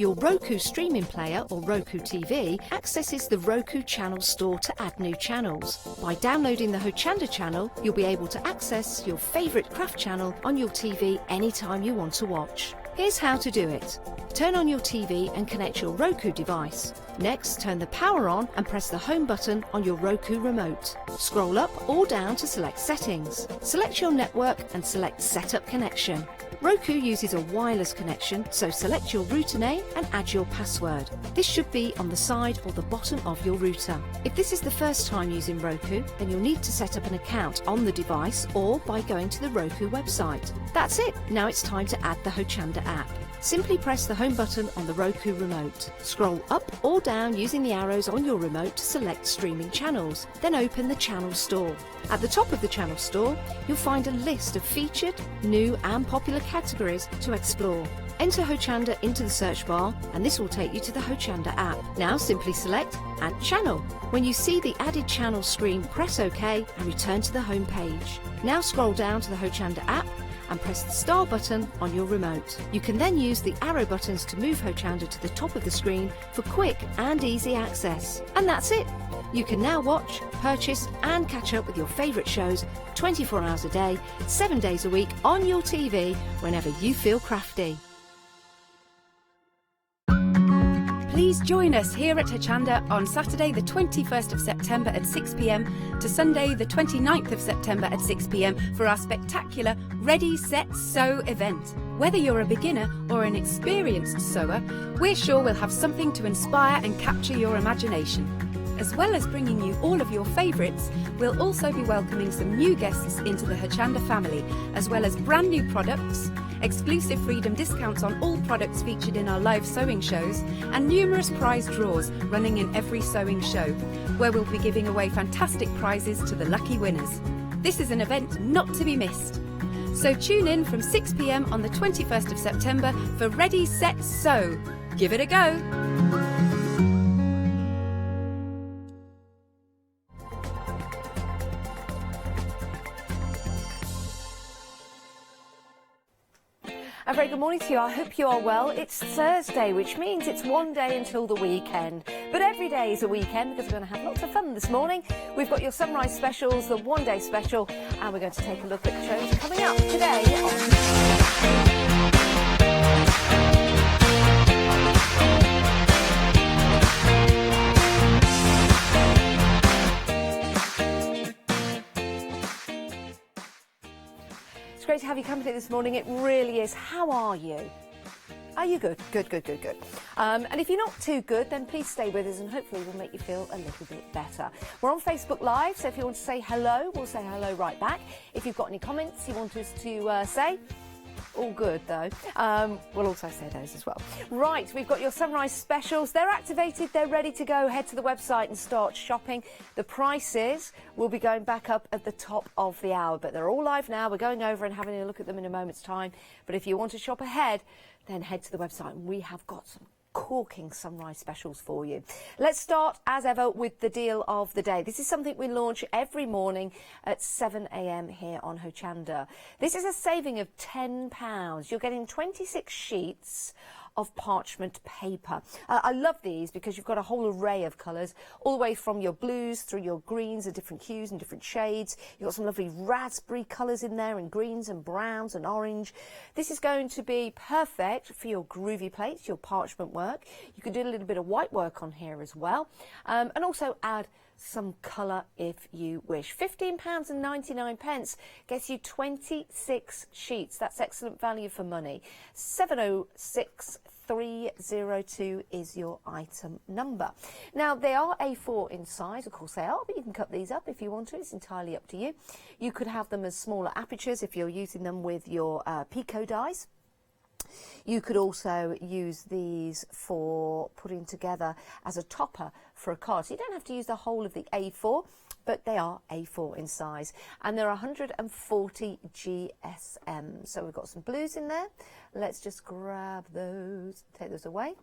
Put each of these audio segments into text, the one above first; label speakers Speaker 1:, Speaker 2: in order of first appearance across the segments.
Speaker 1: Your Roku streaming player or Roku TV accesses the Roku channel store to add new channels. By downloading the Ho Chander channel, you'll be able to access your favourite craft channel on your TV anytime you want to watch. Here's how to do it. Turn on your TV and connect your Roku device. Next, turn the power on and press the home button on your Roku remote. Scroll up or down to select Settings. Select your network and select Setup Connection. Roku uses a wireless connection, so select your router name and add your password. This should be on the side or the bottom of your router. If this is the first time using Roku, then you'll need to set up an account on the device or by going to the Roku website. That's it. Now it's time to add the Ho Chander app. Simply press the home button on the Roku remote. Scroll up or down using the arrows on your remote to select streaming channels. Then open the channel store. At the top of the channel store, you'll find a list of featured, new and popular categories to explore. Enter Ho Chander into the search bar and this will take you to the Ho Chander app. Now simply select Add Channel. When you see the added channel screen, press OK and return to the home page. Now scroll down to the Ho Chander app and press the star button on your remote. You can then use the arrow buttons to move Ho Chander to the top of the screen for quick and easy access. And that's it. You can now watch, purchase and catch up with your favourite shows 24 hours a day, 7 days a week on your TV whenever you feel crafty.
Speaker 2: Please join us here at Hochanda on Saturday the 21st of September at 6 p.m. to Sunday the 29th of September at 6 p.m. for our spectacular Ready, Set, Sew event. Whether you're a beginner or an experienced sewer, we're sure we'll have something to inspire and capture your imagination. As well as bringing you all of your favourites, we'll also be welcoming some new guests into the Hochanda family, as well as brand new products, exclusive freedom discounts on all products featured in our live sewing shows, and numerous prize draws running in every sewing show, where we'll be giving away fantastic prizes to the lucky winners. This is an event not to be missed. So tune in from 6 p.m. on the 21st of September for Ready, Set, Sew. Give it a go!
Speaker 3: A very good morning to you. I hope you are well. It's Thursday, which means it's one day until the weekend. But every day is a weekend because we're going to have lots of fun this morning. We've got your sunrise specials, the one-day special, and we're going to take a look at the shows coming up today on... Great to have you company this morning. It really is. How are you? Are you good? Good. And if you're not too good, then please stay with us and hopefully we'll make you feel a little bit better. We're on Facebook Live, so if you want to say hello, we'll say hello right back. If you've got any comments you want us to say, all good though. We'll also say those as well. Right, we've got your sunrise specials. They're activated, they're ready to go. Head to the website and start shopping. The prices will be going back up at the top of the hour, but they're all live now. We're going over and having a look at them in a moment's time. But if you want to shop ahead, then head to the website. We have got some corking sunrise specials for you. Let's start as ever with the deal of the day. This is something we launch every morning at 7 a.m. here on Ho Chander. This is a saving of £10. You're getting 26 sheets of parchment paper. I love these because you've got a whole array of colours, all the way from your blues through your greens of different hues and different shades. You've got some lovely raspberry colours in there and greens and browns and orange. This is going to be perfect for your groovy plates, your parchment work. You could do a little bit of white work on here as well, and also add some colour if you wish. £15.99 gets you 26 sheets. That's excellent value for money. 706302 is your item number. Now, they are A4 in size, of course they are, but you can cut these up if you want to. It's entirely up to you. You could have them as smaller apertures if you're using them with your Pico dies. You could also use these for putting together as a topper for a card. So you don't have to use the whole of the A4, but they are A4 in size. And there are 140 GSM. So we've got some blues in there. Let's just grab those, take those away.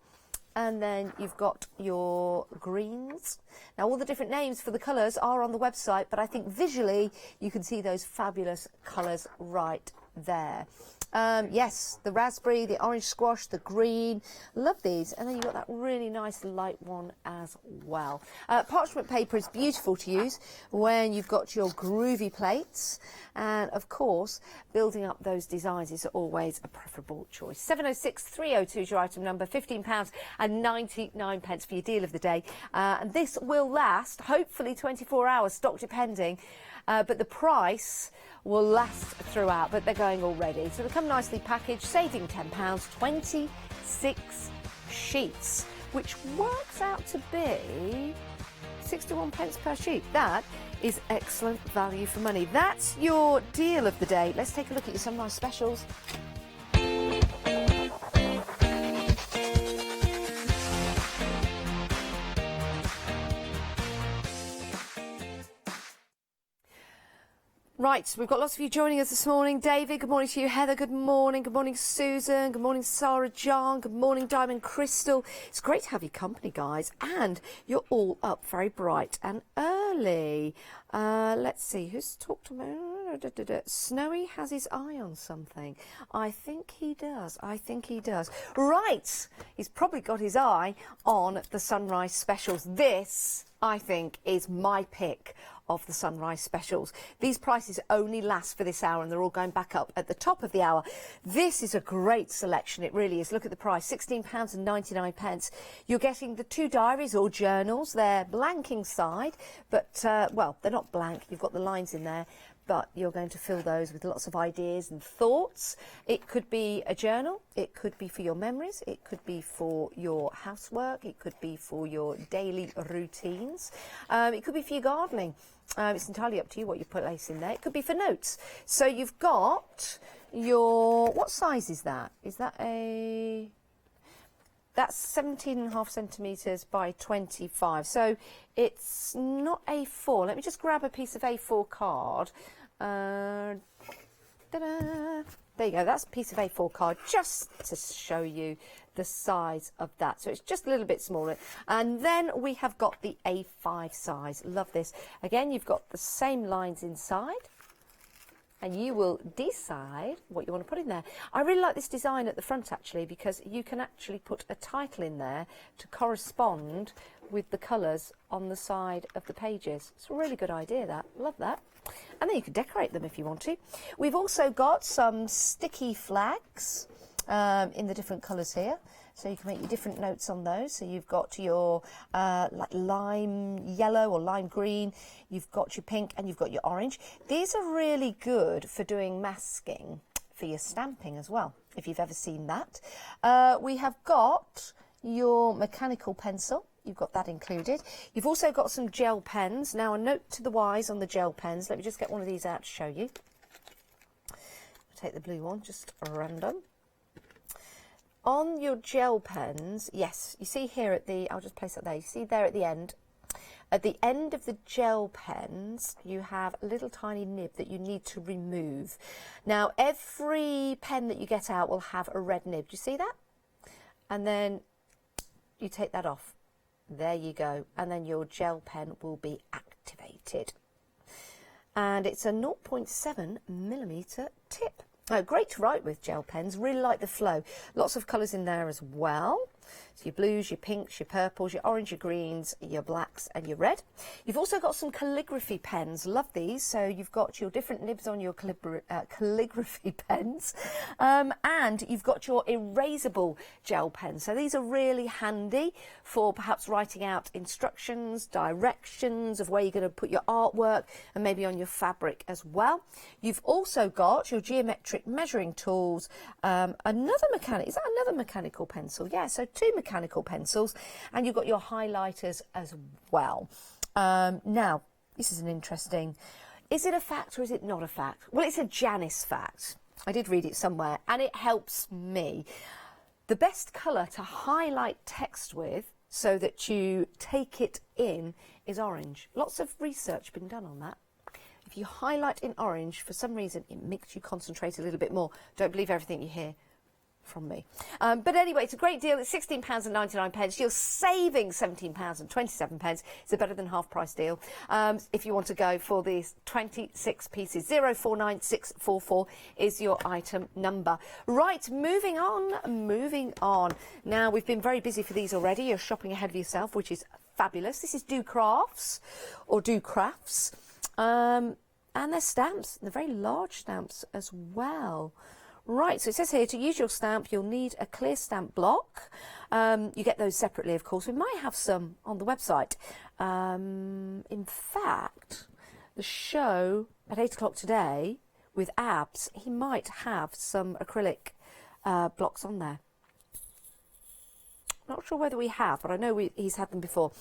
Speaker 3: And then you've got your greens. Now, all the different names for the colours are on the website, but I think visually you can see those fabulous colours right there. Yes, the raspberry, the orange squash, the green. Love these. And then you've got that really nice light one as well. Parchment paper is beautiful to use when you've got your groovy plates. And of course, building up those designs is always a preferable choice. 706 302 is your item number, £15.99 for your deal of the day. And this will last, hopefully 24 hours, stock depending. But the price will last throughout, but they're going already. So they come nicely packaged, saving £10, 26 sheets, which works out to be 61 pence per sheet. That is excellent value for money. That's your deal of the day. Let's take a look at your Sunrise specials. Right, we've got lots of you joining us this morning. David, good morning to you. Heather, good morning. Good morning, Susan. Good morning, Sarah John. Good morning, Diamond Crystal. It's great to have your company, guys. And you're all up very bright and early. Let's see, who's talked to me? Snowy has his eye on something. I think he does. I think he does. Right, he's probably got his eye on the Sunrise specials. This, I think, is my pick of the Sunrise specials. These prices only last for this hour and they're all going back up at the top of the hour. This is a great selection, it really is. Look at the price, £16.99. You're getting the 2 diaries or journals. They're blank inside, but, well, they're not blank. You've got the lines in there, but you're going to fill those with lots of ideas and thoughts. It could be a journal, it could be for your memories, it could be for your housework, it could be for your daily routines, it could be for your gardening. It's entirely up to you what you place in there. It could be for notes. So you've got your, what size is that? Is that a... That's 17.5 centimetres by 25. So it's not A4. Let me just grab a piece of A4 card. Ta-da. There you go. That's a piece of A4 card just to show you the size of that. So it's just a little bit smaller. And then we have got the A5 size. Love this. Again, you've got the same lines inside. And you will decide what you want to put in there. I really like this design at the front actually, because you can actually put a title in there to correspond with the colours on the side of the pages. It's a really good idea, that. Love that. And then you can decorate them if you want to. We've also got some sticky flags in the different colours here. So you can make your different notes on those. So you've got your like lime yellow or lime green, you've got your pink and you've got your orange. These are really good for doing masking for your stamping as well, if you've ever seen that. We have got your mechanical pencil. You've got that included. You've also got some gel pens. Now a note to the wise on the gel pens. Let me just get one of these out to show you. I'll take the blue one, just random. On your gel pens, yes, you see here at the, I'll just place that there, you see there at the end of the gel pens, you have a little tiny nib that you need to remove. Now, every pen that you get out will have a red nib. Do you see that? And then you take that off. There you go. And then your gel pen will be activated. And it's a 0.7mm tip. Oh, great to write with gel pens, really like the flow. Lots of colours in there as well. So your blues, your pinks, your purples, your orange, your greens, your blacks and your red. You've also got some calligraphy pens, love these. So you've got your different nibs on your calligraphy pens. And you've got your erasable gel pens. So these are really handy for perhaps writing out instructions, directions of where you're going to put your artwork and maybe on your fabric as well. You've also got your geometric measuring tools, another mechanical pencil? Yeah, so 2 mechanical pencils, and you've got your highlighters as well. Now, this is an interesting, is it a fact or is it not a fact? Well, it's a Janice fact. I did read it somewhere, and it helps me. The best colour to highlight text with so that you take it in is orange. Lots of research been done on that. If you highlight in orange, for some reason, it makes you concentrate a little bit more. Don't believe everything you hear from me. But anyway, it's a great deal. It's £16.99. You're saving £17.27. It's a better than half price deal. If you want to go for these 26 pieces, 049644 is your item number. Right, moving on. Now, we've been very busy for these already. You're shopping ahead of yourself, which is fabulous. This is Do Crafts or Do Crafts. And they're stamps. They're very large stamps as well. Right, so it says here, to use your stamp, you'll need a clear stamp block. You get those separately, of course. We might have some on the website. In fact, the show at 8 o'clock today with Abs, he might have some acrylic blocks on there. Not sure whether we have, but I know he's had them before.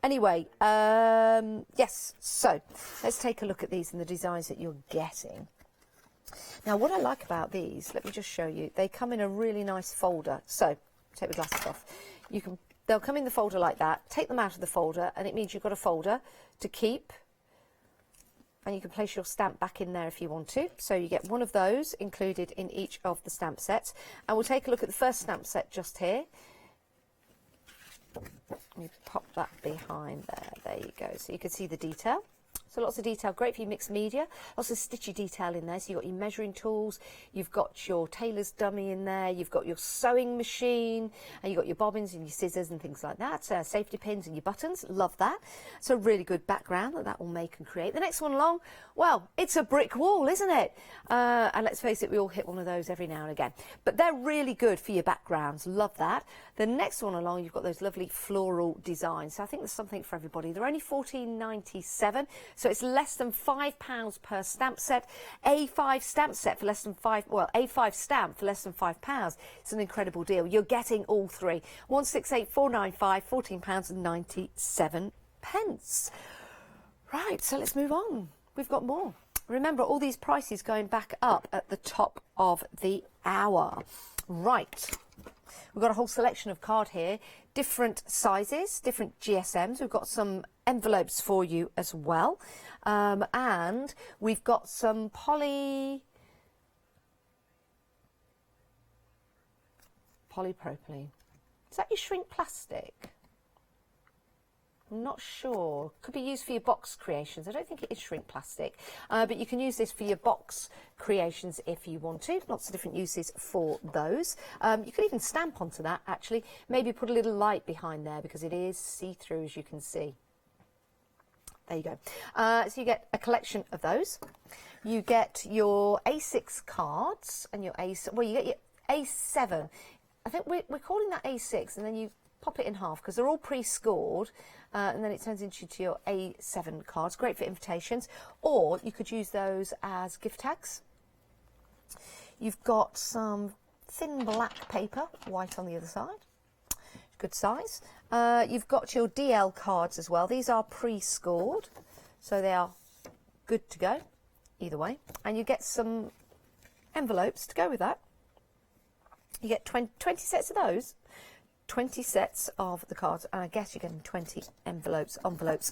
Speaker 3: Anyway, yes, so let's take a look at these and the designs that you're getting. Now, what I like about these, let me just show you. They come in a really nice folder. So, take the glasses off. They'll come in the folder like that. Take them out of the folder, and it means you've got a folder to keep. And you can place your stamp back in there if you want to. So you get one of those included in each of the stamp sets. And we'll take a look at the first stamp set just here. Let me pop that behind there. There you go. So you can see the detail. So lots of detail, great for your mixed media. Lots of stitchy detail in there. So you've got your measuring tools, you've got your tailor's dummy in there, you've got your sewing machine, and you've got your bobbins and your scissors and things like that. Safety pins and your buttons, love that. So really good background that will make and create. The next one along, well, it's a brick wall, isn't it? And let's face it, we all hit one of those every now and again. But they're really good for your backgrounds, love that. The next one along, you've got those lovely floral designs. So I think there's something for everybody. They're only £14.97. So it's less than £5 per stamp set. A5 stamp set for less than A5 stamp for less than £5. It's an incredible deal. You're getting all three. 168495, £14.97. Right, so let's move on. We've got more. Remember, all these prices going back up at the top of the hour. Right. We've got a whole selection of card here, different sizes, different GSMs. We've got some envelopes for you as well. And we've got some polypropylene. Is that your shrink plastic? I'm not sure. Could be used for your box creations. I don't think it is shrink plastic, but you can use this for your box creations if you want to. Lots of different uses for those. You could even stamp onto that, actually. Maybe put a little light behind there because it is see-through, as you can see. There you go. So you get a collection of those. You get your A6 cards and your well, you get your A7. I think we're calling that A6, and then you pop it in half because they're all pre-scored, and then it turns into your A7 cards. Great for invitations, or you could use those as gift tags. You've got some thin black paper, white on the other side. Good size. You've got your DL cards as well. These are pre-scored, so they are good to go either way. And you get some envelopes to go with that. You get 20 sets of those. 20 sets of the cards, and I guess you're getting 20 envelopes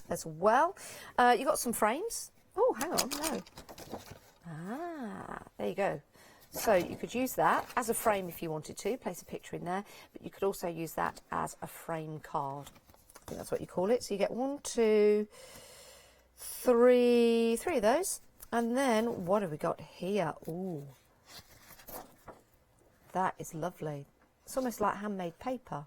Speaker 3: as well. You've got some frames. Oh, hang on, no. There you go. So you could use that as a frame if you wanted to, place a picture in there, but you could also use that as a frame card. I think that's what you call it. So you get 1, 2, 3 of those. And then what have we got here? Ooh, that is lovely. It's almost like handmade paper.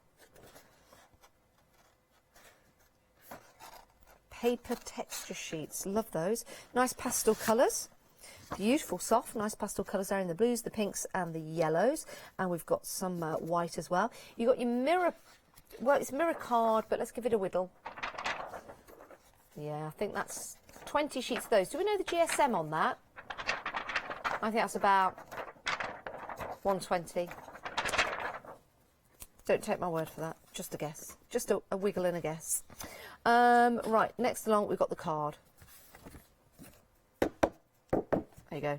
Speaker 3: Paper texture sheets, love those. Nice pastel colours. Beautiful, soft, nice pastel colours there in the blues, the pinks and the yellows. And we've got some white as well. You've got your mirror, well, it's mirror card, but let's give it a whittle. Yeah, I think that's 20 sheets of those. Do we know the GSM on that? I think that's about 120. Don't take my word for that. Just a guess. Just a wiggle and a guess. Right, next along we've got the card. There you go.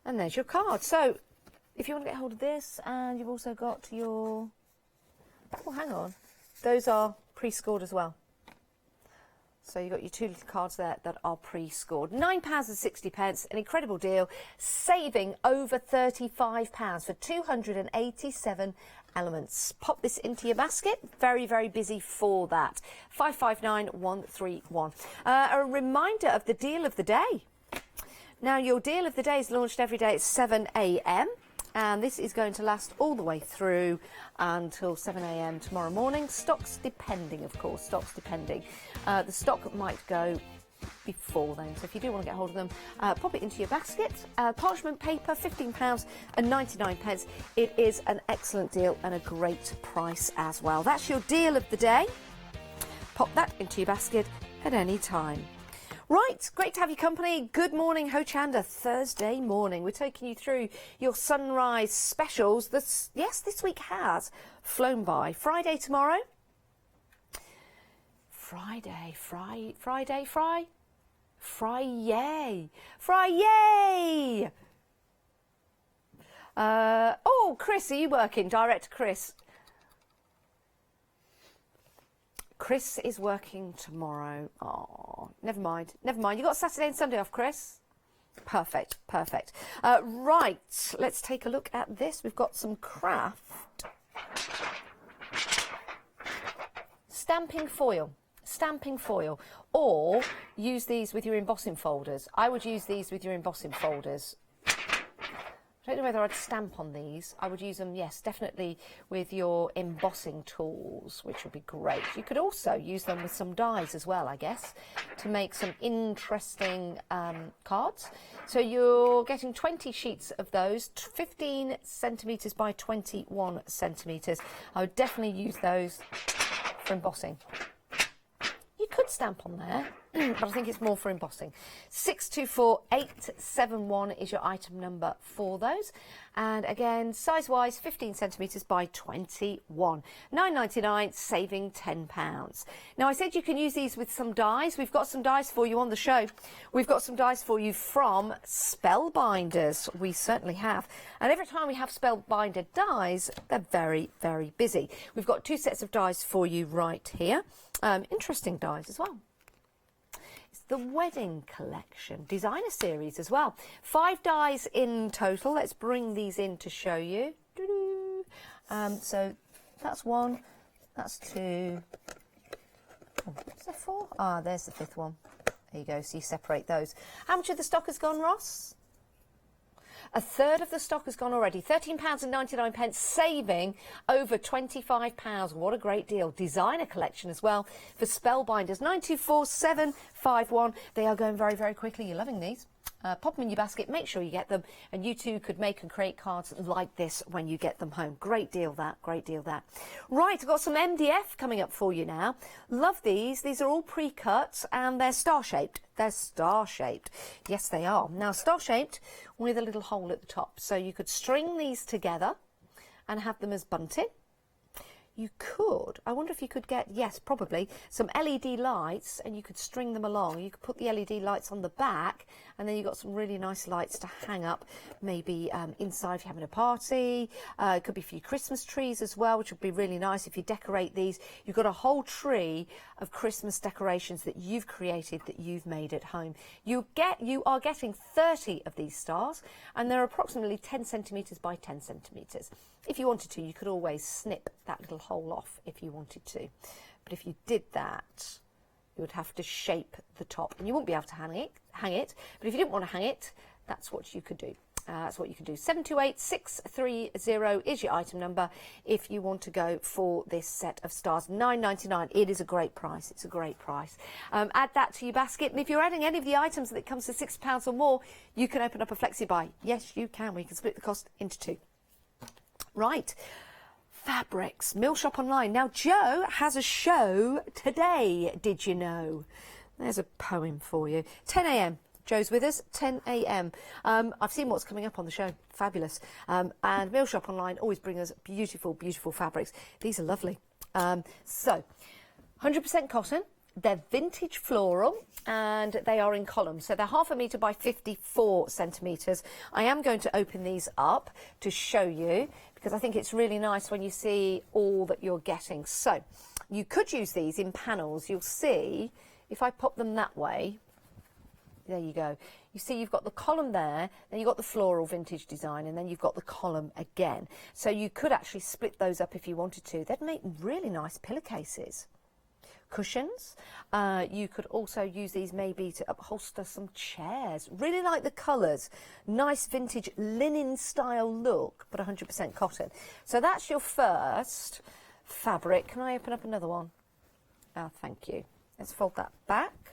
Speaker 3: And there's your card. So, if you want to get hold of this, and you've also got your... Oh, hang on. Those are pre-scored as well. So you've got your 2 little cards there that are pre-scored. £9.60, an incredible deal, saving over £35 for 287 elements. Pop this into your basket. Very, very busy for that. 559131. A reminder of the deal of the day. Now, your deal of the day is launched every day at 7 a.m. and this is going to last all the way through until 7 a.m. tomorrow morning. Stocks depending, of course, stocks depending. The stock might go before then, so if you do want to get hold of them, pop it into your basket. Parchment paper, £15.99. It is an excellent deal and a great price as well. That's your deal of the day. Pop that into your basket at any time. Right, great to have your company. Good morning, Ho Chander. Thursday morning. We're taking you through your sunrise specials. This week has flown by. Friday tomorrow. Friday. Oh, Chris, are you working? Direct Chris. Chris is working tomorrow. Oh, never mind. You got Saturday and Sunday off, Chris? Perfect. Right, let's take a look at this. We've got some craft. Stamping foil, or use these with your embossing folders. I would use these with your embossing folders. I don't know whether I'd stamp on these. I would use them, yes, definitely with your embossing tools, which would be great. You could also use them with some dies as well, I guess, to make some interesting cards. So you're getting 20 sheets of those, 15 centimetres by 21 centimetres. I would definitely use those for embossing. You could stamp on there, but I think it's more for embossing. 624871 is your item number for those. And again, size-wise, 15 centimetres by 21. £9.99, saving £10. Now, I said you can use these with some dies. We've got some dies for you on the show. We've got some dies for you from Spellbinders. We certainly have. And every time we have Spellbinder dies, they're very, very busy. We've got 2 sets of dies for you right here. Interesting dies as well. It's the wedding collection, designer series as well. 5 dies in total. Let's bring these in to show you. So that's 1, that's 2. Oh, is there 4? Ah, there's the 5th one. There you go. So you separate those. How much of the stock has gone, Ross? A third of the stock has gone already. £13.99, saving over £25. What a great deal. Designer collection as well for Spellbinders. 924751. They are going very, very quickly. You're loving these. Pop them in your basket, make sure you get them, and you too could make and create cards like this when you get them home. Great deal that, great deal that. Right, I've got some MDF coming up for you now. Love these. These are all pre-cut and they're star-shaped. They're star-shaped. Yes, they are. Now, star-shaped with a little hole at the top. So you could string these together and have them as bunting. You could, I wonder if you could get, yes, probably, some LED lights and you could string them along. You could put the LED lights on the back and then you've got some really nice lights to hang up, maybe inside if you're having a party. It could be for your Christmas trees as well, which would be really nice if you decorate these. You've got a whole tree of Christmas decorations that you've created, that you've made at home. You are getting 30 of these stars and they're approximately 10 centimetres by 10 centimetres. If you wanted to, you could always snip that little hole off if you wanted to. But if you did that, you would have to shape the top and you wouldn't be able to hang it. But if you didn't want to hang it, that's what you could do. 728630 is your item number if you want to go for this set of stars. £9.99. It is a great price. It's a great price. Add that to your basket, and if you're adding any of the items that comes to £6 or more, you can open up a Flexi buy. Yes, you can. We can split the cost into 2. Right. Fabrics, Mill Shop Online. Now, Jo has a show today, did you know? There's a poem for you. 10 a.m. Jo's with us, 10 a.m. I've seen what's coming up on the show. Fabulous. And Mill Shop Online always bring us beautiful, beautiful fabrics. These are lovely. So, 100% cotton. They're vintage floral and they are in columns. So they're 1/2 metre by 54 centimetres. I am going to open these up to show you because I think it's really nice when you see all that you're getting. So you could use these in panels. You'll see if I pop them that way, there you go. You see you've got the column there, then you've got the floral vintage design, and then you've got the column again. So you could actually split those up if you wanted to. They'd make really nice pillowcases. Cushions. You could also use these maybe to upholster some chairs. Really like the colours. Nice vintage linen style look, but 100% cotton. So that's your first fabric. Can I open up another one? Oh, thank you. Let's fold that back.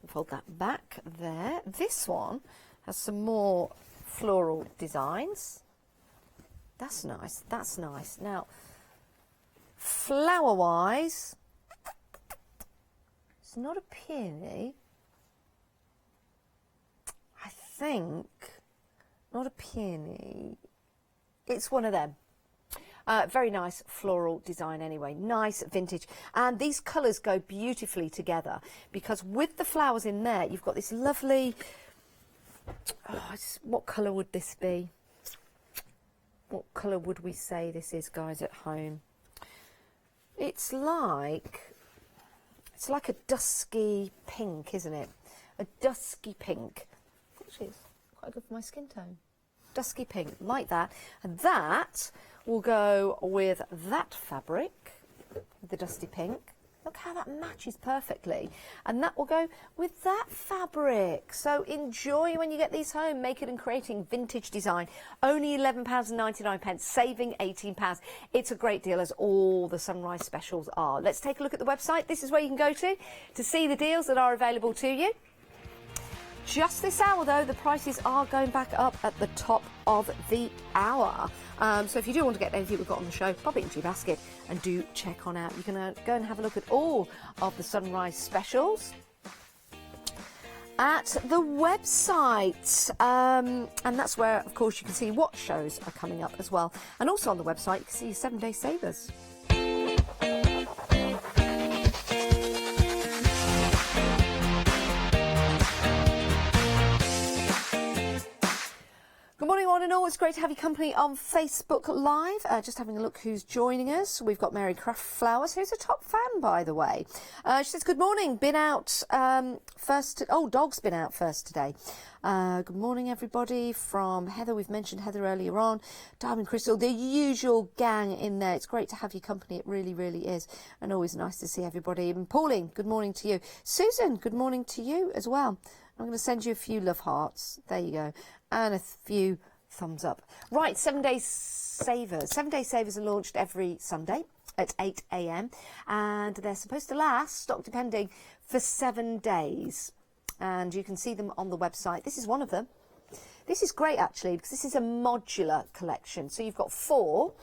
Speaker 3: Fold that back there. This one has some more floral designs. That's nice. That's nice. Now, flower-wise, it's not a peony. I think not a peony. It's one of them. Very nice floral design anyway, nice vintage. And these colours go beautifully together because with the flowers in there, you've got this lovely, what colour would this be? What colour would we say this is, guys, at home? It's like a dusky pink, isn't it? A dusky pink, which is quite good for my skin tone. Dusky pink, like that. And that will go with that fabric, the dusty pink. Look how that matches perfectly. And that will go with that fabric. So enjoy when you get these home, making and creating vintage design. Only £11.99, saving £18. It's a great deal, as all the Sunrise specials are. Let's take a look at the website. This is where you can go to see the deals that are available to you. Just this hour, though, the prices are going back up at the top of the hour. So if you do want to get anything we've got on the show, pop it into your basket and do check on out. You can go and have a look at all of the Sunrise specials at the website. And that's where, of course, you can see what shows are coming up as well. And also on the website, you can see your 7-day savers. Good morning, one and all. It's great to have your company on Facebook Live. Just having a look who's joining us. We've got Mary Craft Flowers, who's a top fan, by the way. She says, good morning. Been out first. Dog's been out first today. Good morning, everybody. From Heather. We've mentioned Heather earlier on. Diamond Crystal, the usual gang in there. It's great to have your company. It really, really is. And always nice to see everybody. And Pauline, good morning to you. Susan, good morning to you as well. I'm going to send you a few love hearts. There you go. And a few thumbs up. Right, 7-day savers. 7-day savers are launched every Sunday at 8 a.m. and they're supposed to last, stock depending, for 7 days. And you can see them on the website. This is one of them. This is great, actually, because this is a modular collection. So you've got 4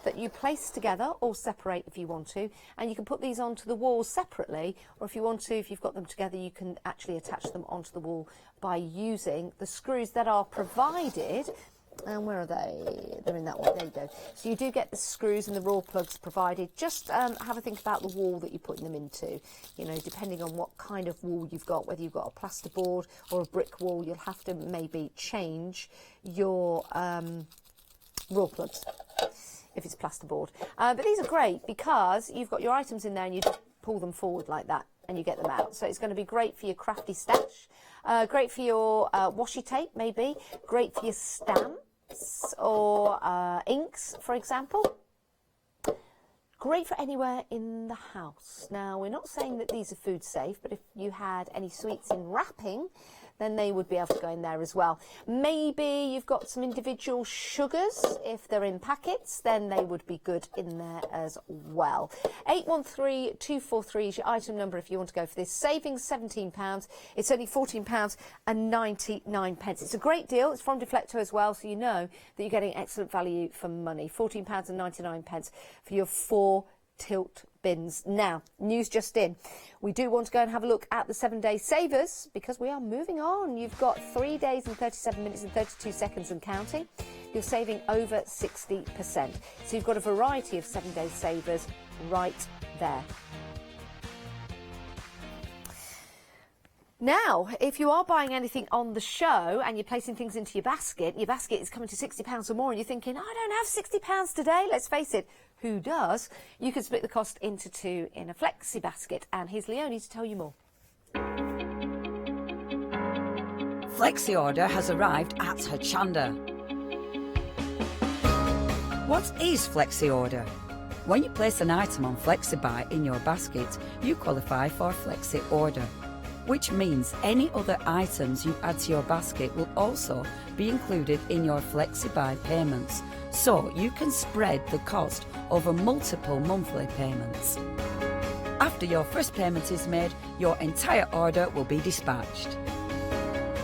Speaker 3: that you place together or separate if you want to, and you can put these onto the wall separately, or if you want to, if you've got them together, you can actually attach them onto the wall by using the screws that are provided. And where are they? They're in that one. There you go. So you do get the screws and the raw plugs provided. Just have a think about the wall that you're putting them into. You know, depending on what kind of wall you've got, whether you've got a plasterboard or a brick wall, you'll have to maybe change your raw plugs if it's plasterboard. But these are great because you've got your items in there and you just pull them forward like that and you get them out. So it's going to be great for your crafty stash, great for your washi tape maybe, great for your stamps or inks, for example. Great for anywhere in the house. Now, we're not saying that these are food safe, but if you had any sweets in wrapping, then they would be able to go in there as well. Maybe you've got some individual sugars. If they're in packets, then they would be good in there as well. 813243 is your item number if you want to go for this. Savings £17. It's only £14.99. It's a great deal. It's from Deflecto as well, so you know that you're getting excellent value for money. £14.99 for your 4 tilt bins. Now, news just in. We do want to go and have a look at the 7-day savers because we are moving on. You've got 3 days and 37 minutes and 32 seconds and counting. You're saving over 60%. So you've got a variety of 7-day savers right there. Now, if you are buying anything on the show and you're placing things into your basket is coming to £60 or more and you're thinking, I don't have £60 today. Let's face it, who does, you can split the cost into 2 in a Flexi basket. And here's Leonie to tell you more.
Speaker 4: Flexi order has arrived at Hochanda. What is Flexi order? When you place an item on Flexi Buy in your basket, you qualify for Flexi order, which means any other items you add to your basket will also be included in your Flexi Buy payments, so you can spread the cost over multiple monthly payments. After your first payment is made, your entire order will be dispatched.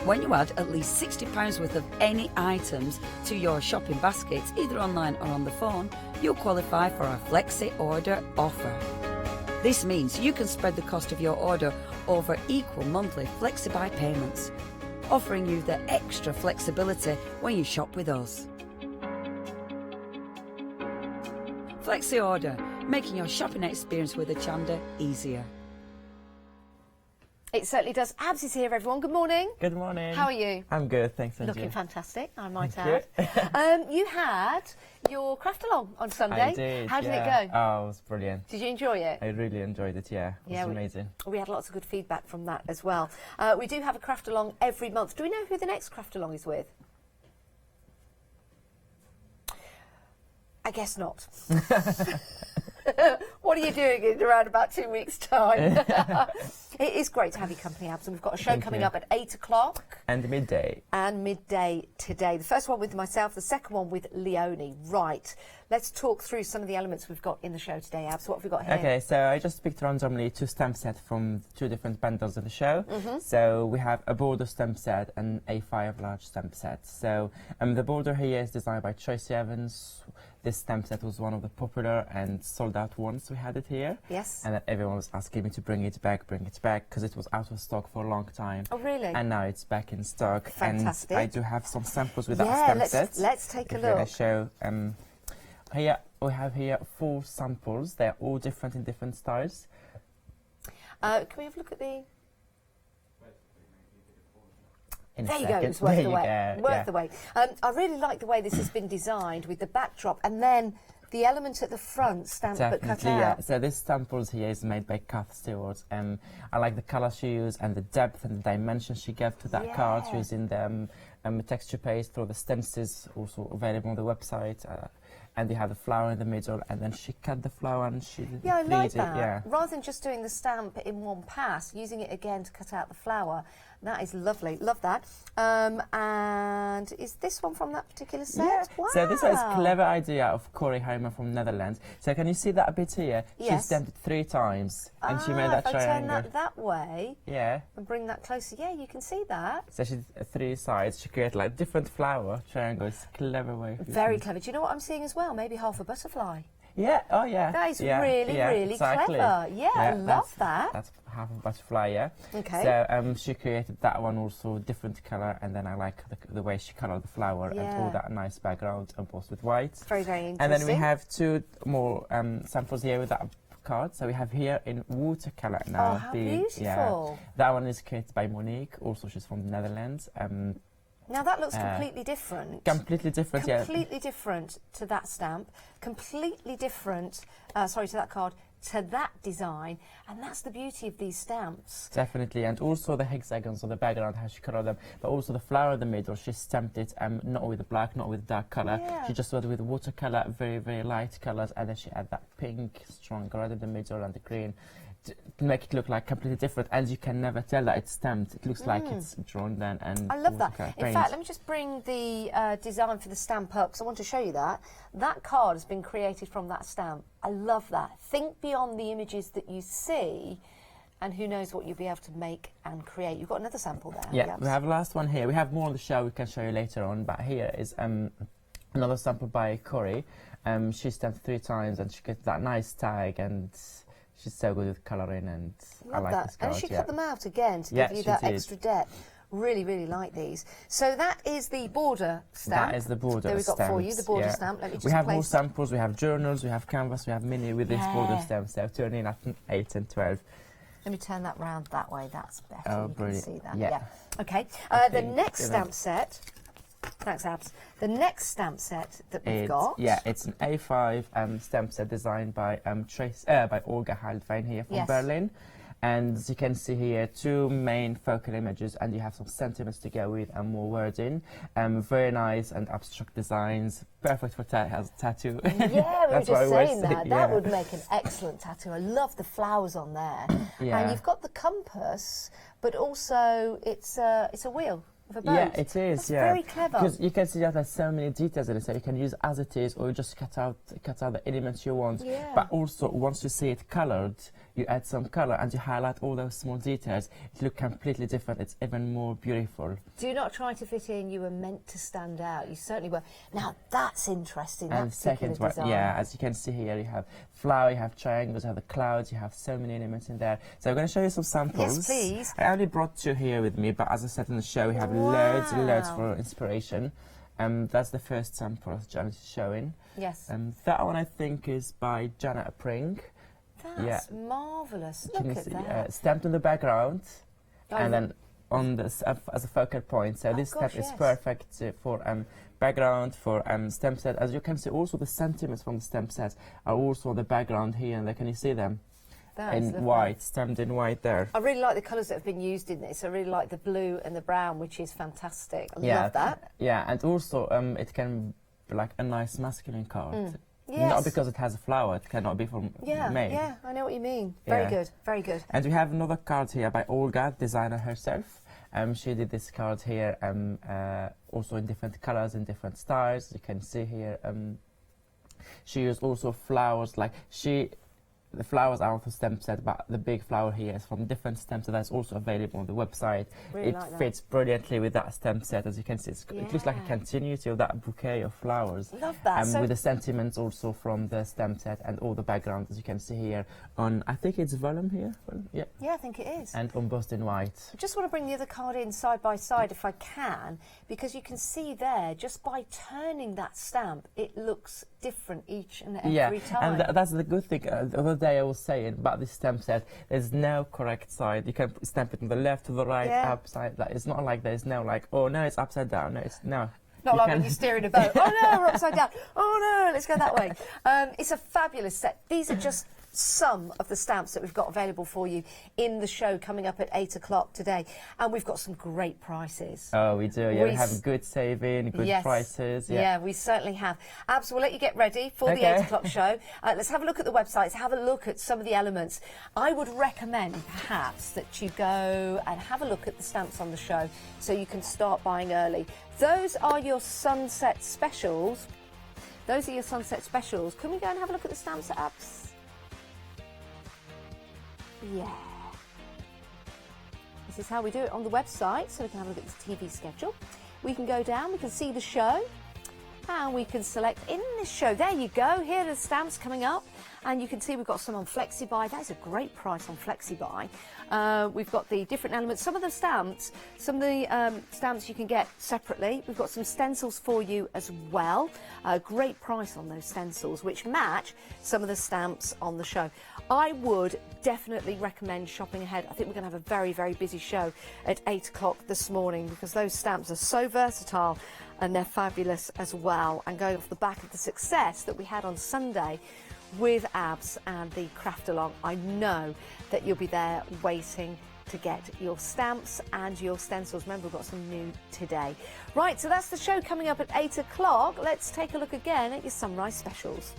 Speaker 4: When you add at least £60 worth of any items to your shopping basket, either online or on the phone, you'll qualify for our Flexi order offer. This means you can spread the cost of your order over equal monthly Flexi Buy payments, offering you the extra flexibility when you shop with us. Flexi order, making your shopping experience with Ho Chander easier.
Speaker 3: It certainly does. Abs is here, everyone. Good morning.
Speaker 5: Good morning.
Speaker 3: How are you?
Speaker 5: I'm good, thanks, Angie.
Speaker 3: Looking fantastic, I might
Speaker 5: Thank
Speaker 3: add. You had your craft along on Sunday.
Speaker 5: I did.
Speaker 3: How did it
Speaker 5: yeah.
Speaker 3: go?
Speaker 5: Oh, it was brilliant.
Speaker 3: Did you enjoy it?
Speaker 5: I really enjoyed it. Yeah, it was amazing.
Speaker 3: We had lots of good feedback from that as well. We do have a craft along every month. Do we know who the next craft along is with? I guess not. What are you doing in around about 2 weeks' time? It is great to have your company, Abs, and we've got a show coming up at 8 o'clock.
Speaker 5: And midday.
Speaker 3: And midday today. The first one with myself, the second one with Leonie. Right. Let's talk through some of the elements we've got in the show today, Abs. What have we got here?
Speaker 5: Okay, so I just picked randomly 2 stamp sets from 2 different bundles of the show. So we have a border stamp set and a 5 large stamp set. So the border here is designed by Tracy Evans. This stamp set was one of the popular and sold out ones. We had it here.
Speaker 3: Yes.
Speaker 5: And then everyone was asking me to bring it back, because it was out of stock for a long time.
Speaker 3: Oh, really?
Speaker 5: And now it's back in stock.
Speaker 3: Fantastic.
Speaker 5: And I do have some samples with that stamp set.
Speaker 3: Let's take a
Speaker 5: If
Speaker 3: look.
Speaker 5: I show, here we have 4 samples. They're all different in different styles.
Speaker 3: Can we have a look at the...
Speaker 5: In
Speaker 3: There
Speaker 5: a
Speaker 3: you go,
Speaker 5: second.
Speaker 3: it's worth
Speaker 5: There
Speaker 3: the
Speaker 5: you
Speaker 3: wait.
Speaker 5: go,
Speaker 3: Worth
Speaker 5: yeah.
Speaker 3: the wait. I really like the way this has been designed with the backdrop and then the element at the front stamped but cut
Speaker 5: Definitely, yeah.
Speaker 3: out.
Speaker 5: So this samples here is made by Kath Stewart. I like the colour she used and the depth and the dimension she gave to that card using the texture paste or the stencils, also available on the website. And you have the flower in the middle, and then she cut the flower and she
Speaker 3: Yeah, I like
Speaker 5: bleed
Speaker 3: that.
Speaker 5: it. Yeah.
Speaker 3: Rather than just doing the stamp in one pass, using it again to cut out the flower. That is lovely. Love that. And is this one from that particular set?
Speaker 5: Yeah.
Speaker 3: Wow.
Speaker 5: So this is a clever idea of Corey Heimer from Netherlands. So can you see that bit here? She
Speaker 3: Yes.
Speaker 5: stamped it 3 times, and she made that
Speaker 3: if I turn
Speaker 5: triangle.
Speaker 3: that way
Speaker 5: Yeah.
Speaker 3: and bring that closer, yeah, you can see that.
Speaker 5: So she did 3 sides. She created like different flower triangles. Clever way. of
Speaker 3: Very
Speaker 5: using-
Speaker 3: clever. Do you know what I'm seeing as well? Maybe half a butterfly.
Speaker 5: Yeah. Oh yeah.
Speaker 3: That is
Speaker 5: yeah.
Speaker 3: really,
Speaker 5: yeah,
Speaker 3: really
Speaker 5: exactly.
Speaker 3: clever. Yeah, I love
Speaker 5: that's,
Speaker 3: that.
Speaker 5: That's half a butterfly. Yeah.
Speaker 3: Okay.
Speaker 5: So she created that one also different color, and then I like the way she colored the flower and all
Speaker 3: Yeah.
Speaker 5: that nice background embossed with white.
Speaker 3: Very, very interesting.
Speaker 5: And then we have 2 more samples here with that card. So we have here in watercolor now.
Speaker 3: Oh, how beautiful.
Speaker 5: That one is created by Monique. Also, she's from the Netherlands.
Speaker 3: Now that looks completely different.
Speaker 5: Completely different, yeah.
Speaker 3: Completely different to that stamp. Completely different, sorry, to that card, to that design. And that's the beauty of these stamps.
Speaker 5: Definitely, and also the hexagons on the background, how she colored them, but also the flower in the middle, she stamped it not with the black, not with dark color.
Speaker 3: Yeah.
Speaker 5: She just went with watercolor, very, very light colors, and then she had that pink, strong red in the middle and the green to make it look like completely different, and you can never tell that it's stamped. It looks like it's drawn then. And
Speaker 3: I love that.
Speaker 5: watercolor
Speaker 3: In
Speaker 5: paint.
Speaker 3: fact, let me just bring the design for the stamp up because I want to show you that. That card has been created from that stamp. I love that. Think beyond the images that you see, and who knows what you'll be able to make and create. You've got another sample there.
Speaker 5: Yeah,
Speaker 3: Yabs.
Speaker 5: we have the last one here. We have more on the show we can show you later on, but here is another sample by Corey. She stamped 3 times and she gets that nice tag, and she's so good with colouring, and I
Speaker 3: Love
Speaker 5: like
Speaker 3: that.
Speaker 5: this card.
Speaker 3: And she
Speaker 5: yeah.
Speaker 3: cut them out again to
Speaker 5: Yeah,
Speaker 3: give you
Speaker 5: she
Speaker 3: that
Speaker 5: did.
Speaker 3: extra depth. Really, really like these. So that is the border stamp.
Speaker 5: That is the border
Speaker 3: That we've got for you, the
Speaker 5: stamps,
Speaker 3: border
Speaker 5: yeah.
Speaker 3: stamp. Let me just
Speaker 5: we have more
Speaker 3: place.
Speaker 5: samples, we have journals, we have canvas, we have mini with these border
Speaker 3: Yeah.
Speaker 5: stamps. They're turning at 8 and 12.
Speaker 3: Let me turn that round that way. That's better.
Speaker 5: Oh,
Speaker 3: you
Speaker 5: brilliant.
Speaker 3: can see that.
Speaker 5: Yeah.
Speaker 3: Okay.
Speaker 5: I
Speaker 3: The
Speaker 5: think,
Speaker 3: next
Speaker 5: you know-
Speaker 3: stamp set Thanks, Abs. The next stamp set that we've got.
Speaker 5: Yeah, it's an A5 stamp set designed by by Olga Haldwein here from Berlin. And as you can see here, two main focal images, and you have some sentiments to go with and more wording. Very nice and abstract designs, perfect for tattoo.
Speaker 3: Yeah, we were just saying that. That would make an excellent tattoo. I love the flowers on there. And you've got the compass, but also it's a wheel.
Speaker 5: Yeah, it is.
Speaker 3: That's very clever.
Speaker 5: Because you can see that there's so many details in it, so you can use as it is, or you just cut out the elements you want.
Speaker 3: Yeah.
Speaker 5: But also, once you see it coloured, you add some colour and you highlight all those small details. It looks completely different. It's even more beautiful.
Speaker 3: Do not try to fit in. You were meant to stand out. You certainly were. Now that's interesting.
Speaker 5: And
Speaker 3: that second one,
Speaker 5: yeah, as you can see here, you have flower, you have triangles, you have the clouds, you have so many elements in there. So I'm going to show you some samples.
Speaker 3: Yes, please.
Speaker 5: I only brought two here with me, but as I said in the show, we have loads and loads for inspiration. That's the first sample that Janet is showing.
Speaker 3: Yes.
Speaker 5: That one I think is by Janet Pring.
Speaker 3: That's marvellous. Look at that.
Speaker 5: Stamped on the background, and then on this as a focal point. So this stamp is perfect for background, for stamp set. As you can see, also the sentiments from the stamp set are also on the background here, and there, can you see them? In white, stamped in white there.
Speaker 3: I really like the colours that have been used in this. I really like the blue and the brown, which is fantastic. I love that.
Speaker 5: Yeah, and also it can be like a nice masculine card.
Speaker 3: Yes.
Speaker 5: Not because it has a flower, it cannot be from male.
Speaker 3: Yeah, I know what you mean. Very good, very good.
Speaker 5: And we have another card here by Olga, designer herself. She did this card here also in different colours and different styles. You can see here she used also flowers, like the flowers are on the stamp set, but the big flower here is from different stamp set that's also available on the website.
Speaker 3: Really
Speaker 5: it fits brilliantly with that stamp set, as you can see. It looks like a continuity of that bouquet of flowers.
Speaker 3: Love that.
Speaker 5: With the sentiments also from the stamp set and all the background, as you can see here on, I think it's vellum here. Yeah,
Speaker 3: I think it is.
Speaker 5: And embossed in white.
Speaker 3: I just want to bring the other card in side by side if I can, because you can see there, just by turning that stamp, it looks different each and every time.
Speaker 5: And that's the good thing. The other day I was saying about this stamp set, there's no correct side. You can stamp it on the left, to the right, upside. Like, it's not like there's no like, oh no, it's upside down. No, it's no.
Speaker 3: Not like when you're steering a boat. Oh no, we're upside down. Oh no, let's go that way. It's a fabulous set. These are just some of the stamps that we've got available for you in the show coming up at 8 o'clock today, and we've got some great prices.
Speaker 5: Oh, we do. Yeah, we have good saving, good prices.
Speaker 3: Yeah, we certainly have. Abs, we'll let you get ready for the 8 o'clock show. Let's have a look at the websites, have a look at some of the elements. I would recommend perhaps that you go and have a look at the stamps on the show so you can start buying early. Those are your sunset specials. Those are your sunset specials. Can we go and have a look at the stamps at Abs? Yeah. This is how we do it on the website, so we can have a look at the TV schedule. We can go down, we can see the show, and we can select in this show. There you go, here are the stamps coming up, and you can see we've got some on Flexi Buy. That is a great price on Flexi Buy. We've got the different elements. Some of the stamps you can get separately. We've got some stencils for you as well. Great price on those stencils, which match some of the stamps on the show. I would definitely recommend shopping ahead. I think we're going to have a very, very busy show at 8 o'clock this morning because those stamps are so versatile and they're fabulous as well. And going off the back of the success that we had on Sunday with Abs and the craft along, I know that you'll be there waiting to get your stamps and your stencils. Remember, we've got some new today. Right, so that's the show coming up at 8 o'clock. Let's take a look again at your sunrise specials.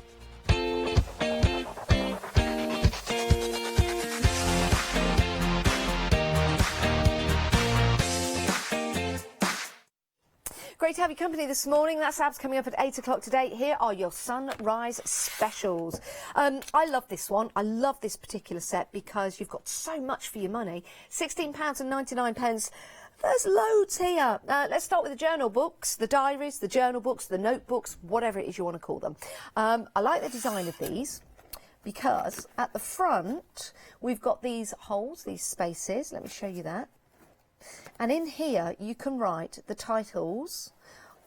Speaker 3: Great to have your company this morning. That's Abs coming up at 8 o'clock today. Here are your sunrise specials. I love this one. I love this particular set because you've got so much for your money. £16.99. There's loads here. Let's start with the journal books, the diaries, the journal books, the notebooks, whatever it is you want to call them. I like the design of these because at the front we've got these holes, these spaces. Let me show you that. And in here you can write the titles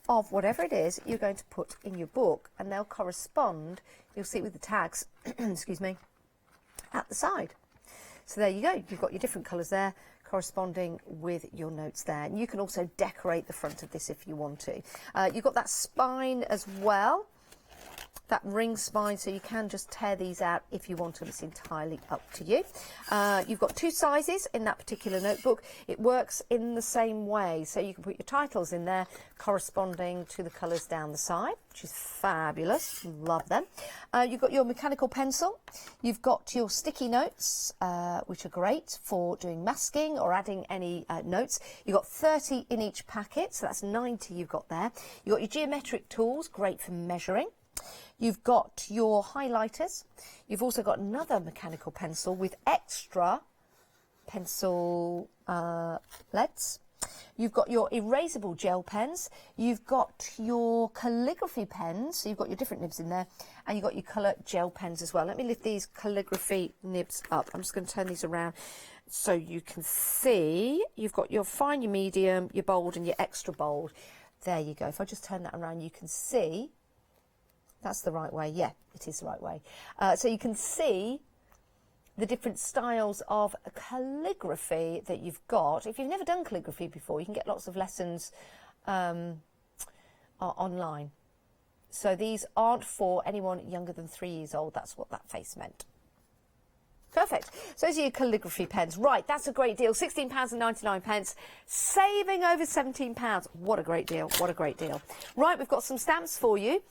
Speaker 3: of whatever it is you're going to put in your book, and they'll correspond, you'll see it with the tags, excuse me, at the side. So there you go, you've got your different colours there corresponding with your notes there. And you can also decorate the front of this if you want to. You've got that spine as well, that ring spine, so you can just tear these out if you want to. It's entirely up to you. You've got 2 sizes in that particular notebook. It works in the same way, so you can put your titles in there corresponding to the colours down the side, which is fabulous. Love them. You've got your mechanical pencil. You've got your sticky notes, which are great for doing masking or adding any notes. You've got 30 in each packet, so that's 90 you've got there. You've got your geometric tools, great for measuring. You've got your highlighters. You've also got another mechanical pencil with extra pencil leads. You've got your erasable gel pens. You've got your calligraphy pens. So you've got your different nibs in there. And you've got your colour gel pens as well. Let me lift these calligraphy nibs up. I'm just going to turn these around so you can see. You've got your fine, your medium, your bold and your extra bold. There you go. If I just turn that around, you can see. That's the right way. Yeah, it is the right way. So you can see the different styles of calligraphy that you've got. If you've never done calligraphy before, you can get lots of lessons online. So these aren't for anyone younger than 3 years old. That's what that face meant. Perfect. So those are your calligraphy pens. Right, that's a great deal. £16.99, saving over £17. What a great deal. What a great deal. Right, we've got some stamps for you.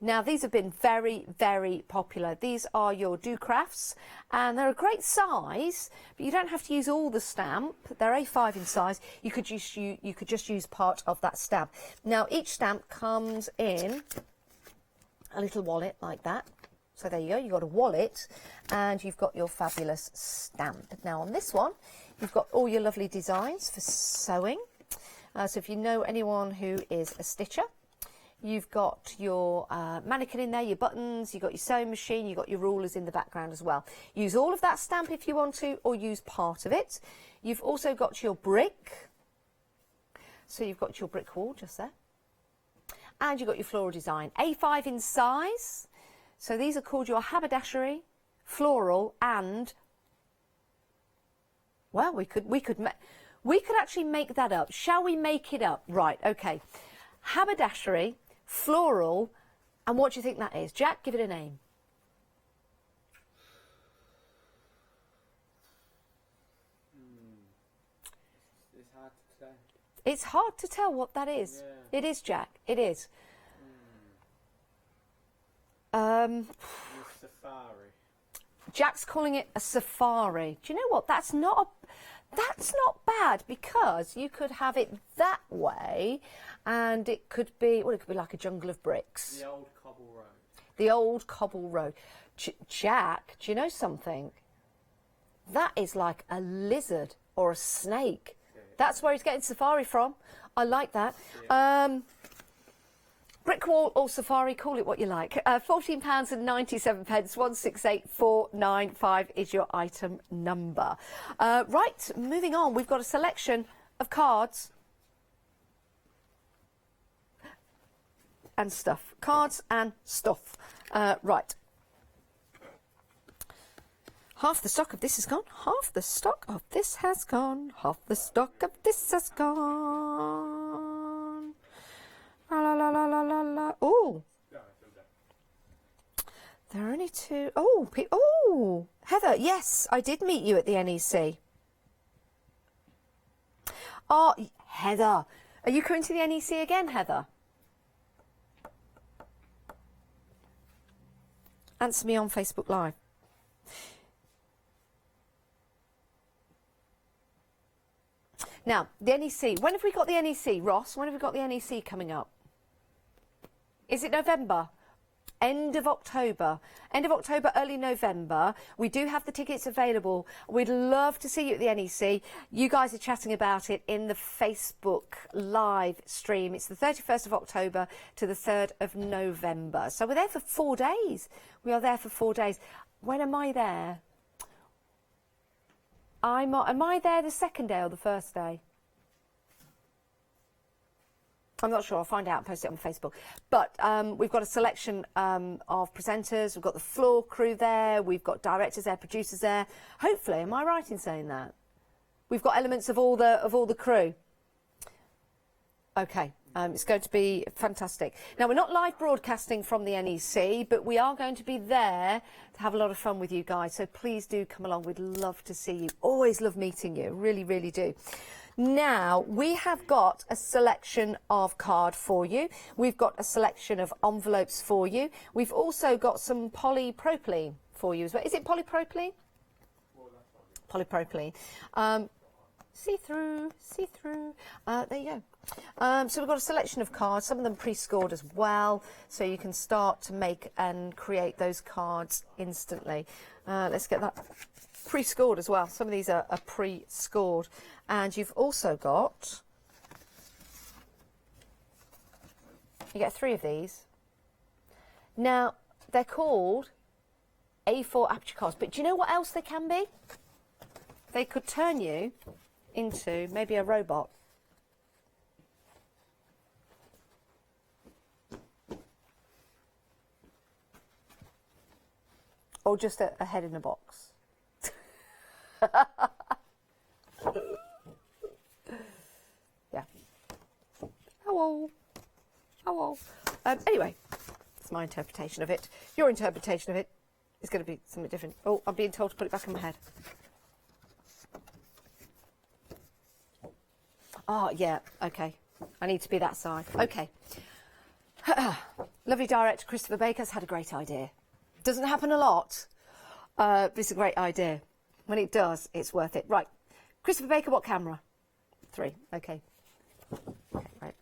Speaker 3: Now, these have been very, very popular. These are your Do Crafts, and they're a great size, but you don't have to use all the stamp. They're A5 in size. You could just use part of that stamp. Now, each stamp comes in a little wallet like that. So there you go. You've got a wallet, and you've got your fabulous stamp. Now, on this one, you've got all your lovely designs for sewing. So if you know anyone who is a stitcher, you've got your mannequin in there, your buttons, you've got your sewing machine, you've got your rulers in the background as well. Use all of that stamp if you want to, or use part of it. You've also got your brick. So you've got your brick wall just there. And you've got your floral design. A5 in size. So these are called your haberdashery, floral, and, well, we could actually make that up. Shall we make it up? Right, okay. Haberdashery, floral, and what do you think that is? Jack, give it a name.
Speaker 5: It's hard to say.
Speaker 3: It's hard to tell what that is. Yeah. It is, Jack. It is.
Speaker 5: Safari.
Speaker 3: Jack's calling it a safari. Do you know what? That's not bad, because you could have it that way, and it could be, well, it could be like a jungle of bricks.
Speaker 5: The old cobble road.
Speaker 3: The old cobble road. Jack, do you know something? That is like a lizard or a snake. Yeah. That's where he's getting safari from. I like that. Yeah. Brick wall or safari, call it what you like. £14.97, 168495 is your item number. Right, moving on. We've got a selection of cards and stuff. Cards and stuff. Right. Half the stock of this is gone. Half the stock of this has gone. Half the stock of this has gone. La la la la la la la. Oh. There are only 2. Oh, Heather, yes, I did meet you at the NEC. Oh, Heather, are you coming to the NEC again, Heather? Answer me on Facebook Live. Now, the NEC, when have we got the NEC, Ross? When have we got the NEC coming up? Is it November? End of October, early November. We do have the tickets available. We'd love to see you at the NEC. You guys are chatting about it in the Facebook live stream. It's the 31st of October to the 3rd of November. So we're there for 4 days. We are there for 4 days. When am I there? Am I there the second day or the first day? I'm not sure. I'll find out and post it on Facebook. But we've got a selection of presenters. We've got the floor crew there. We've got directors there, producers there. Hopefully, am I right in saying that? We've got elements of all the crew. Okay, it's going to be fantastic. Now, we're not live broadcasting from the NEC, but we are going to be there to have a lot of fun with you guys. So please do come along. We'd love to see you. Always love meeting you. Really, really do. Now, we have got a selection of card for you. We've got a selection of envelopes for you. We've also got some polypropylene for you as well. Is it polypropylene? Polypropylene. See-through, see-through. There you go. So we've got a selection of cards, some of them pre-scored as well, so you can start to make and create those cards instantly. Let's get that pre-scored as well. Some of these are pre-scored. And you've also got, you get 3 of these. Now, they're called A4 aperture cards, but do you know what else they can be? They could turn you into maybe a robot. Or just a head in a box. Yeah. Hello. Hello. Anyway, that's my interpretation of it. Your interpretation of it is going to be something different. Oh, I'm being told to put it back in my head. Oh, yeah, okay. I need to be that side. Okay. Lovely director Christopher Baker's had a great idea. Doesn't happen a lot, but it's a great idea. When it does, it's worth it. Right. Christopher Baker, what camera? 3. Okay. Okay, right.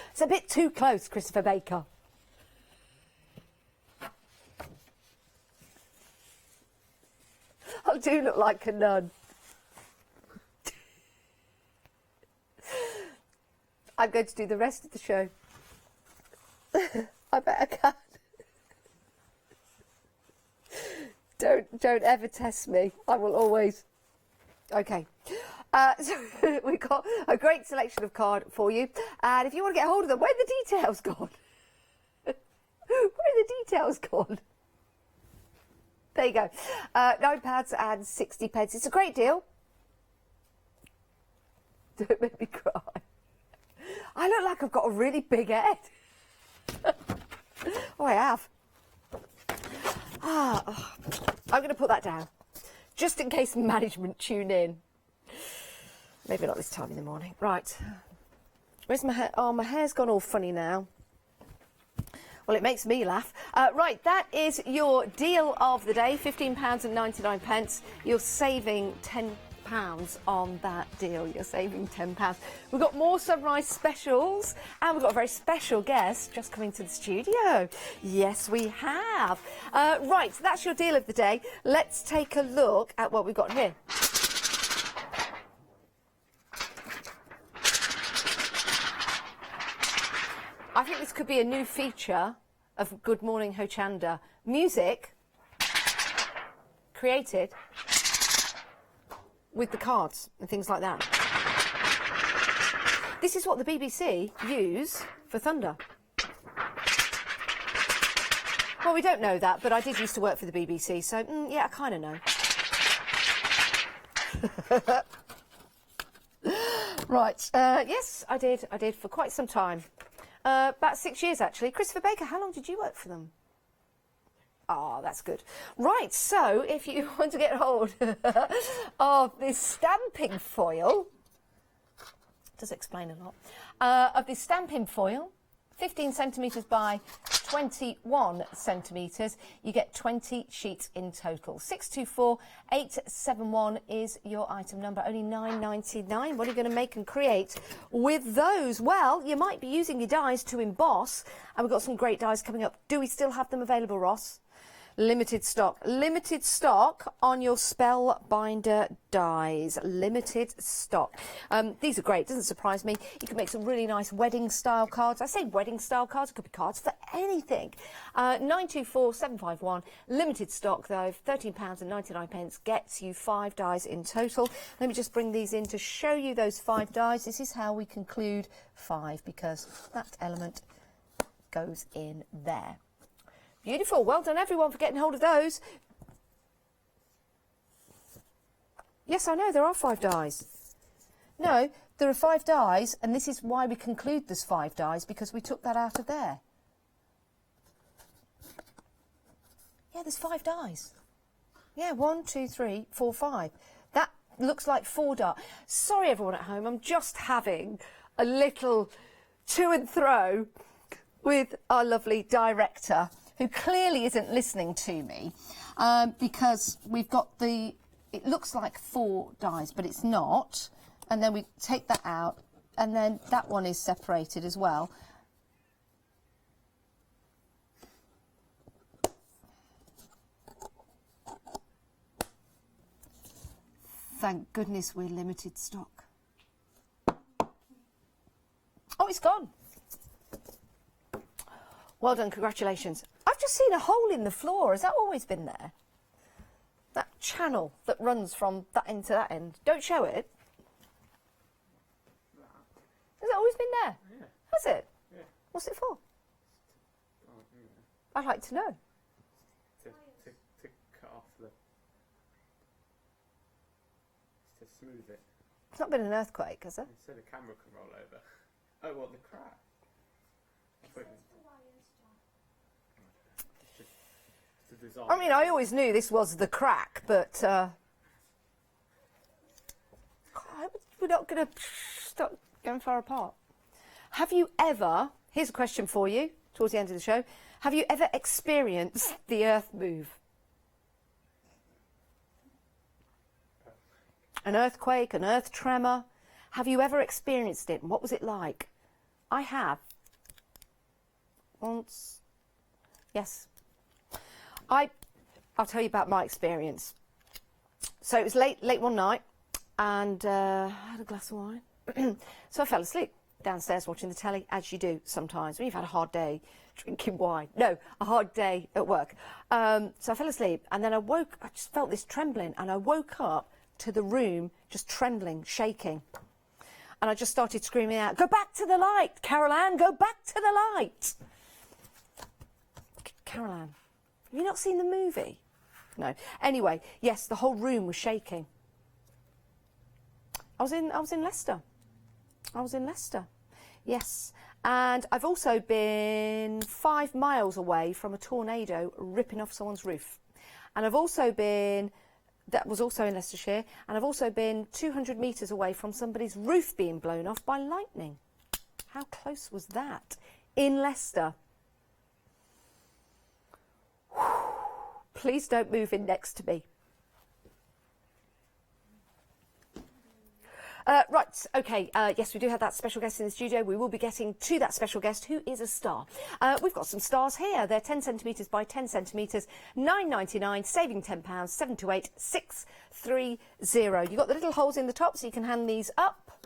Speaker 3: It's a bit too close, Christopher Baker. I do look like a nun. I'm going to do the rest of the show. I bet I can. Don't ever test me. I will always. Okay. So we've got a great selection of card for you, and if you want to get hold of them, where are the details gone? Where are the details gone? There you go. £9 and 60 pence. It's a great deal. Don't make me cry. I look like I've got a really big head. Oh, I have. I'm going to put that down, just in case management tune in. Maybe not this time in the morning. Right. Where's my hair? Oh, my hair's gone all funny now. Well, it makes me laugh. Right, that is your deal of the day, £15 and 99 pence. You're saving £10 on that deal. You're saving £10. We've got more Sunrise specials, and we've got a very special guest just coming to the studio. Yes, we have. Right, so that's your deal of the day. Let's take a look at what we've got here. I think this could be a new feature of Good Morning Ho Chander. Music created with the cards and things like that. This is what the BBC use for Thunder. Well, we don't know that, but I did used to work for the BBC, so yeah, I kind of know. Right, yes, I did for quite some time. About 6 years, actually. Christopher Baker, how long did you work for them? Oh, that's good. Right, so if you want to get hold of this stamping foil, does explain a lot, of this stamping foil, 15 centimetres by 21 centimetres, you get 20 sheets in total. 624871 is your item number, only £9.99. What are you going to make and create with those? Well, you might be using your dies to emboss, and we've got some great dies coming up. Do we still have them available, Ross? Limited stock on your Spellbinder dies. Limited stock. These are great, doesn't surprise me. You can make some really nice wedding style cards. I say wedding style cards, it could be cards for anything. 924751, limited stock though, £13.99 gets you 5 dies in total. Let me just bring these in to show you those 5 dies. This is how we conclude 5 because that element goes in there. Beautiful. Well done, everyone, for getting hold of those. Yes, I know, there are 5 dies. No, there are 5 dies, and this is why we conclude there's 5 dies, because we took that out of there. Yeah, there's 5 dies. Yeah, 1, 2, 3, 4, 5. That looks like 4 dies. Sorry, everyone at home, I'm just having a little to and fro with our lovely director, who clearly isn't listening to me, because we've got it looks like 4 dies, but it's not. And then we take that out, and then that one is separated as well. Thank goodness we're limited stock. Oh, it's gone. Well done, congratulations. I've just seen a hole in the floor. Has that always been there? That channel that runs from that end to that end. Don't show it. Has it always been there? Yeah. Has it? Yeah. What's it for?
Speaker 6: Oh, yeah.
Speaker 3: I'd like to know.
Speaker 6: To cut off to smooth it.
Speaker 3: It's not been an earthquake, has it?
Speaker 6: So the camera can roll over. Oh, what, the crack?
Speaker 3: I mean, I always knew this was the crack, but we're not going to stop going far apart. Have you ever, here's a question for you towards the end of the show, have you ever experienced the earth move? An earthquake, an earth tremor? Have you ever experienced it? And what was it like? I have. Once. Yes. I'll tell you about my experience. So it was late one night, and I had a glass of wine. So I fell asleep downstairs watching the telly, as you do sometimes when you've had a hard day drinking wine. No, a hard day at work. So I fell asleep, and then I just felt this trembling, and I woke up to the room just trembling, shaking. And I just started screaming out, "Go back to the light, Carol Ann, go back to the light." Carol Ann, have you not seen the movie? No. Anyway, yes, the whole room was shaking. I was in Leicester. Yes. And I've also been 5 miles away from a tornado ripping off someone's roof. And I've also been, that was also in Leicestershire, and I've also been 200 metres away from somebody's roof being blown off by lightning. How close was that? In Leicester. Please don't move in next to me. Right, okay, yes, we do have that special guest in the studio. We will be getting to that special guest, who is a star. We've got some stars here. They're 10 centimetres by 10 centimetres, £9.99, saving £10, 728-630. You've got the little holes in the top, so you can hand these up,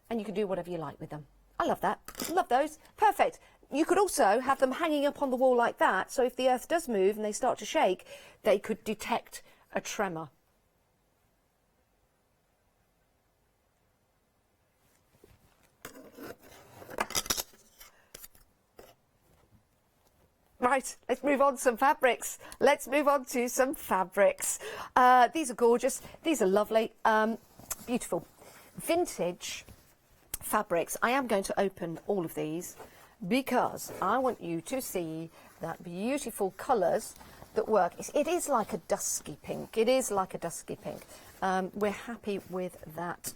Speaker 3: and you can do whatever you like with them. I love that. Love those. Perfect. You could also have them hanging up on the wall like that, so if the earth does move and they start to shake, they could detect a tremor. Right, let's move on to some fabrics. These are gorgeous. These are lovely. Beautiful. Vintage fabrics. I am going to open all of these because I want you to see that beautiful colours that work. It is like a dusky pink. We're happy with that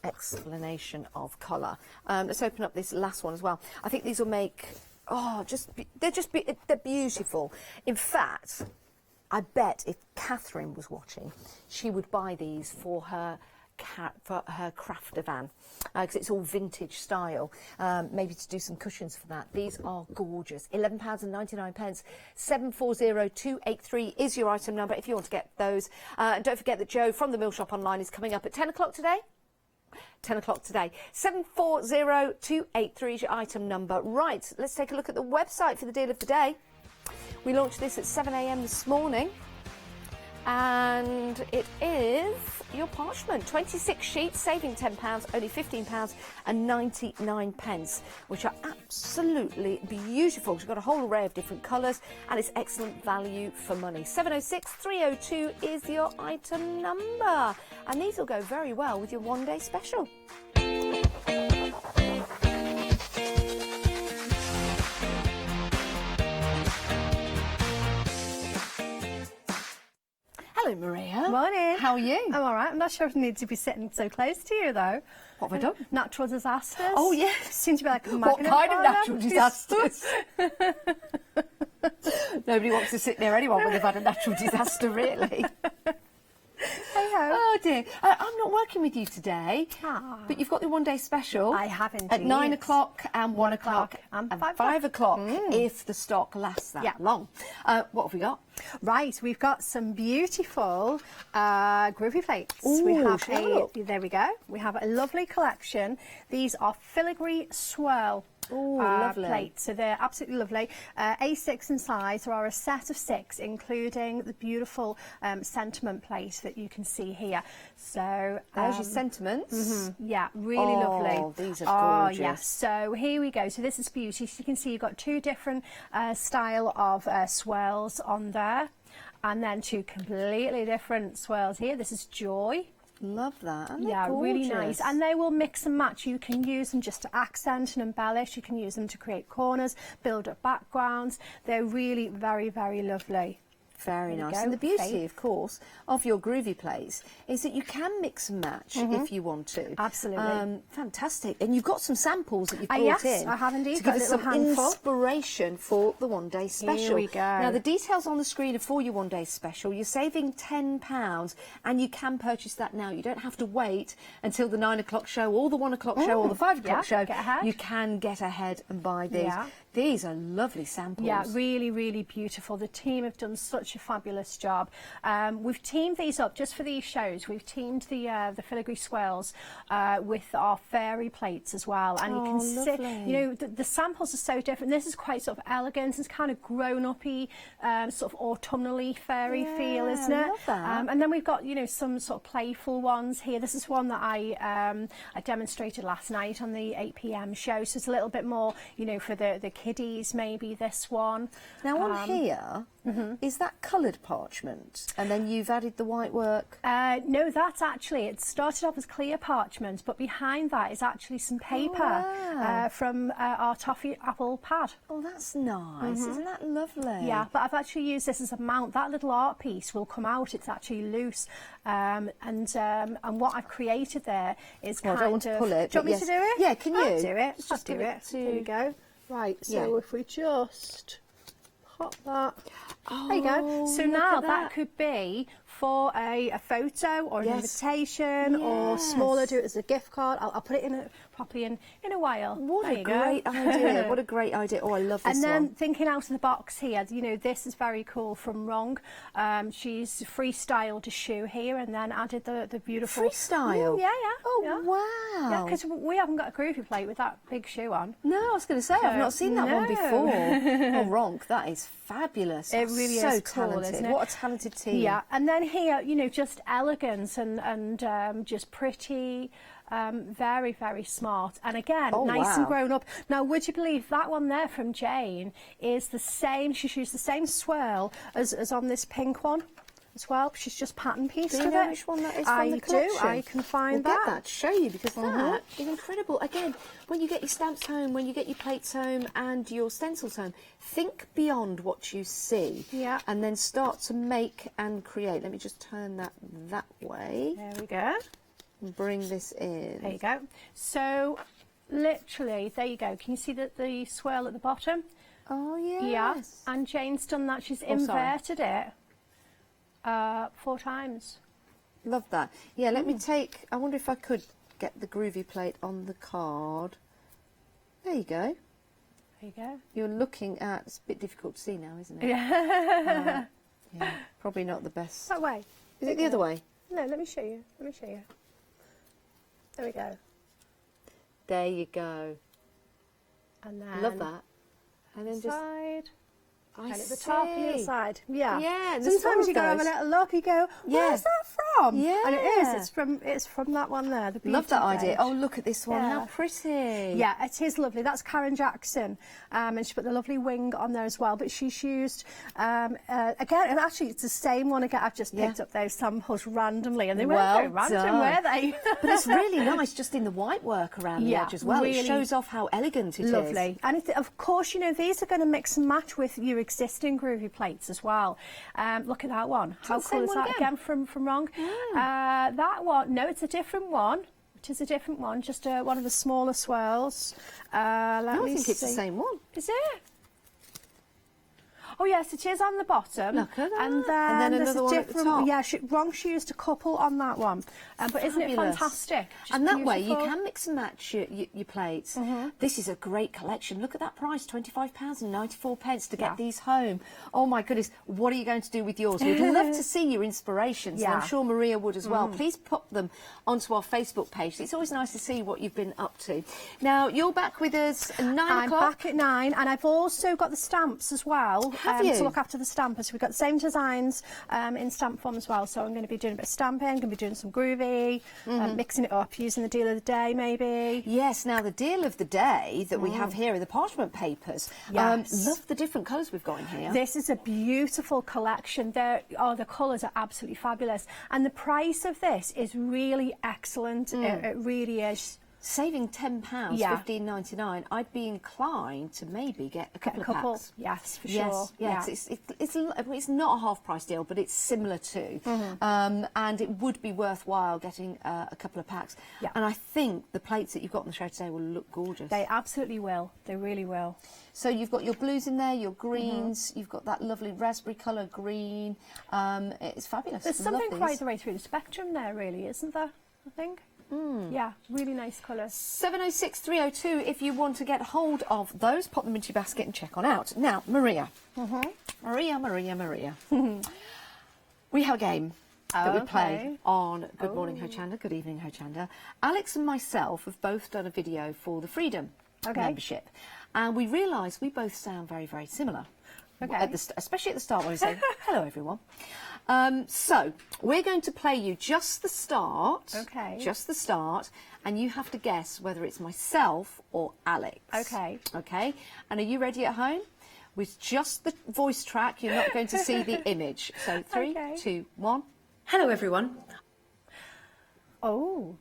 Speaker 3: explanation of colour. Let's open up this last one as well. I think these will make... Oh, they're beautiful. In fact, I bet if Catherine was watching, she would buy these for her for her crafter van, because it's all vintage style. Maybe to do some cushions for that. These are gorgeous. £11.99. 740283 is your item number if you want to get those. And don't forget that Joe from the Mill Shop Online is coming up at 10 o'clock today. 10 o'clock today. 740283 is your item number. Right, let's take a look at the website for the deal of the day. We launched this at 7 a.m. this morning. And it is your Parchment, 26 sheets, saving £10, only £15.99, which are absolutely beautiful. You've got a whole array of different colours, and it's excellent value for money. 706-302 is your item number, and these will go very well with your one-day special. Hello, Maria.
Speaker 7: Morning.
Speaker 3: How are you?
Speaker 7: I'm all right. I'm not sure if I need to be sitting so close to you, though.
Speaker 3: What have I done?
Speaker 7: Natural disasters.
Speaker 3: Oh, yes.
Speaker 7: Seem to be like a
Speaker 3: What
Speaker 7: magnet
Speaker 3: kind of
Speaker 7: for
Speaker 3: natural
Speaker 7: them.
Speaker 3: disasters? Nobody wants to sit near anyone when they've had a natural disaster, really.
Speaker 7: Hey-ho.
Speaker 3: Oh, dear. I'm not working with you today, but you've got the one-day special.
Speaker 7: I have indeed.
Speaker 3: At 9 o'clock and 1 o'clock
Speaker 7: and
Speaker 3: and
Speaker 7: 5
Speaker 3: 5 o'clock if the stock lasts that long. What have we got?
Speaker 7: Right, we've got some beautiful groovy plates.
Speaker 3: Ooh,
Speaker 7: we have
Speaker 3: shall I look?
Speaker 7: there we go. We have a lovely collection. These are filigree swirl.
Speaker 3: Lovely.
Speaker 7: Plates. So they're absolutely lovely. A6 in size. There are a set of 6, including the beautiful sentiment plate that you can see here. So
Speaker 3: There's your sentiments.
Speaker 7: yeah, really lovely.
Speaker 3: Oh, these are gorgeous.
Speaker 7: Oh, yes. So here we go. So this is beauty. So you can see you've got 2 different style of swirls on there, and then 2 completely different swirls here. This is Joy.
Speaker 3: Love that. And they're
Speaker 7: Yeah, really
Speaker 3: gorgeous.
Speaker 7: nice. And they will mix and match. You can use them just to accent and embellish. You can use them to create corners, build up backgrounds. They're really very, very lovely.
Speaker 3: Very
Speaker 7: There we
Speaker 3: nice.
Speaker 7: go.
Speaker 3: And the beauty,
Speaker 7: Faith.
Speaker 3: of course, of your groovy plates is that you can mix and match if you want to.
Speaker 7: Absolutely.
Speaker 3: Fantastic. And you've got some samples that you've brought
Speaker 7: yes,
Speaker 3: in.
Speaker 7: I have indeed.
Speaker 3: To
Speaker 7: Got
Speaker 3: give
Speaker 7: a
Speaker 3: us
Speaker 7: little
Speaker 3: some
Speaker 7: handful.
Speaker 3: inspiration for the one-day special.
Speaker 7: we go.
Speaker 3: Now, the details on the screen are for your one-day special. You're saving £10, and you can purchase that now. You don't have to wait until the 9 o'clock show or the 1 o'clock show or the 5 o'clock show.
Speaker 7: get ahead.
Speaker 3: You can get ahead and buy these.
Speaker 7: Yeah.
Speaker 3: These are lovely samples.
Speaker 7: Yeah, really, really beautiful. The team have done such a fabulous job. We've teamed these up just for these shows. We've teamed the filigree swirls with our fairy plates as well, and you can see,
Speaker 3: lovely.
Speaker 7: you know, the samples are so different. This is quite sort of elegant. It's kind of grown-uppy, sort of autumnally fairy feel, isn't
Speaker 3: I
Speaker 7: it?
Speaker 3: love that.
Speaker 7: And then we've got, you know, some sort of playful ones here. This is one that I demonstrated last night on the 8 p.m. show. So it's a little bit more, you know, for the kiddies, maybe this one.
Speaker 3: Now on here, is that coloured parchment? And then you've added the white work?
Speaker 7: No, that's actually, it started off as clear parchment, but behind that is actually some paper
Speaker 3: wow.
Speaker 7: from our toffee apple pad.
Speaker 3: Oh, that's nice. Isn't that lovely?
Speaker 7: Yeah, but I've actually used this as a mount. That little art piece will come out. It's actually loose. And what I've created there is
Speaker 3: Well, I
Speaker 7: kind
Speaker 3: don't want to pull it.
Speaker 7: Do you want me to do it?
Speaker 3: Yeah, can you?
Speaker 7: I'll do it.
Speaker 3: Just
Speaker 7: Just do
Speaker 3: give it
Speaker 7: it.
Speaker 3: to-
Speaker 7: There we go. Right, so
Speaker 3: Yeah.
Speaker 7: if we just pop that. There you go. So
Speaker 3: look
Speaker 7: now
Speaker 3: at
Speaker 7: that
Speaker 3: that.
Speaker 7: could be for a photo or an
Speaker 3: Yes.
Speaker 7: invitation or smaller,
Speaker 3: Yes.
Speaker 7: do it as a gift card. I'll put it in properly in a while.
Speaker 3: What
Speaker 7: There
Speaker 3: a
Speaker 7: you go.
Speaker 3: great idea. What a great idea. Oh, I love this
Speaker 7: And then
Speaker 3: one.
Speaker 7: thinking out of the box here, you know, this is very cool from Wrong. She's freestyled a shoe here and then added the beautiful...
Speaker 3: Freestyle?
Speaker 7: Yeah, yeah.
Speaker 3: Oh,
Speaker 7: yeah.
Speaker 3: wow.
Speaker 7: Yeah, because we haven't got a groovy plate with that big shoe on.
Speaker 3: No, I was going to say, I've not seen that one
Speaker 7: no.
Speaker 3: before. Oh, Ronk, that is fabulous.
Speaker 7: It
Speaker 3: That's
Speaker 7: really
Speaker 3: so
Speaker 7: is cool,
Speaker 3: talented.
Speaker 7: isn't it?
Speaker 3: What a talented team.
Speaker 7: Yeah, and then here, you know, just elegance and just pretty, very, very smart. And again,
Speaker 3: Oh,
Speaker 7: nice
Speaker 3: wow.
Speaker 7: and grown up. Now, would you believe that one there from Jane is the same, she's used the same swirl as on this pink one as well. She's just pattern pieced
Speaker 3: Do you
Speaker 7: with
Speaker 3: know
Speaker 7: it.
Speaker 3: which one that is from
Speaker 7: I
Speaker 3: the collection?
Speaker 7: do, I can find
Speaker 3: we'll
Speaker 7: that.
Speaker 3: get that to show you because that is incredible. Again, when you get your stamps home, when you get your plates home and your stencils home, think beyond what you see.
Speaker 7: Yeah.
Speaker 3: And then start to make and create. Let me just turn that way
Speaker 7: There we go.
Speaker 3: and bring this in.
Speaker 7: There you go. So, literally, there you go. Can you see the swirl at the bottom?
Speaker 3: Oh, yes.
Speaker 7: Yeah, and Jane's done that. She's
Speaker 3: Oh, sorry.
Speaker 7: inverted it 4 times.
Speaker 3: Love that. Yeah, let me take, I wonder if I could get the Groovy plate on the card. There you go.
Speaker 7: There you go.
Speaker 3: You're looking at, it's a bit difficult to see now, isn't it?
Speaker 7: Yeah.
Speaker 3: Yeah, probably not the best.
Speaker 7: That way.
Speaker 3: Is it the other way?
Speaker 7: No, let me show you. Let me show you. There we go.
Speaker 3: There you go.
Speaker 7: And then
Speaker 3: Love that. And then just,
Speaker 7: side.
Speaker 3: I
Speaker 7: And at the
Speaker 3: see.
Speaker 7: top and the other side. Yeah.
Speaker 3: Yeah, and the
Speaker 7: Sometimes you
Speaker 3: swirl
Speaker 7: go have a
Speaker 3: goes.
Speaker 7: little look, you go,
Speaker 3: Yeah.
Speaker 7: where's that from?
Speaker 3: Yeah.
Speaker 7: And it is. It's from that one there. The
Speaker 3: Love that
Speaker 7: beauty
Speaker 3: idea.
Speaker 7: range.
Speaker 3: Oh, look at this one. How
Speaker 7: Yeah.
Speaker 3: pretty.
Speaker 7: Yeah, it is lovely. That's Karen Jackson, and she put the lovely wing on there as well. But she's used again, and actually it's the same one again. I've just picked up those samples randomly, and they weren't very random, were they?
Speaker 3: But it's really nice just in the white work around the
Speaker 7: Yeah,
Speaker 3: edge as well.
Speaker 7: really
Speaker 3: It shows off how elegant it is.
Speaker 7: Lovely. And of course, you know, these are going to mix and match with your existing Groovy plates as well. Look at that one. How
Speaker 3: the same
Speaker 7: cool is
Speaker 3: one
Speaker 7: that
Speaker 3: again?
Speaker 7: again from Wrong? That one, no, it's a different one. It is a different one, just one of the smaller swirls. Let
Speaker 3: No, I
Speaker 7: me
Speaker 3: think it's the
Speaker 7: see.
Speaker 3: same one.
Speaker 7: Is it? Oh yes, it is on the bottom.
Speaker 3: Look at that.
Speaker 7: And
Speaker 3: And then
Speaker 7: there's
Speaker 3: another
Speaker 7: a
Speaker 3: one at the
Speaker 7: different.
Speaker 3: top.
Speaker 7: Yeah, Wrong. She used a couple on that one. But isn't it
Speaker 3: Fabulous.
Speaker 7: fantastic? Just
Speaker 3: And that way you
Speaker 7: beautiful.
Speaker 3: can mix and match your plates. This is a great collection. Look at that price, £25.94 to get these home. Oh my goodness, what are you going to do with yours? We'd love to see your inspirations, and I'm
Speaker 7: Yeah.
Speaker 3: sure Maria would as well. Please pop them onto our Facebook page. It's always nice to see what you've been up to. Now, you're back with us at 9
Speaker 7: I'm
Speaker 3: o'clock.
Speaker 7: back at 9, and I've also got the stamps as well.
Speaker 3: Have you?
Speaker 7: To look after the stampers. We've got the same designs in stamp form as well. So I'm going to be doing a bit of stamping, going to be doing some Groovy, mixing it up, using the deal of the day maybe.
Speaker 3: Yes, now the deal of the day that we have here are the parchment papers.
Speaker 7: Yes.
Speaker 3: Love the different colours we've got in here.
Speaker 7: This is a beautiful collection. The colours are absolutely fabulous. And the price of this is really excellent. It really is.
Speaker 3: Saving £10,
Speaker 7: Yeah.
Speaker 3: $15.99, I'd be inclined to maybe get a couple of packs.
Speaker 7: Yes, for
Speaker 3: Yes,
Speaker 7: sure.
Speaker 3: yes, it's not a half price deal, but it's similar to, and it would be worthwhile getting a couple of packs.
Speaker 7: Yeah.
Speaker 3: And I think the plates that you've got on the show today will look gorgeous.
Speaker 7: They absolutely will. They really will.
Speaker 3: So you've got your blues in there, your greens, you've got that lovely raspberry colour green. It's fabulous.
Speaker 7: There's
Speaker 3: Love
Speaker 7: something
Speaker 3: these.
Speaker 7: quite the way through the spectrum there, really, isn't there? I think. Yeah, really nice colours.
Speaker 3: 706 302 if you want to get hold of those, pop them into your basket and check on out. Now, Maria. Maria. We have a game that we play on Good Morning Ho Chander, Good Evening Ho Chander. Alex and myself have both done a video for the Freedom membership, and we realised we both sound very, very similar.
Speaker 7: Okay.
Speaker 3: Especially at the start when we say, hello everyone. So, we're going to play you just the start.
Speaker 7: Okay.
Speaker 3: Just the start. And you have to guess whether it's myself or Alex.
Speaker 7: Okay.
Speaker 3: Okay. And are you ready at home? With just the voice track, you're not going to see the image. So, 3,
Speaker 7: Okay.
Speaker 3: 2, 1.
Speaker 8: Hello everyone.
Speaker 7: Oh.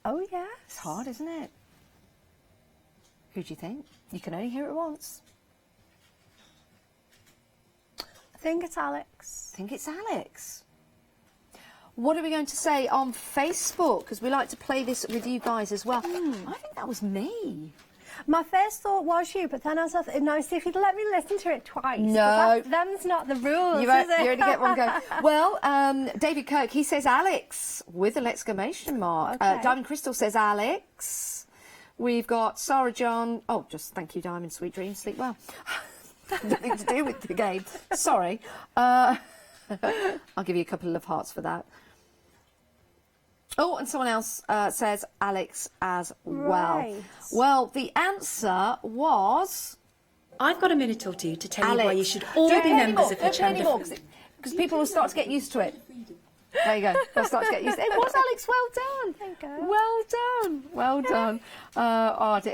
Speaker 7: Oh, yes.
Speaker 3: It's hard, isn't it? Who do you think? You can only hear it once.
Speaker 7: I think it's Alex.
Speaker 3: I think it's Alex. What are we going to say on Facebook? Because we like to play this with you guys as well. I think that was me.
Speaker 7: My first thought was you, but then I thought, no, see if you'd let me listen to it twice.
Speaker 3: No.
Speaker 7: Them's not the rules,
Speaker 3: You
Speaker 7: is it?
Speaker 3: only get one go. Well, David Kirk, he says Alex with an exclamation mark.
Speaker 7: Okay.
Speaker 3: Diamond Crystal says Alex. We've got Sarah John. Oh, just thank you, Diamond. Sweet dreams. Sleep well. Nothing to do with the game. Sorry. I'll give you a couple of hearts for that. Oh, and someone else says Alex as well.
Speaker 7: Right.
Speaker 3: Well, the answer was
Speaker 8: I've got a minute or two to tell
Speaker 3: Alex.
Speaker 8: you why you should all
Speaker 3: Don't
Speaker 8: be
Speaker 3: play
Speaker 8: members of
Speaker 3: anymore.
Speaker 8: Ho
Speaker 3: Don't play anymore,
Speaker 8: Chander.
Speaker 3: because people will start to get used to it. There you go. They'll start to get used to it. It was Alex. Well done.
Speaker 7: There you go.
Speaker 3: Well done. Well done.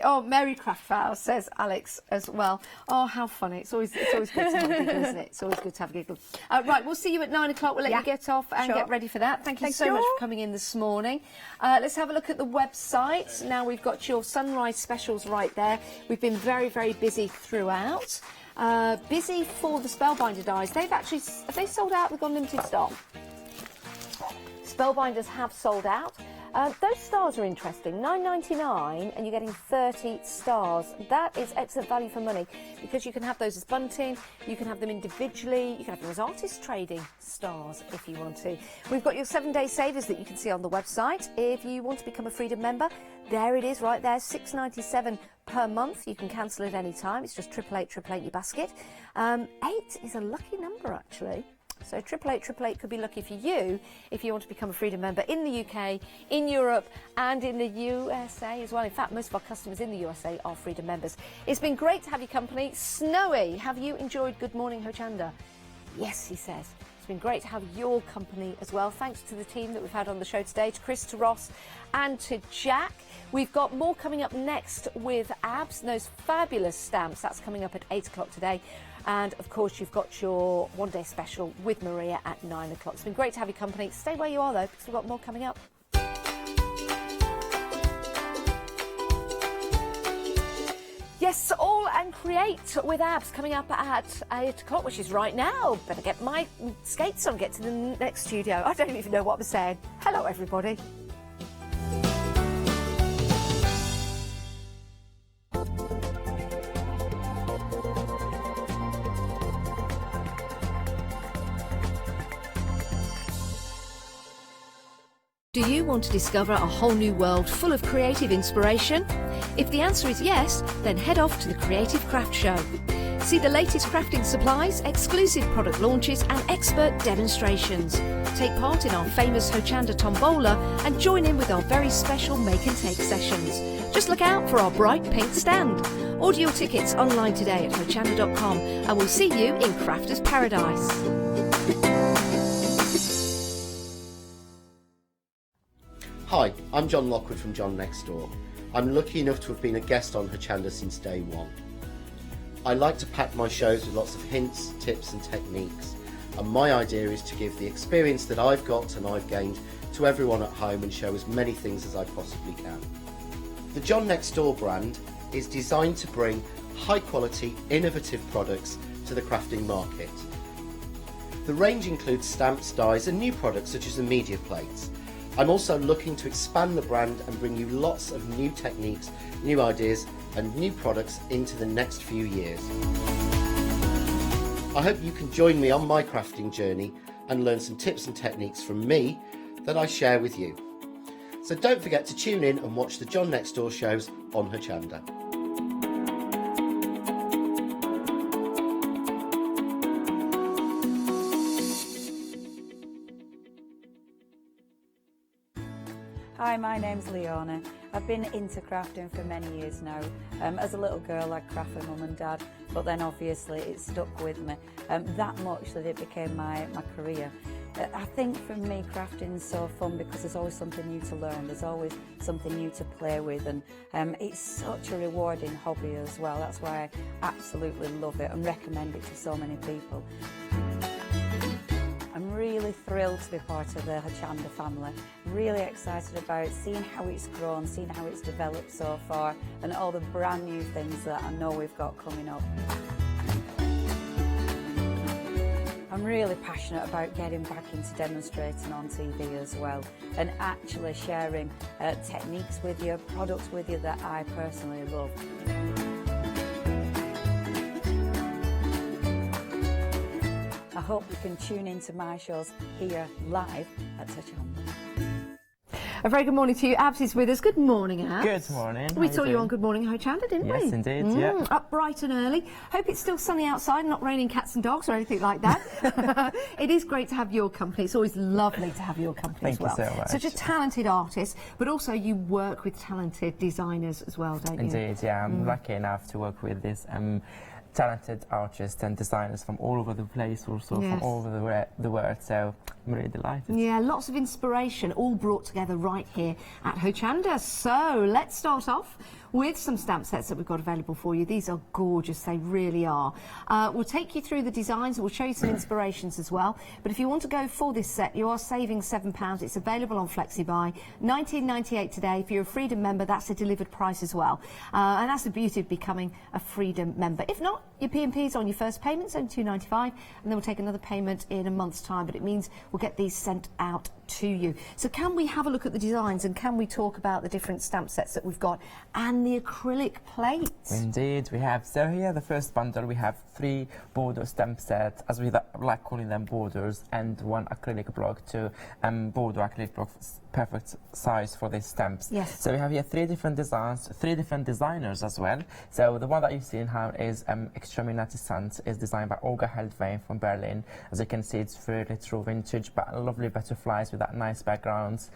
Speaker 3: Oh, Mary Craftfowl says Alex as well. Oh, how funny. It's always good to have a giggle, isn't it? It's always good to have a giggle. Right, we'll see you at 9 o'clock. We'll let you get off and
Speaker 7: Sure.
Speaker 3: get ready for that. Thank you
Speaker 7: Thank
Speaker 3: so
Speaker 7: you.
Speaker 3: much for coming in this morning. Let's have a look at the website. Now we've got your sunrise specials right there. We've been very, very busy throughout. Busy for the Spellbinder dies. Have they sold out? They've got limited stock. Spellbinders have sold out. Those stars are interesting. $9.99 and you're getting 30 stars. That is excellent value for money because you can have those as bunting, you can have them individually, you can have them as artist trading stars if you want to. We've got your 7-day savers that you can see on the website. If you want to become a Freedom member, there it is right there, $6.97 per month. You can cancel at any time. It's just 888 your basket. 8 is a lucky number actually. So 888 could be lucky for you if you want to become a Freedom member in the UK, in Europe and in the USA as well. In fact, most of our customers in the USA are Freedom members. It's been great to have your company. Snowy, have you enjoyed Good Morning Ho Chander? Yes, he says. It's been great to have your company as well. Thanks to the team that we've had on the show today, to Chris, to Ross and to Jack. We've got more coming up next with Abs and those fabulous stamps. That's coming up at 8 o'clock today. And of course, you've got your one-day special with Maria at 9 o'clock. It's been great to have your company. Stay where you are, though, because we've got more coming up. Yes, All and Create with Abs coming up at 8 o'clock, which is right now. Better get my skates on, get to the next studio. I don't even know what I'm saying. Hello, everybody.
Speaker 1: Do you want to discover a whole new world full of creative inspiration? If the answer is yes, then head off to the Creative Craft Show. See the latest crafting supplies, exclusive product launches and expert demonstrations. Take part in our famous Ho Chander tombola and join in with our very special make and take sessions. Just look out for our bright pink stand. Order your tickets online today at hochander.com and we'll see you in Crafters Paradise.
Speaker 9: Hi, I'm John Lockwood from John Next Door. I'm lucky enough to have been a guest on Ho Chander since day one. I like to pack my shows with lots of hints, tips and techniques, and my idea is to give the experience that I've got and I've gained to everyone at home and show as many things as I possibly can. The John Next Door brand is designed to bring high quality, innovative products to the crafting market. The range includes stamps, dies and new products such as the media plates. I'm also looking to expand the brand and bring you lots of new techniques, new ideas and new products into the next few years. I hope you can join me on my crafting journey and learn some tips and techniques from me that I share with you. So don't forget to tune in and watch the John Next Door shows on Ho Chander.
Speaker 4: Hi, my name's Leona. I've been into crafting for many years now. As a little girl I'd craft with mum and dad, but then obviously it stuck with me that much that it became my career. I think for me crafting is so fun because there's always something new to learn, there's always something new to play with, and it's such a rewarding hobby as well. That's why I absolutely love it and recommend it to so many people. I'm really thrilled to be part of the Ho Chander family. Really excited about seeing how it's grown, seeing how it's developed so far, and all the brand new things that I know we've got coming up. I'm really passionate about getting back into demonstrating on TV as well, and actually sharing techniques with you, products with you that I personally love. I hope you can tune into my shows here live at Ho Chander.
Speaker 3: A very good morning to you. Abs is with us. Good morning, Abs.
Speaker 5: Good morning.
Speaker 3: We saw you on Good Morning Ho Chander, didn't we?
Speaker 5: Yes, indeed, yeah.
Speaker 3: Up bright and early. Hope it's still sunny outside, not raining cats and dogs or anything like that. It is great to have your company. It's always lovely to have your company as well.
Speaker 5: Thank you so much.
Speaker 3: Such a talented artist, but also you work with talented designers as well, don't you?
Speaker 5: Indeed, yeah. I'm lucky enough to work with this talented artists and designers from all over the place, also from all over the world, so I'm really delighted.
Speaker 3: Yeah, lots of inspiration all brought together right here at Ho Chander. So let's start off with some stamp sets that we've got available for you. These are gorgeous, they really are. We'll take you through the designs, we'll show you some inspirations as well, but if you want to go for this set, you are saving £7. It's available on Flexi buy, $19.98 today. If you're a Freedom member, that's a delivered price as well, and that's the beauty of becoming a Freedom member. If not, your P&P's on your first payment, only $2.95, and then we'll take another payment in a month's time, but it means we'll get these sent out to you. So can we have a look at the designs and can we talk about the different stamp sets that we've got and the acrylic plates?
Speaker 5: Indeed, we have. So here, the first bundle, we have 3 border stamp sets, as we like calling them borders, and 1 acrylic block to border acrylic block, perfect size for these stamps.
Speaker 3: Yes.
Speaker 5: So we have here 3 different designs, 3 different designers as well. So the one that you see in here is Extremely Natissant, is designed by Olga Heldvein from Berlin. As you can see, it's really true vintage, but lovely butterflies with that nice backgrounds.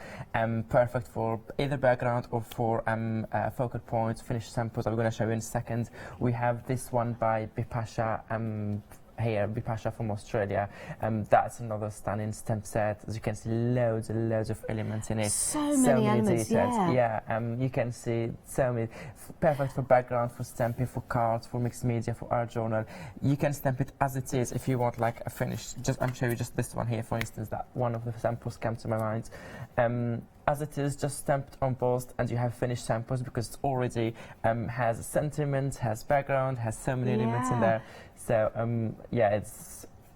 Speaker 5: Perfect for either background or for focal points, finished samples. I'm going to show you in a second. We have this one by Bipasha. Here, Bipasha from Australia. That's another stunning stamp set. As you can see, loads and loads of elements in it.
Speaker 3: So many elements,
Speaker 5: details.
Speaker 3: yeah.
Speaker 5: You can see so many. Perfect for background, for stamping, for cards, for mixed media, for art journal. You can stamp it as it is if you want like a finished. I'm showing you just this one here, for instance. That one of the samples came to my mind. As it is, just stamped on post, and you have finished samples because it already has sentiment, has background, has so many elements in there. So yeah,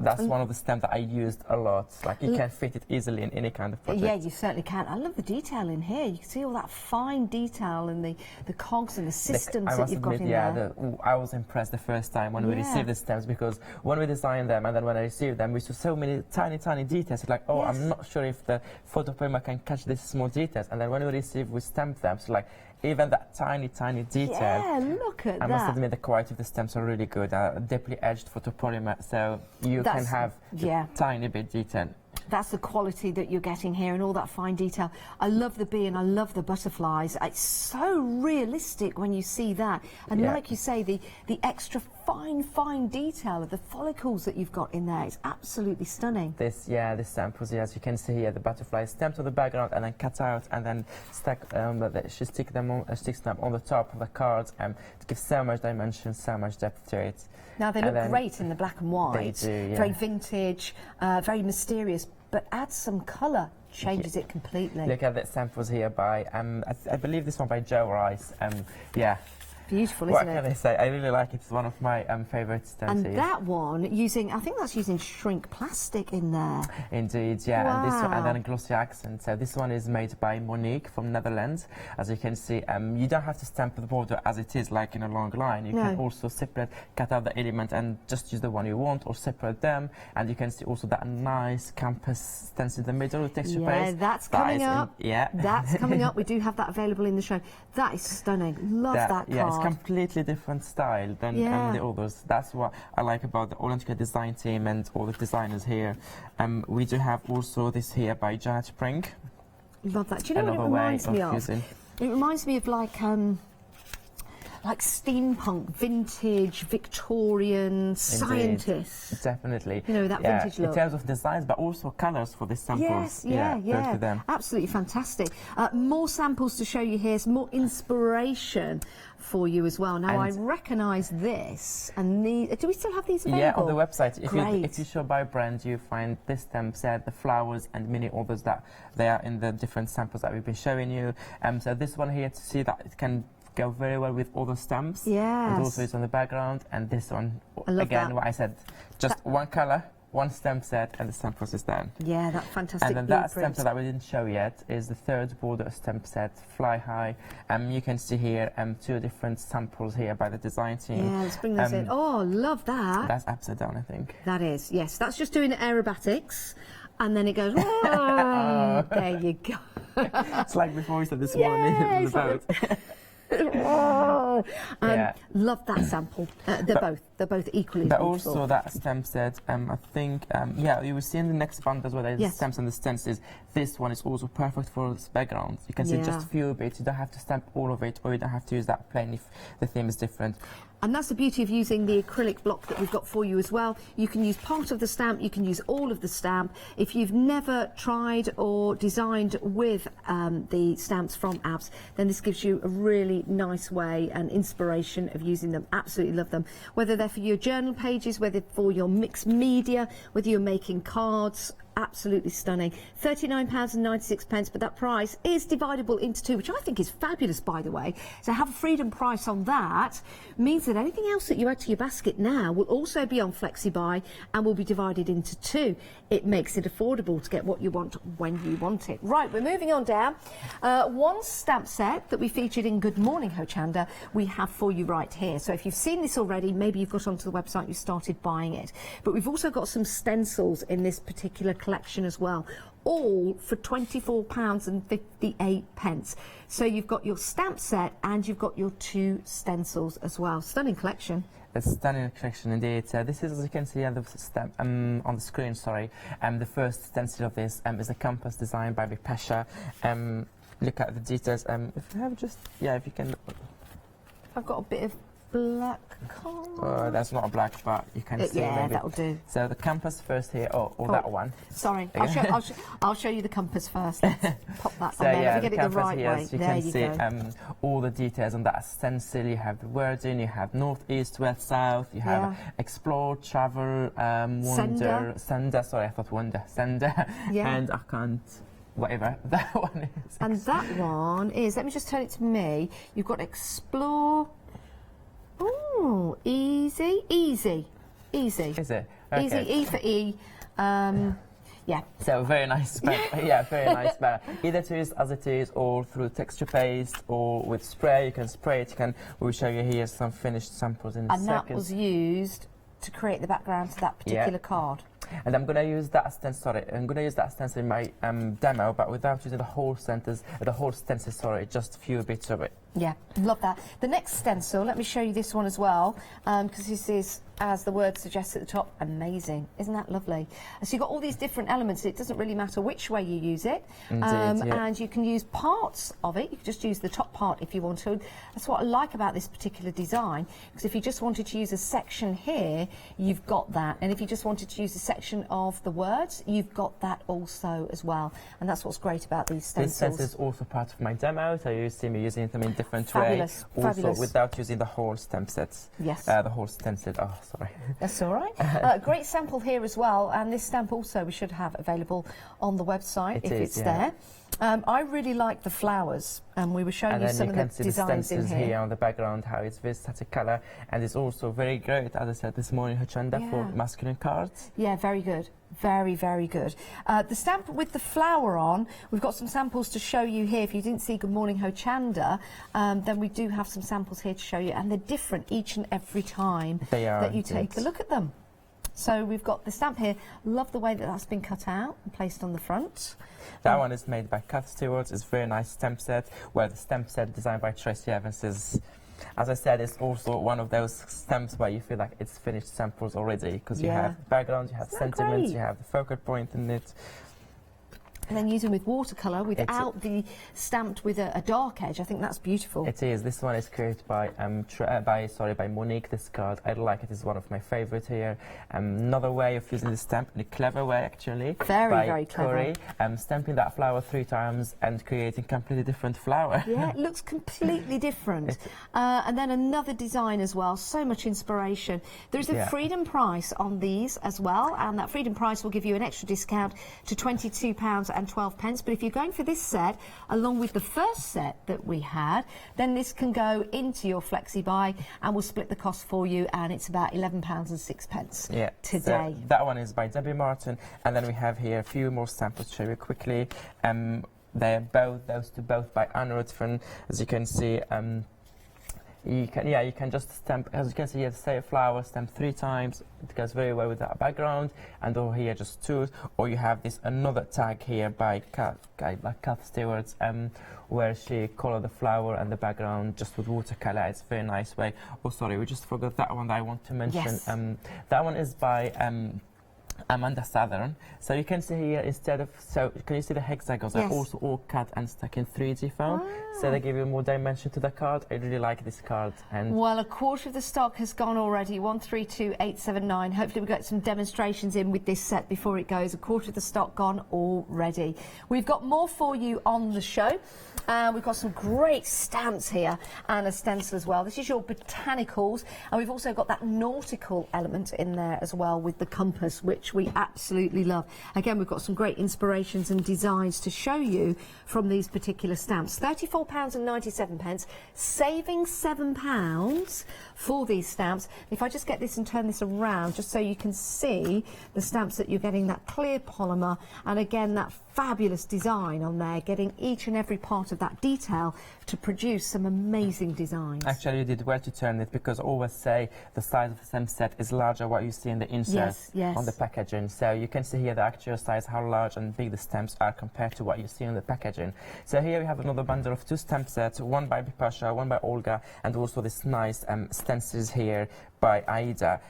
Speaker 5: that's one of the stamps that I used a lot. Like you can fit it easily in any kind of project.
Speaker 3: Yeah, you certainly can. I love the detail in here. You can see all that fine detail and the cogs and the systems that you've got in there.
Speaker 5: I was impressed the first time when we received the stamps, because when we designed them and then when I received them, we saw so many tiny details. It's like, oh, I'm not sure if the photo primer can catch these small details. And then when we stamped them, so like even that tiny detail.
Speaker 3: Yeah, look at that.
Speaker 5: I must admit the quality of the stamps are really good. Deeply edged photopolymer, so you can have tiny bit detail.
Speaker 3: That's the quality that you're getting here and all that fine detail. I love the bee and I love the butterflies. It's so realistic when you see that. And like you say, the extra fine detail of the follicles that you've got in there is absolutely stunning.
Speaker 5: This samples, as you can see here, the butterfly stamped on the background and then cut out and then she sticks them on the top of the cards to give so much dimension, so much depth to it.
Speaker 3: Now they look great in the black and white.
Speaker 5: They do,
Speaker 3: very vintage, very mysterious, but adds some colour, changes it completely.
Speaker 5: Look at the samples here by, I believe this one by Joe Rice.
Speaker 3: Beautiful,
Speaker 5: what
Speaker 3: isn't it?
Speaker 5: What can I say? I really like it. It's one of my favourite stamps.
Speaker 3: And that one, I think that's using shrink plastic in there.
Speaker 5: Indeed, yeah.
Speaker 3: Wow.
Speaker 5: And this one, and then a glossy accent. So this one is made by Monique from Netherlands. As you can see, you don't have to stamp the border as it is, like in a long line. You can also cut out the element and just use the one you want, or separate them. And you can see also that nice campus stencil in the middle, texture paste.
Speaker 3: Yeah, that's coming up. That's coming up. We do have that available in the show. That is stunning. Love that card.
Speaker 5: Yeah, it's completely different style than the others. That's what I like about the All-Intricate design team and all the designers here. We do have also this here by Janet Spring.
Speaker 3: Love that. Do you know what it reminds me of? It reminds me of like steampunk, vintage, Victorian scientists.
Speaker 5: Definitely.
Speaker 3: You know, that vintage look.
Speaker 5: In terms of designs, but also colours for these samples.
Speaker 3: Yes,
Speaker 5: both of them.
Speaker 3: Absolutely fantastic. More samples to show you here, some more inspiration for you as well. Now, I recognise this, and do we still have these available?
Speaker 5: Yeah, on the website.
Speaker 3: Great.
Speaker 5: If you show by brand, you find this stamp set, the flowers, and many others that they are in the different samples that we've been showing you. So this one here, to see that it can go very well with all the stamps.
Speaker 3: Yes.
Speaker 5: It also is on the background, and this one,
Speaker 3: again,
Speaker 5: what I said, just one colour, one stamp set, and the stamp process done.
Speaker 3: Yeah, that fantastic
Speaker 5: And then that stamp set that we didn't show yet is the third border stamp set, Fly High. You can see here 2 different samples here by the design team.
Speaker 3: Yeah, let's bring those in. Oh, love that.
Speaker 5: That's upside down, I think.
Speaker 3: That is, yes. That's just doing aerobatics. And then it goes, oh, there you go.
Speaker 5: It's like before we said this morning in the boat.
Speaker 3: Love that sample. They're both equally
Speaker 5: but
Speaker 3: beautiful.
Speaker 5: Also that stamp set, I think, you will see in the next bundles where there's stamps and the stencils. This one is also perfect for this background. You can see just a few bits. You don't have to stamp all of it, or you don't have to use that plain if the theme is different.
Speaker 3: And that's the beauty of using the acrylic block that we've got for you as well. You can use part of the stamp, you can use all of the stamp. If you've never tried or designed with the stamps from Abs, then this gives you a really nice way and inspiration of using them. Absolutely love them. Whether they're for your journal pages, whether for your mixed media, whether you're making cards, absolutely stunning. £39.96, but that price is dividable into two, which I think is fabulous, by the way. So have a freedom price on that means that anything else that you add to your basket now will also be on Flexi Buy and will be divided into two. It makes it affordable to get what you want when you want it. Right, we're moving on down. One stamp set that we featured in Good Morning Ho Chander we have for you right here. So if you've seen this already, maybe you've got onto the website, you started buying it. But we've also got some stencils in this particular collection as well, all for £24.58. So you've got your stamp set and you've got your two stencils as well. Stunning collection.
Speaker 5: A stunning collection indeed. So this is, as you can see on the on the screen, sorry. The first stencil of this is a compass designed by Pesha. Look at the details. If you have just, if you can.
Speaker 3: I've got a bit of black colour.
Speaker 5: That's not a black, but you can see
Speaker 3: yeah,
Speaker 5: maybe.
Speaker 3: that'll do.
Speaker 5: So the compass first here, or that one.
Speaker 3: Sorry, I'll show you the compass first. Let's pop that
Speaker 5: So
Speaker 3: on there.
Speaker 5: yeah,
Speaker 3: Let me get it the right
Speaker 5: here,
Speaker 3: way.
Speaker 5: so you
Speaker 3: There
Speaker 5: can
Speaker 3: you
Speaker 5: see
Speaker 3: go.
Speaker 5: all the details on that stencil. You have the wording, you have north, east, west, south. You have explore, travel, wonder, sender. Sorry, I thought wonder, sender.
Speaker 3: Yeah.
Speaker 5: And I can't. Whatever that one is.
Speaker 3: And that one is, let me just turn it to me. You've got explore. Oh, easy.
Speaker 5: Is it?
Speaker 3: Okay.
Speaker 5: Okay.
Speaker 3: Easy, E for E. Yeah.
Speaker 5: So very nice spell. Yeah, very nice spell. Either to use as it is, or through texture paste, or with spray. You can spray it. We'll show you here some finished samples in a second.
Speaker 3: And that was used to create the background to that particular card.
Speaker 5: And I'm going to use that stencil. Sorry, I'm going to use that stencil in my demo, but without using the whole stencil. Sorry, just a few bits of it.
Speaker 3: Yeah, love that. The next stencil, let me show you this one as well, because this is, as the word suggests at the top, amazing. Isn't that lovely? So you've got all these different elements. It doesn't really matter which way you use it.
Speaker 5: Indeed,
Speaker 3: and you can use parts of it. You can just use the top part if you want to. That's what I like about this particular design, because if you just wanted to use a section here, you've got that. And if you just wanted to use a section of the words, you've got that also as well. And that's what's great about these stencils.
Speaker 5: This stencil is also part of my demo, so you see me using them in different
Speaker 3: Fabulous,
Speaker 5: ways. Also
Speaker 3: fabulous.
Speaker 5: without using the whole stamp sets.
Speaker 3: Yes.
Speaker 5: The whole stencil. Oh, sorry.
Speaker 3: That's all right. Great sample here as well, and this stamp also we should have available on the website if it's there. I really like the flowers, and we were showing you some of the designs in here.
Speaker 5: On the background, how it's very static colour, and it's also very great, as I said this morning, Hochanda for masculine cards.
Speaker 3: Yeah, very good. Very, very good. The stamp with the flower on, we've got some samples to show you here. If you didn't see Good Morning Ho Chander, then we do have some samples here to show you, and they're different each and every time that you take a look at them. So we've got the stamp here. Love the way that that's been cut out and placed on the front.
Speaker 5: That one is made by Kath Stewart. It's a very nice stamp set, where the stamp set designed by Tracy Evans is, as I said, it's also one of those stamps where you feel like it's finished samples already, because you have background, you have sentiments, you have the focal point in it.
Speaker 3: And then using with watercolour without the stamped with a dark edge. I think that's beautiful.
Speaker 5: It is. This one is created by by Monique. This card, I like it. It's one of my favourite here. Another way of using the stamp, in a clever way actually.
Speaker 3: Very clever.
Speaker 5: Stamping that flower 3 times and creating completely different flower.
Speaker 3: Yeah, it looks completely different. And then another design as well. So much inspiration. There's a freedom price on these as well, and that freedom price will give you an extra discount to £22.12. But if you're going for this set, along with the first set that we had, then this can go into your Flexi Buy, and we'll split the cost for you, and it's about £11.06 today.
Speaker 5: So that one is by Debbie Martin, and then we have here a few more samples to show you quickly. They're those two by Anna Rutfen, as you can see. You can just stamp, as you can see here, say a flower, stamp 3 times. It goes very well with that background. And over here, just 2. Or you have this another tag here by Kath Stewart, where she coloured the flower and the background just with watercolour. It's a very nice way. Oh, sorry, we just forgot that one that I want to mention.
Speaker 3: Yes.
Speaker 5: That one is by Amanda Southern. So you can see here, instead of, can you see the hexagons are also all cut and stuck in 3D foam? So they give you more dimension to the card. I really like this card. And
Speaker 3: well, a quarter of the stock has gone already, 132879. Hopefully we'll get some demonstrations in with this set before it goes. A quarter of the stock gone already. We've got more for you on the show. We've got some great stamps here and a stencil as well. This is your botanicals, and we've also got that nautical element in there as well with the compass, which which we absolutely love. Again, we've got some great inspirations and designs to show you from these particular stamps. £34.97, saving £7 for these stamps. If I just get this and turn this around, just so you can see the stamps that you're getting, that clear polymer, and again, that fabulous design on there, getting each and every part of that detail to produce some amazing designs.
Speaker 5: Actually, you did well to turn it, because I always say the size of the stamp set is larger what you see in the insert on the packaging. So you can see here the actual size, how large and big the stamps are compared to what you see on the packaging. So here we have another bundle of 2 stamp sets, one by Bipasha, one by Olga, and also this nice stencils here by Aida.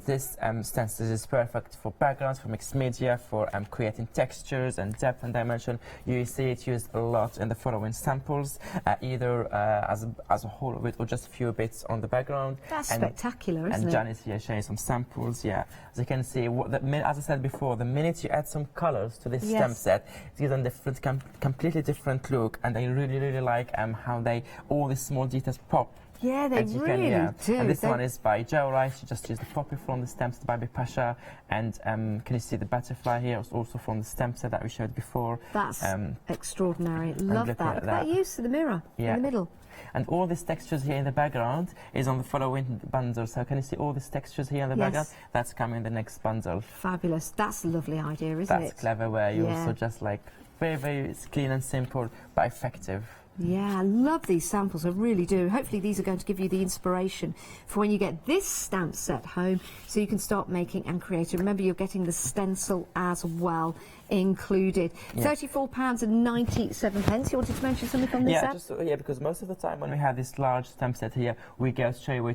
Speaker 5: This stencil is perfect for backgrounds, for mixed media, for creating textures and depth and dimension. You see it used a lot in the following samples, either as a whole of it or just a few bits on the background.
Speaker 3: That's spectacular, isn't it?
Speaker 5: And Janice here showing some samples, yeah. As you can see, as I said before, the minute you add some colors to this stamp set, it gives them different, completely different look, and I really, really like how all these small details pop.
Speaker 3: Yeah, they really do.
Speaker 5: And this one is by Joe Rice. You just use the poppy from the stamps by Bipasha. And can you see the butterfly here? It's also from the stamp set that we showed before.
Speaker 3: That's extraordinary. Love that. Look at that use of the mirror in the middle.
Speaker 5: And all these textures here in the background is on the following bundle. So can you see all these textures here in the background? That's coming in the next bundle.
Speaker 3: Fabulous. That's a lovely idea, isn't it?
Speaker 5: That's clever, where you also just like very, very clean and simple, but effective.
Speaker 3: Yeah, I love these samples, I really do. Hopefully these are going to give you the inspiration for when you get this stamp set home, so you can start making and creating. Remember, you're getting the stencil as well included. £34.97. You wanted to mention something on this set?
Speaker 5: Because most of the time when we have this large stamp set here, we go straight away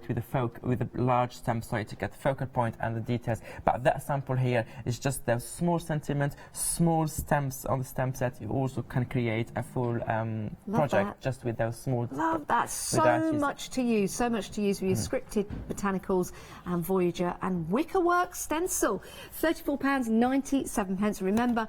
Speaker 5: with the large stamp, to get the focal point and the details. But that sample here is just those small sentiment, small stamps on the stamp set. You also can create a full project just with those small.
Speaker 3: Love that. So much to use with your scripted botanicals and Voyager and wickerwork stencil. £34.97. Remember,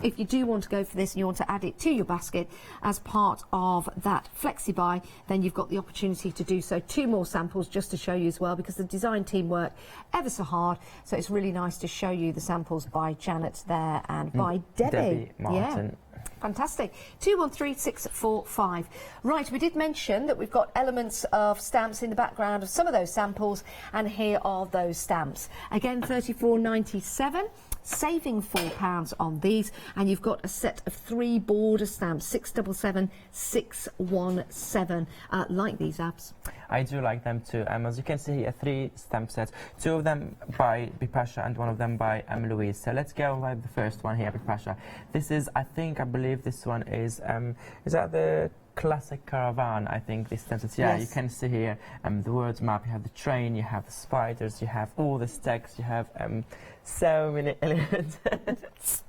Speaker 3: if you do want to go for this and you want to add it to your basket as part of that Flexi buy, then you've got the opportunity to do so. 2 more samples just to show you as well, because the design team work ever so hard, so it's really nice to show you the samples by Janet there and by Debbie
Speaker 5: Martin.
Speaker 3: Yeah. Fantastic. 213645. Right, we did mention that we've got elements of stamps in the background of some of those samples, and here are those stamps. Again, £34.97. Saving £4 on these, and you've got a set of 3 border stamps, 677, 617. Like these apps.
Speaker 5: I do like them too. As you can see here, 3 stamp sets, 2 of them by Bipasha and 1 of them by Louise. So let's go with the first one here, Bipasha. This is, I believe this one is that the classic caravan? I think this stencils. Yeah, you can see here the word map. You have the train, you have the spiders, you have all the text, you have so many elements.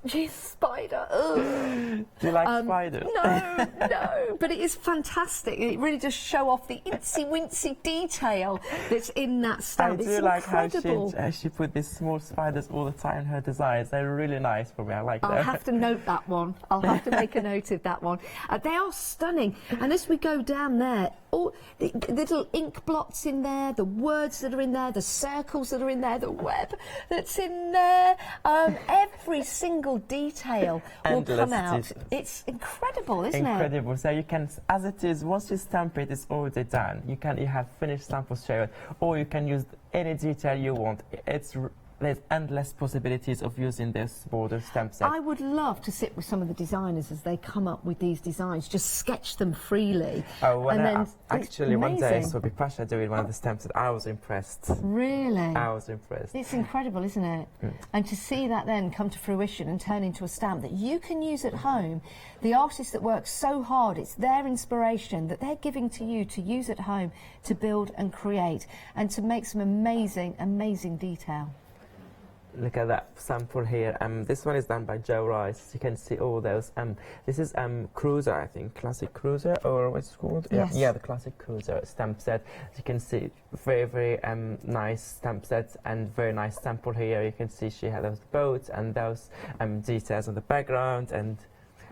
Speaker 3: Geez, spider.
Speaker 5: Do you like spiders?
Speaker 3: No, no. But it is fantastic. It really does show off the incy-wincy detail that's in that stamp.
Speaker 5: I do like how she put these small spiders all the time in her designs. They're really nice for me. I like them.
Speaker 3: I'll have to note that one. I'll have to make a note of that one. They are stunning. And as we go down there, all the little ink blots in there, the words that are in there, the circles that are in there, the web that's in there, every single detail will come out. It's incredible, isn't it?
Speaker 5: Incredible. So you can, as it is, once you stamp it, it's already done. You have finished samples shown, or you can use any detail you want. There's endless possibilities of using this border stamp set.
Speaker 3: I would love to sit with some of the designers as they come up with these designs, just sketch them freely.
Speaker 5: Oh, well, actually, one day I saw Bipasha doing one of the stamps, and I was impressed.
Speaker 3: Really?
Speaker 5: I was impressed.
Speaker 3: It's incredible, isn't it? And to see that then come to fruition and turn into a stamp that you can use at home, the artists that work so hard, it's their inspiration that they're giving to you to use at home, to build and create, and to make some amazing, amazing detail.
Speaker 5: Look at that sample here. This one is done by Joe Rice. You can see all those. This is Cruiser, I think, Classic Cruiser, or what's it called?
Speaker 3: Yes.
Speaker 5: Yeah, the Classic Cruiser stamp set. As you can see, very, very nice stamp sets and very nice sample here. You can see she had those boats and those details on the background, and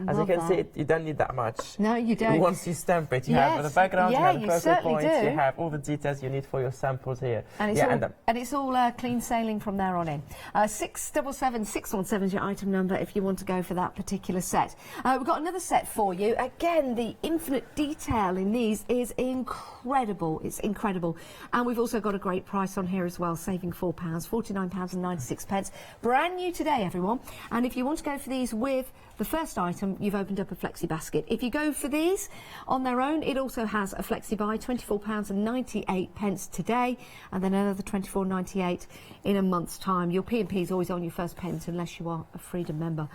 Speaker 5: As you
Speaker 3: Love
Speaker 5: can
Speaker 3: that.
Speaker 5: see, you don't need that much.
Speaker 3: No, you don't.
Speaker 5: Once you stamp it, you
Speaker 3: Yes,
Speaker 5: have the background,
Speaker 3: yeah,
Speaker 5: you have the
Speaker 3: you
Speaker 5: focal
Speaker 3: certainly
Speaker 5: points,
Speaker 3: do.
Speaker 5: you have all the details you need for your samples here.
Speaker 3: And it's
Speaker 5: yeah,
Speaker 3: all, and it's all clean sailing from there on in. 677-617 is your item number if you want to go for that particular set. We've got another set for you. Again, the infinite detail in these is incredible. It's incredible. And we've also got a great price on here as well, saving £4, £49.96. Brand new today, everyone. And if you want to go for these with the first item, you've opened up a Flexi basket. If you go for these on their own, it also has a Flexi buy, £24.98 today, and then another £24.98 in a month's time. Your P&P is always on your first payment unless you are a Freedom member.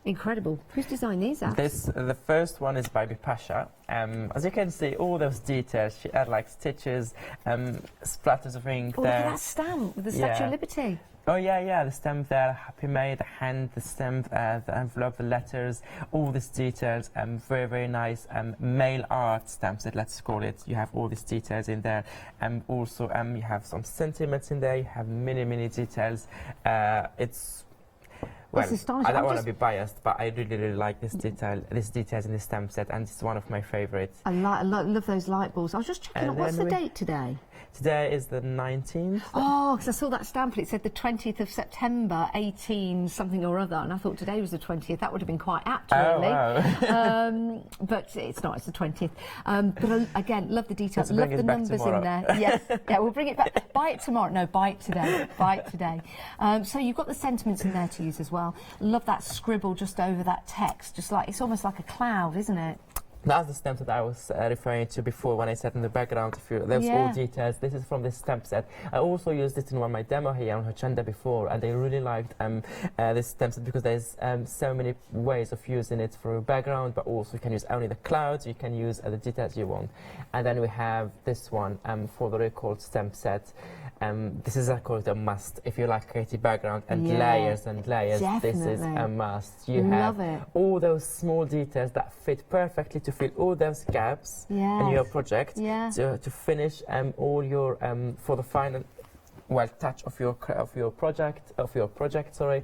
Speaker 3: Incredible. Who's designed these, Abs?
Speaker 5: The first one is by Bipasha. As you can see, all those details, she had like stitches, splatters of ink
Speaker 3: Oh,
Speaker 5: there.
Speaker 3: look at that stamp with the Statue of Liberty.
Speaker 5: Oh yeah, the stamp there, Happy May, the hand, the stamp, the envelope, the letters, all these details, very, very nice mail art stamp set, let's call it. You have all these details in there, and also you have some sentiments in there, you have many details. It's well, I don't want to be biased, but I really like this details in this stamp set, and it's one of my favourites.
Speaker 3: I love those light balls. I was just checking out, what's the date today?
Speaker 5: Today is the 19th.
Speaker 3: Oh, because I saw that stamp and it said the 20th of September, 18 something or other, and I thought today was the 20th. That would have been quite apt, really.
Speaker 5: Wow.
Speaker 3: But it's not, it's the 20th. But again, love the details,
Speaker 5: Let's
Speaker 3: love
Speaker 5: bring
Speaker 3: the
Speaker 5: it back
Speaker 3: numbers
Speaker 5: tomorrow.
Speaker 3: in there. Yes, yeah, we'll bring it back. Buy it tomorrow. No, buy it today. Buy it today. So you've got the sentiments in there to use as well. Love that scribble just over that text, just like, it's almost like a cloud, isn't it?
Speaker 5: That's the stamp that I was referring to before when I said in the background. There's all details. This is from this stamp set. I also used it in one of my demo here on Hochanda before, and they really liked this stamp set because there's so many ways of using it for a background, but also you can use only the clouds, you can use the details you want. And then we have this one for the record stamp set. This is, I call it a must. If you like creative background and layers and layers,
Speaker 3: definitely.
Speaker 5: this is a must. You
Speaker 3: Love
Speaker 5: have
Speaker 3: it.
Speaker 5: all those small details that fit perfectly to fill all those gaps in your project to finish all your for the final touch of your project. Sorry,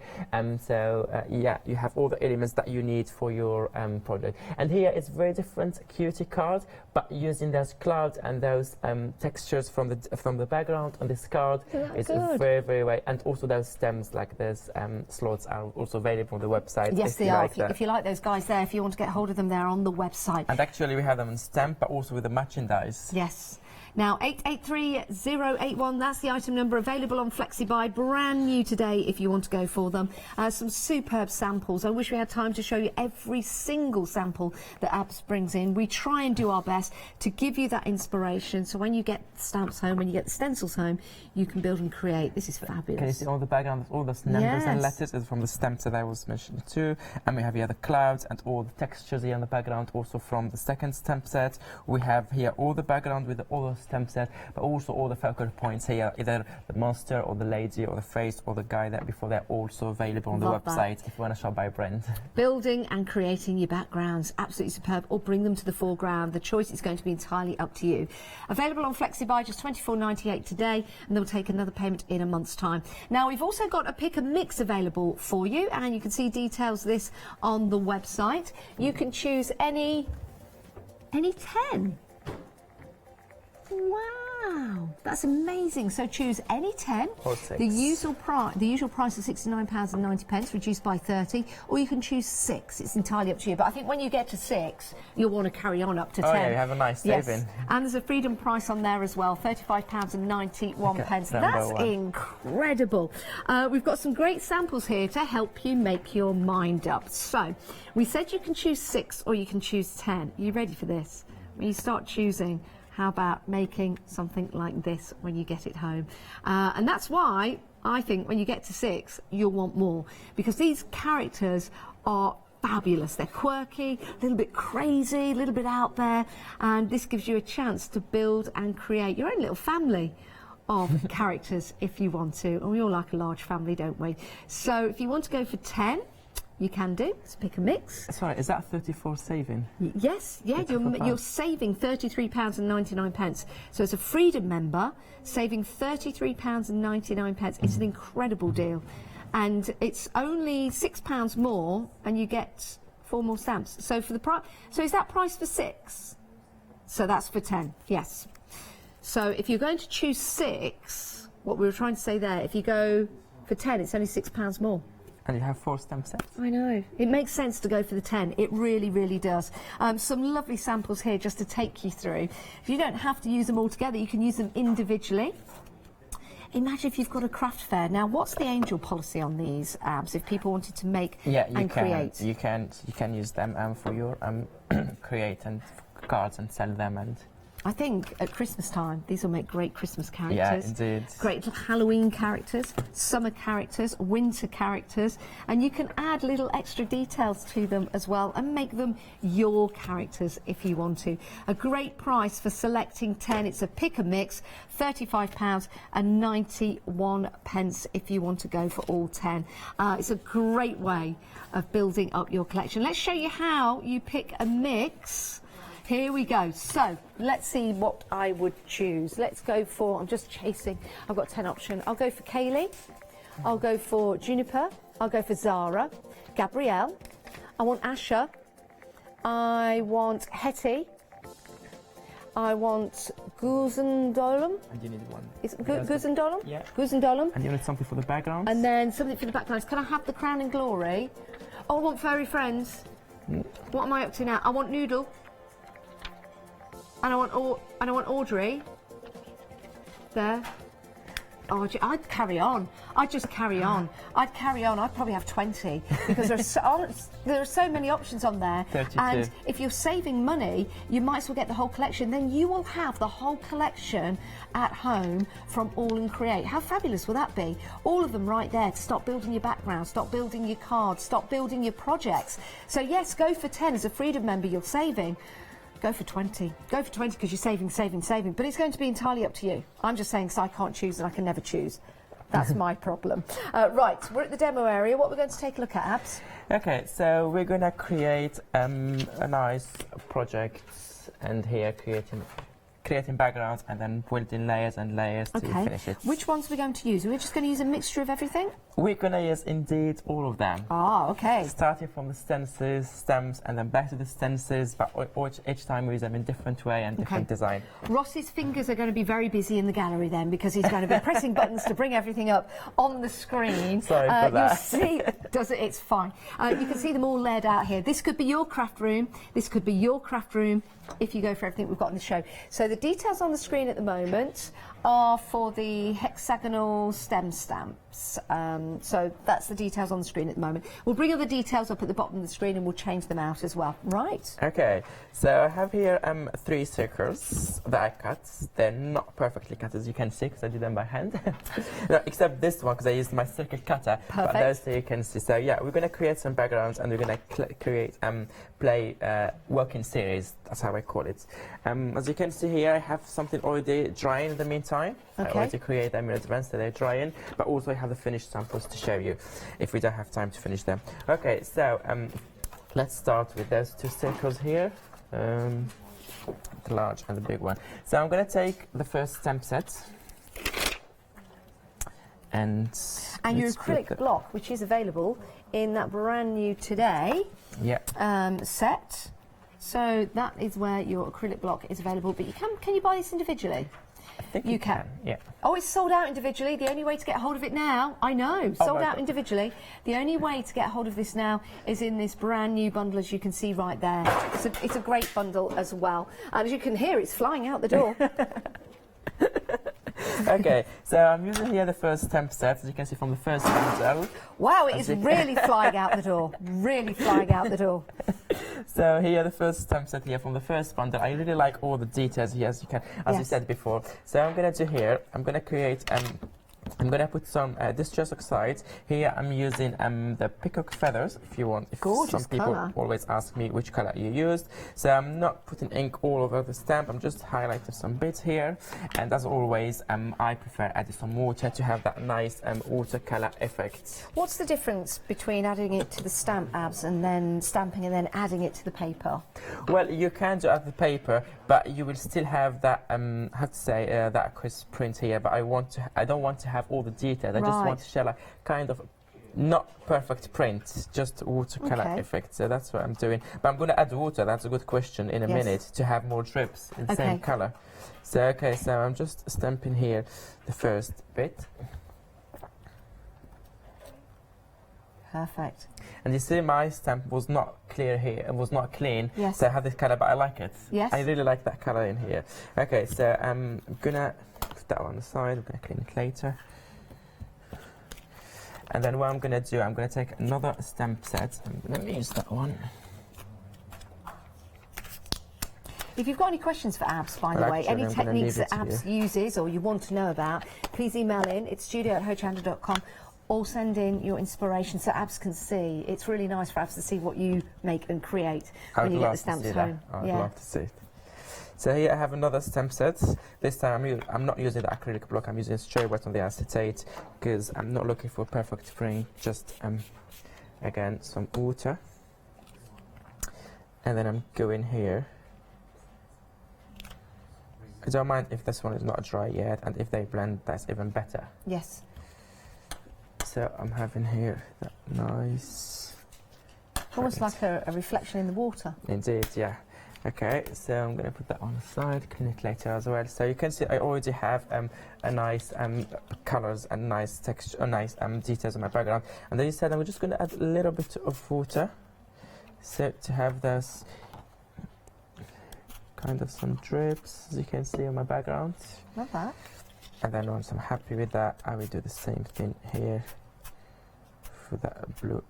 Speaker 5: yeah, you have all the elements that you need for your project. And here it's very different QT card, but using those clouds and those textures from the background on this card is very way. And also those stems, like those slots, are also available on the website.
Speaker 3: Yes, they are. If you like those guys there, if you want to get hold of them, they're on the website.
Speaker 5: And actually, we have them in stamp, but also with the matching dies.
Speaker 3: Yes. Now, 883081, that's the item number, available on Flexi Buy, brand new today if you want to go for them. Some superb samples. I wish we had time to show you every single sample that Abs brings in. We try and do our best to give you that inspiration, so when you get stamps home, when you get the stencils home, you can build and create. This is fabulous.
Speaker 5: Can you see all the background, all those numbers and letters is from the stamps that I was mentioning too. And we have here the clouds and all the textures here in the background, also from the second stamp set. We have here all the background with all those stamp set, but also all the focal points here, either the monster or the lady or the face or the guy there before. They're also available on the website if you want to shop by brand. Building
Speaker 3: and creating your backgrounds, absolutely superb, or bring them to the foreground. The choice is going to be entirely up to you. Available on Flexi Buy, just £24.98 today, and they'll take another payment in a month's time. Now, we've also got a pick and mix available for you, and you can see details of this on the website. You can choose any 10. Wow, that's amazing. So choose any 10.
Speaker 5: Or 6.
Speaker 3: The usual price is £69.90, reduced by 30, or you can choose 6. It's entirely up to you. But I think when you get to 6, you'll want to carry on up to 10.
Speaker 5: Oh yeah, you have a nice saving.
Speaker 3: And there's a freedom price on there as well, £35.91. That's incredible. We've got some great samples here to help you make your mind up. So we said you can choose 6 or you can choose 10. Are you ready for this? When you start choosing, how about making something like this when you get it home? And that's why I think when you get to 6, you'll want more, because these characters are fabulous. They're quirky, a little bit crazy, a little bit out there, and this gives you a chance to build and create your own little family of characters if you want to. And we all like a large family, don't we? So if you want to go for 10, you can do. Let's pick a mix.
Speaker 5: Sorry, is that 34 saving?
Speaker 3: Yes, yeah, you're saving £33.99. So as a Freedom member, saving £33.99. It's an incredible deal. And it's only £6 more, and you get 4 more stamps. So for the price, so is that price for 6? So that's for 10, yes. So if you're going to choose 6, what we were trying to say there, if you go for 10, it's only £6 more.
Speaker 5: And you have 4 stamp sets.
Speaker 3: I know. It makes sense to go for the 10. It really, really does. Some lovely samples here just to take you through. If you don't have to use them all together, you can use them individually. Imagine if you've got a craft fair. Now, what's the angel policy on these abs? If people wanted to make and create,
Speaker 5: you can use them for your create and cards and sell them. And
Speaker 3: I think at Christmas time, these will make great Christmas characters.
Speaker 5: Yeah, indeed.
Speaker 3: Great little Halloween characters, summer characters, winter characters, and you can add little extra details to them as well and make them your characters if you want to. A great price for selecting 10. It's a pick and mix, £35.91 if you want to go for all 10. It's a great way of building up your collection. Let's show you how you pick a mix. Here we go. So let's see what I would choose. Let's go for, I'm just chasing, I've got 10 options. I'll go for Kaylee, I'll go for Juniper, I'll go for Zara, Gabrielle, I want Asha, I want Hetty, I want Guzendolum.
Speaker 5: And you need one.
Speaker 3: Is it Guzendolum?
Speaker 5: Yeah.
Speaker 3: Guzendolum.
Speaker 5: And you need something for the background.
Speaker 3: And then something for the backgrounds. Can I have the Crown and Glory? Oh, I want Furry Friends. What am I up to now? I want Noodle. And I want Audrey. There. Oh, I'd carry on. I'd just carry on. I'd carry on. I'd probably have 20 because there are so many options on there.
Speaker 5: 32.
Speaker 3: And if you're saving money, you might as well get the whole collection. Then you will have the whole collection at home from All and Create. How fabulous will that be? All of them right there to stop building your background, stop building your cards, stop building your projects. So yes, go for 10 as a Freedom member. You're saving. Go for 20. Go for 20 because you're saving. But it's going to be entirely up to you. I'm just saying because I can't choose and I can never choose. That's my problem. Right, we're at the demo area. What we're going to take a look at, Abs?
Speaker 5: Okay, so we're going to create a nice project, and here creating backgrounds and then building layers and layers to finish it.
Speaker 3: Which ones are we going to use? Are we just going to use a mixture of everything?
Speaker 5: We're going to use indeed all of them.
Speaker 3: Ah, okay.
Speaker 5: Starting from the stencils, stems, and then back to the stencils, but each time we use them in different way and different design.
Speaker 3: Ross's fingers are going to be very busy in the gallery then because he's going to be pressing buttons to bring everything up on the screen.
Speaker 5: Sorry for that.
Speaker 3: You see, it's fine. You can see them all laid out here. This could be your craft room. This could be your craft room if you go for everything we've got in the show. So the details on the screen at the moment are for the hexagonal stem stamps. So that's the details on the screen at the moment. We'll bring other details up at the bottom of the screen and we'll change them out as well. Right.
Speaker 5: Okay, so I have here 3 circles that I cut. They're not perfectly cut as you can see because I did them by hand. No, except this one because I used my circle cutter.
Speaker 3: Perfect.
Speaker 5: But those 2 you can see. So yeah, we're going to create some backgrounds and we're going to create play working series. That's how I call it. As you can see here, I have something already drying in the meantime. I already create them in advance so they're drying, but also I have the finished samples to show you if we don't have time to finish them. Okay, so let's start with those 2 circles here, the large and the big one. So I'm going to take the first stamp set and
Speaker 3: your acrylic block, which is available in that brand new today set. So that is where your acrylic block is available. But can you buy this individually?
Speaker 5: I think
Speaker 3: you can.
Speaker 5: Yeah.
Speaker 3: Oh, it's sold out individually. The only way to get hold of it now, I know, sold out individually. The only way to get hold of this now is in this brand new bundle, as you can see right there. It's a great bundle as well. And as you can hear, it's flying out the door.
Speaker 5: Okay, so I'm using here the first stamp set, as you can see from the first bundle.
Speaker 3: Wow, it is really flying out the door. Really flying out the door.
Speaker 5: So here the first stamp set here from the first bundle. I really like all the details here, as you said before. So I'm going to do here, I'm going to create I'm going to put some distress oxides. Here I'm using the peacock feathers, if you want.
Speaker 3: Gorgeous
Speaker 5: some people
Speaker 3: colour.
Speaker 5: always ask me which color you used. So I'm not putting ink all over the stamp. I'm just highlighting some bits here. And as always, I prefer adding some water to have that nice watercolor effect.
Speaker 3: What's the difference between adding it to the stamp Abs and then stamping and then adding it to the paper?
Speaker 5: Well, you can do add the paper, but you will still have that that crisp print here. But I don't want to have all the details. I just want to show like kind of not perfect print, just watercolor
Speaker 3: Okay.
Speaker 5: effect. So that's what I'm doing. But I'm going to add water. That's a good question in a
Speaker 3: Yes.
Speaker 5: minute to have more drips in the
Speaker 3: Okay.
Speaker 5: same color. So okay, so I'm just stamping here the first bit.
Speaker 3: Perfect.
Speaker 5: And you see my stamp was not clear here, it was not clean.
Speaker 3: Yes.
Speaker 5: So I have this color, but I like it.
Speaker 3: Yes.
Speaker 5: I really like that color in here. Okay, so I'm gonna put that on the side, I'm gonna clean it later. And then what I'm gonna do, I'm gonna take another stamp set. I'm gonna use that one.
Speaker 3: If you've got any questions for Abs, by the
Speaker 5: Well,
Speaker 3: way,
Speaker 5: actually,
Speaker 3: any
Speaker 5: I'm gonna
Speaker 3: techniques
Speaker 5: leave it
Speaker 3: that
Speaker 5: to
Speaker 3: Abs
Speaker 5: you.
Speaker 3: uses or you want to know about, please email in. It's studio@hochander.com, or send in your inspiration so Abs can see. It's really nice for Abs to see what you make and create
Speaker 5: I
Speaker 3: when
Speaker 5: would
Speaker 3: you get
Speaker 5: love
Speaker 3: the
Speaker 5: to
Speaker 3: stamps
Speaker 5: see
Speaker 3: home.
Speaker 5: that. I would love to see it. So here I have another stamp set. This time I'm not using the acrylic block, I'm using straight wet on the acetate because I'm not looking for perfect print, just again some water. And then I'm going here. I don't mind if this one is not dry yet, and if they blend, that's even better.
Speaker 3: Yes.
Speaker 5: So I'm having here that nice.
Speaker 3: Almost like a reflection in the water.
Speaker 5: Indeed, yeah. Okay, so I'm going to put that on the side, clean it later as well. So you can see I already have a nice colors and nice texture, nice details on my background. And then you said I'm just going to add a little bit of water, so to have this kind of some drips, as you can see on my background.
Speaker 3: Love that.
Speaker 5: And then once I'm happy with that, I will do the same thing here for that blue.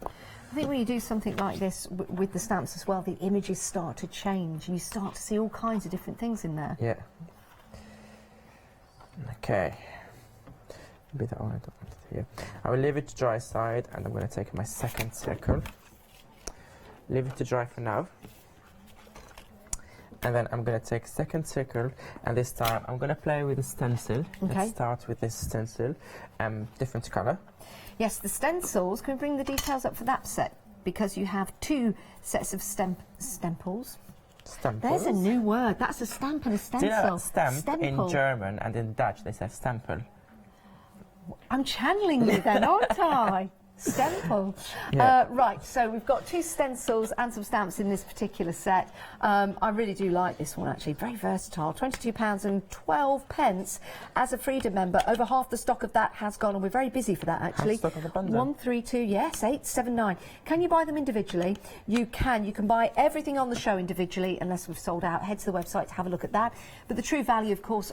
Speaker 3: I think when you do something like this with the stamps as well, the images start to change. You start to see all kinds of different things in there.
Speaker 5: Yeah. Okay. Maybe that one I don't want it here. I will leave it to dry side, and I'm going to take my second circle. Leave it to dry for now. And then I'm going to take second circle, and this time I'm going to play with the stencil.
Speaker 3: Okay.
Speaker 5: Let's start with this stencil, different color.
Speaker 3: Yes, the stencils, can we bring the details up for that set? Because you have two sets of stemples.
Speaker 5: Stempels.
Speaker 3: There's a new word. That's a stamp and a stencil.
Speaker 5: Do you know stamp
Speaker 3: Stemple.
Speaker 5: in German and in Dutch they say stempel?
Speaker 3: I'm channeling you then, aren't I? Stemple.
Speaker 5: Yeah.
Speaker 3: Right, so we've got two stencils and some stamps in this particular set. I really do like this one, actually. Very versatile. £22.12 as a Freedom member. Over half the stock of that has gone, and we're very busy for that, actually.
Speaker 5: Half stock of the bundle.
Speaker 3: 132, yes, 879. Can you buy them individually? You can. You can buy everything on the show individually, unless we've sold out. Head to the website to have a look at that. But the true value, of course,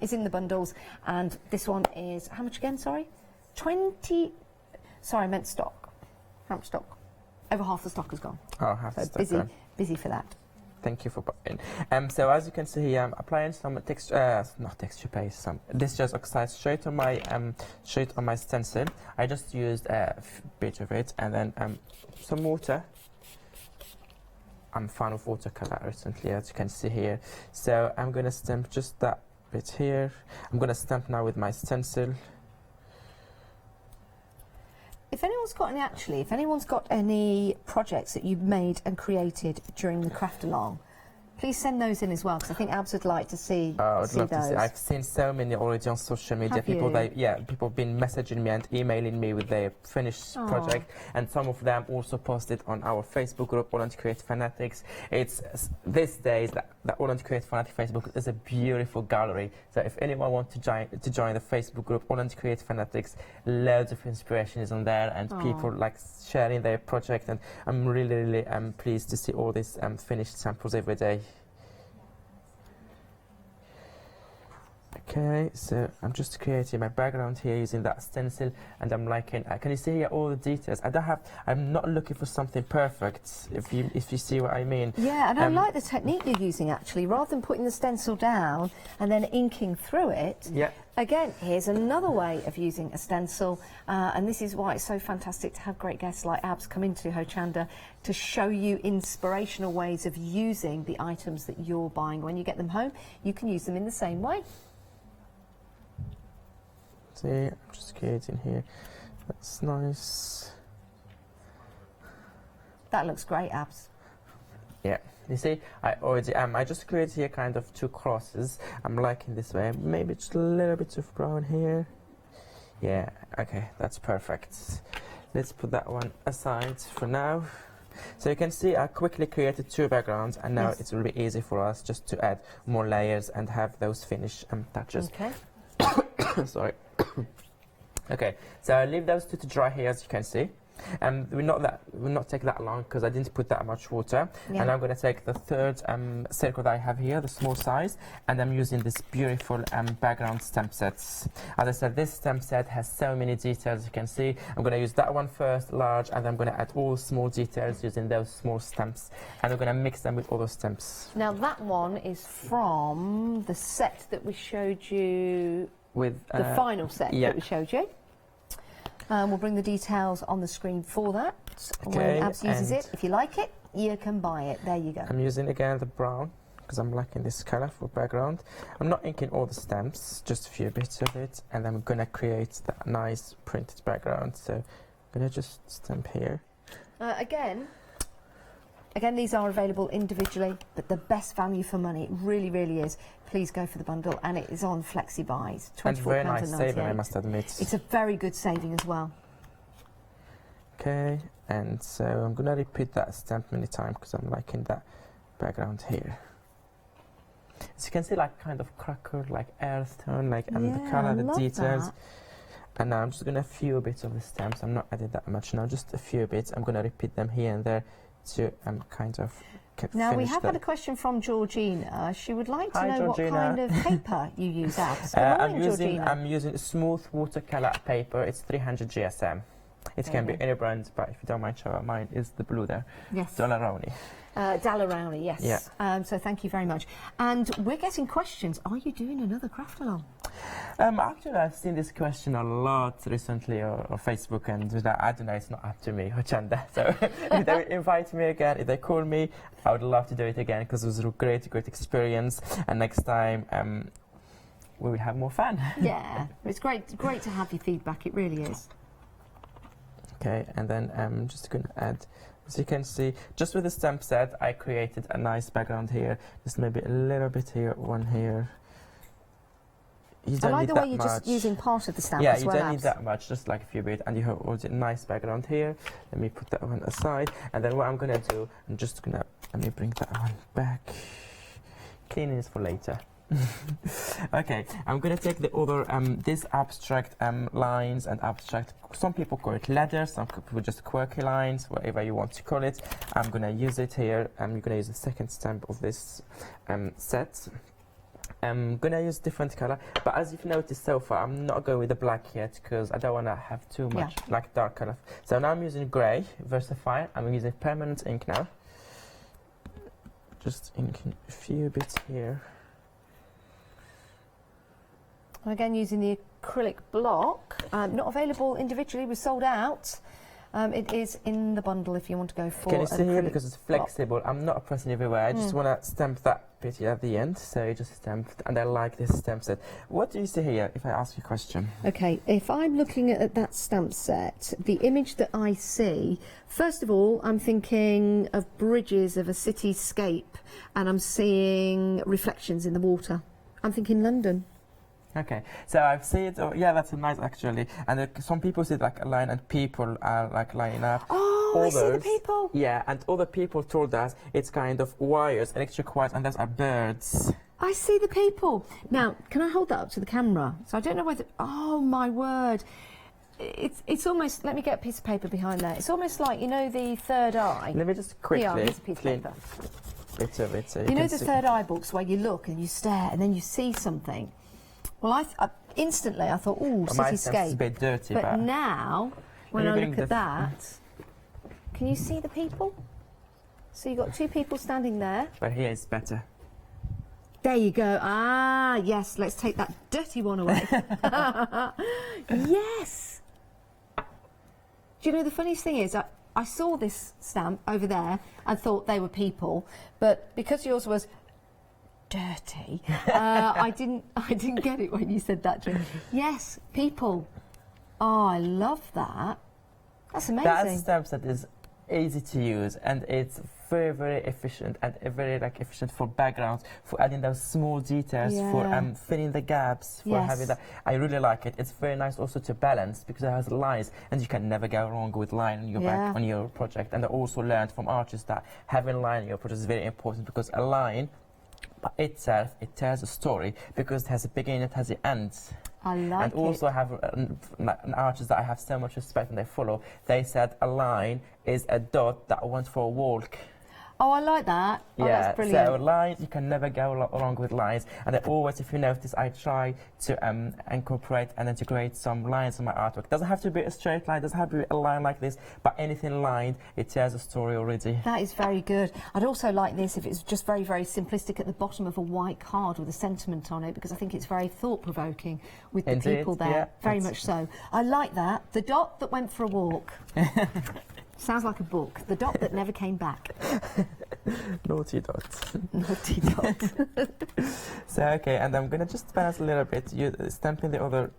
Speaker 3: is in the bundles. And this one is, how much again, sorry? 20... Sorry, I meant stock. How much stock? Over half the stock has gone.
Speaker 5: Oh, half
Speaker 3: So
Speaker 5: the stock.
Speaker 3: busy for that.
Speaker 5: Thank you for putting. So as you can see here, I'm applying some texture, not texture paste. This just oxide straight on my stencil. I just used a bit of it, and then some water. I'm a fan of watercolor recently, as you can see here. So I'm gonna stamp just that bit here. I'm gonna stamp now with my stencil.
Speaker 3: If anyone's got any projects that you've made and created during the craft along, please send those in as well, because I think Abs would like to see,
Speaker 5: I would love
Speaker 3: those.
Speaker 5: to see. I've seen so many already on social media.
Speaker 3: Have
Speaker 5: People,
Speaker 3: you?
Speaker 5: people have been messaging me and emailing me with their finished project, and some of them also posted on our Facebook group, All Create Fanatics. It's these days that All Create Fanatic Facebook is a beautiful gallery. So if anyone wants to join the Facebook group, All Create Fanatics, loads of inspiration is on there, and people like sharing their project. And I'm really pleased to see all these finished samples every day. Okay, so I'm just creating my background here using that stencil, and I'm liking. Can you see here all the details? I'm not looking for something perfect. If you see what I mean.
Speaker 3: Yeah, and I like the technique you're using, actually. Rather than putting the stencil down and then inking through it.
Speaker 5: Yeah.
Speaker 3: Again, here's another way of using a stencil, and this is why it's so fantastic to have great guests like Abs come into Ho Chander to show you inspirational ways of using the items that you're buying. When you get them home, you can use them in the same way.
Speaker 5: See, I'm just creating here. That's nice.
Speaker 3: That looks great, Abs.
Speaker 5: Yeah. You see, I already I just created here kind of two crosses. I'm liking this way. Maybe just a little bit of brown here. Yeah, okay, that's perfect. Let's put that one aside for now. So you can see I quickly created 2 backgrounds, and now
Speaker 3: Yes.
Speaker 5: it's really easy for us just to add more layers and have those finish touches.
Speaker 3: Okay.
Speaker 5: Sorry. Okay, so I'll leave those 2 to dry here, as you can see. Will not take that long because I didn't put that much water.
Speaker 3: Yeah.
Speaker 5: And I'm going to take the 3rd circle that I have here, the small size, and I'm using this beautiful background stamp sets. As I said, this stamp set has so many details, you can see. I'm going to use that one first, large, and I'm going to add all small details using those small stamps. And we're going to mix them with all those stamps.
Speaker 3: Now that one is from the set that we showed you,
Speaker 5: With
Speaker 3: the final set
Speaker 5: yeah.
Speaker 3: that we showed you. We'll bring the details on the screen for that.
Speaker 5: Okay,
Speaker 3: When Abs uses
Speaker 5: and
Speaker 3: it, if you like it, you can buy it. There you go.
Speaker 5: I'm using again the brown because I'm liking this color for background. I'm not inking all the stamps, just a few bits of it, and I'm gonna create that nice printed background. So I'm gonna just stamp here.
Speaker 3: Again, these are available individually, but the best value for money, it really, really is. Please go for the bundle, and it is on Flexi buys,
Speaker 5: And very
Speaker 3: £24.98.
Speaker 5: nice saving, I must admit.
Speaker 3: It's a very good saving as well.
Speaker 5: Okay, and so I'm gonna repeat that stamp many times because I'm liking that background here. As you can see, like kind of cracker, like earth tone, like and the
Speaker 3: Yeah,
Speaker 5: color,
Speaker 3: I
Speaker 5: the
Speaker 3: love
Speaker 5: details.
Speaker 3: that.
Speaker 5: And now I'm just gonna a few bits of the stamps. I'm not adding that much now, just a few bits. I'm gonna repeat them here and there to kind of
Speaker 3: Now, we
Speaker 5: finish
Speaker 3: have
Speaker 5: the
Speaker 3: had a question from Georgina. She would like to
Speaker 5: Hi,
Speaker 3: know
Speaker 5: Georgina.
Speaker 3: what kind of paper you use, Abs. Good morning, Georgina.
Speaker 5: I'm using smooth watercolor paper. It's 300 GSM. It can be any brand, but if you don't mind, show out mine is the blue there.
Speaker 3: Yes.
Speaker 5: Dolaroni.
Speaker 3: Dalarowny, yes.
Speaker 5: Yeah.
Speaker 3: So thank you very much. And we're getting questions. Are you doing another craft along?
Speaker 5: Actually, I've seen this question a lot recently on Facebook, and I don't know, it's not up to me, Ho Chander. So if they invite me again, if they call me, I would love to do it again because it was a great experience. And next time, we will have more fun.
Speaker 3: Yeah, it's great to have your feedback. It really is.
Speaker 5: Okay, and then I'm just going to add, as you can see, just with the stamp set, I created a nice background here. Just maybe a little bit here, one here. You
Speaker 3: I
Speaker 5: don't
Speaker 3: like
Speaker 5: need
Speaker 3: the way
Speaker 5: that
Speaker 3: you're
Speaker 5: much.
Speaker 3: just using part of the stamp
Speaker 5: Yeah,
Speaker 3: as
Speaker 5: you
Speaker 3: well.
Speaker 5: don't need that much, just like a few bits, and you have also a nice background here. Let me put that one aside, and then what I'm gonna do, I'm just gonna, let me bring that one back. Cleaning is for later. Okay, I'm gonna take the other, these abstract lines and abstract, some people call it letter, some people just quirky lines, whatever you want to call it. I'm gonna use it here. I'm gonna use the second stamp of this set. I'm gonna use different color, but as you've noticed so far, I'm not going with the black yet because I don't want to have too much like dark color. So now I'm using grey, Versafire. I'm using permanent ink now. Just inking a few bits here.
Speaker 3: Again, using the acrylic block. Not available individually. We're sold out. It is in the bundle if you want to go for.
Speaker 5: Can you see here
Speaker 3: acrylic
Speaker 5: because it's
Speaker 3: block.
Speaker 5: flexible? I'm not pressing everywhere. I just want to stamp that bit at the end. So you just stamped, and I like this stamp set. What do you see here? If I ask you a question.
Speaker 3: Okay, if I'm looking at that stamp set, the image that I see, first of all, I'm thinking of bridges of a cityscape, and I'm seeing reflections in the water. I'm thinking London.
Speaker 5: Okay, so I've seen it. Oh, yeah, that's nice actually. And some people see like a line, and people are like lining up.
Speaker 3: Oh, I see the people.
Speaker 5: Yeah, and other people told us it's kind of wires, electric wires, and those are birds.
Speaker 3: I see the people. Now, can I hold that up to the camera? So I don't know whether. Oh my word! It's almost. Let me get a piece of paper behind there. It's almost like, you know, the third eye.
Speaker 5: Let me just quickly
Speaker 3: here's a piece of
Speaker 5: clean
Speaker 3: paper.
Speaker 5: bits of it. So
Speaker 3: You know
Speaker 5: can
Speaker 3: the
Speaker 5: see.
Speaker 3: third eye books where you look and you stare and then you see something. Well, I instantly I thought, oh,
Speaker 5: My stamp is a
Speaker 3: cityscape.
Speaker 5: bit dirty,
Speaker 3: But
Speaker 5: but
Speaker 3: now, when
Speaker 5: Maybe
Speaker 3: I
Speaker 5: bring
Speaker 3: look at
Speaker 5: the-
Speaker 3: that, can you see the people? So you've got two people standing there.
Speaker 5: but here it's better.
Speaker 3: There you go. Ah, yes. Let's take that dirty one away. Yes. Do you know the funniest thing is I saw this stamp over there and thought they were people, but because yours was dirty, I didn't get it when you said that to me. Yes, people. Oh, I love that. That's amazing.
Speaker 5: That stamp set is easy to use, and it's very, very efficient and very like efficient for backgrounds, for adding those small details, for filling the gaps, for having that. I really like it. It's very nice also to balance because it has lines, and you can never go wrong with line on your back on your project. And I also learned from artists that having line in your project is very important, because a line by itself, it tells a story because it has a beginning, it has an end.
Speaker 3: I like
Speaker 5: and also have an artist that I have so much respect and they follow. They said a line is a dot that went for a walk.
Speaker 3: Oh, I like that. Oh,
Speaker 5: yeah,
Speaker 3: that's brilliant.
Speaker 5: so lines, you can never go wrong with lines. And I always, if you notice, I try to incorporate and integrate some lines in my artwork. It doesn't have to be a straight line, it doesn't have to be a line like this, but anything lined, it tells a story already.
Speaker 3: That is very good. I'd also like this if it's just very, very simplistic at the bottom of a white card with a sentiment on it, because I think it's very thought-provoking with the people there.
Speaker 5: Yeah,
Speaker 3: very much so. I like that. The dot that went for a walk. Sounds like a book. The dot that never came back.
Speaker 5: Naughty dot.
Speaker 3: Naughty dot.
Speaker 5: So okay, and I'm gonna just balance a little bit. You stamping the other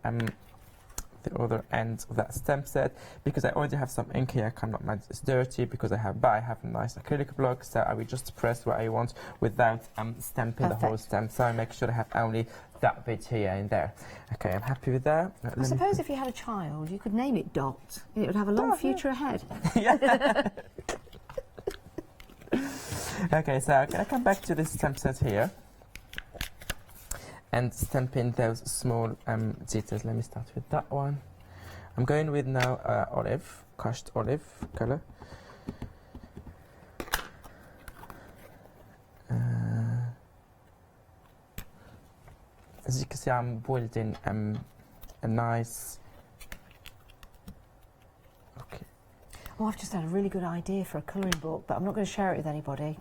Speaker 5: end of that stamp set, because I already have some ink here. I cannot manage it's dirty because I have a nice acrylic block, so I will just press what I want without stamping the whole stamp. So I make sure I have only that bit here and there. Okay, I'm happy with that.
Speaker 3: I suppose if you had a child, you could name it Dot. It would have a long future ahead.
Speaker 5: Yeah. Okay, so I'm gonna come back to this stamp set here and stamp in those small details. Let me start with that one. I'm going with now olive, crushed olive color. As you can see, I'm building a nice. Okay.
Speaker 3: Oh, I've just had a really good idea for a colouring book, but I'm not going to share it with anybody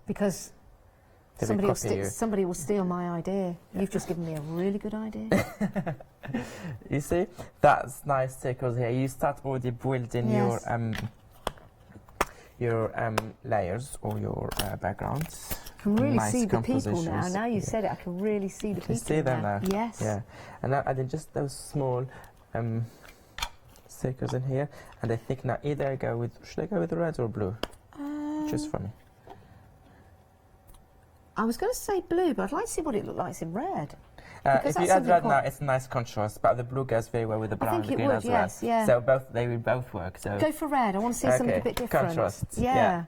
Speaker 3: because somebody will steal my idea. You've just given me a really good idea.
Speaker 5: You see, that's nice stickers here. You start already building your layers or your backgrounds.
Speaker 3: I can really
Speaker 5: nice
Speaker 3: see the people now. Now you said it, I can really see the people.
Speaker 5: You see them now?
Speaker 3: Yes.
Speaker 5: Yeah. And now adding just those small stickers in here, and I think now either I go with, should I go with red or blue? Choose for me.
Speaker 3: I was going to say blue, but I'd like to see what it looked like in red.
Speaker 5: If you add red now, it's a nice contrast, but the blue goes very well with the brown and the green as well.
Speaker 3: Yes, yeah.
Speaker 5: So they will both work. So
Speaker 3: go for red. I want to see something a bit different.
Speaker 5: Contrast.
Speaker 3: Yeah.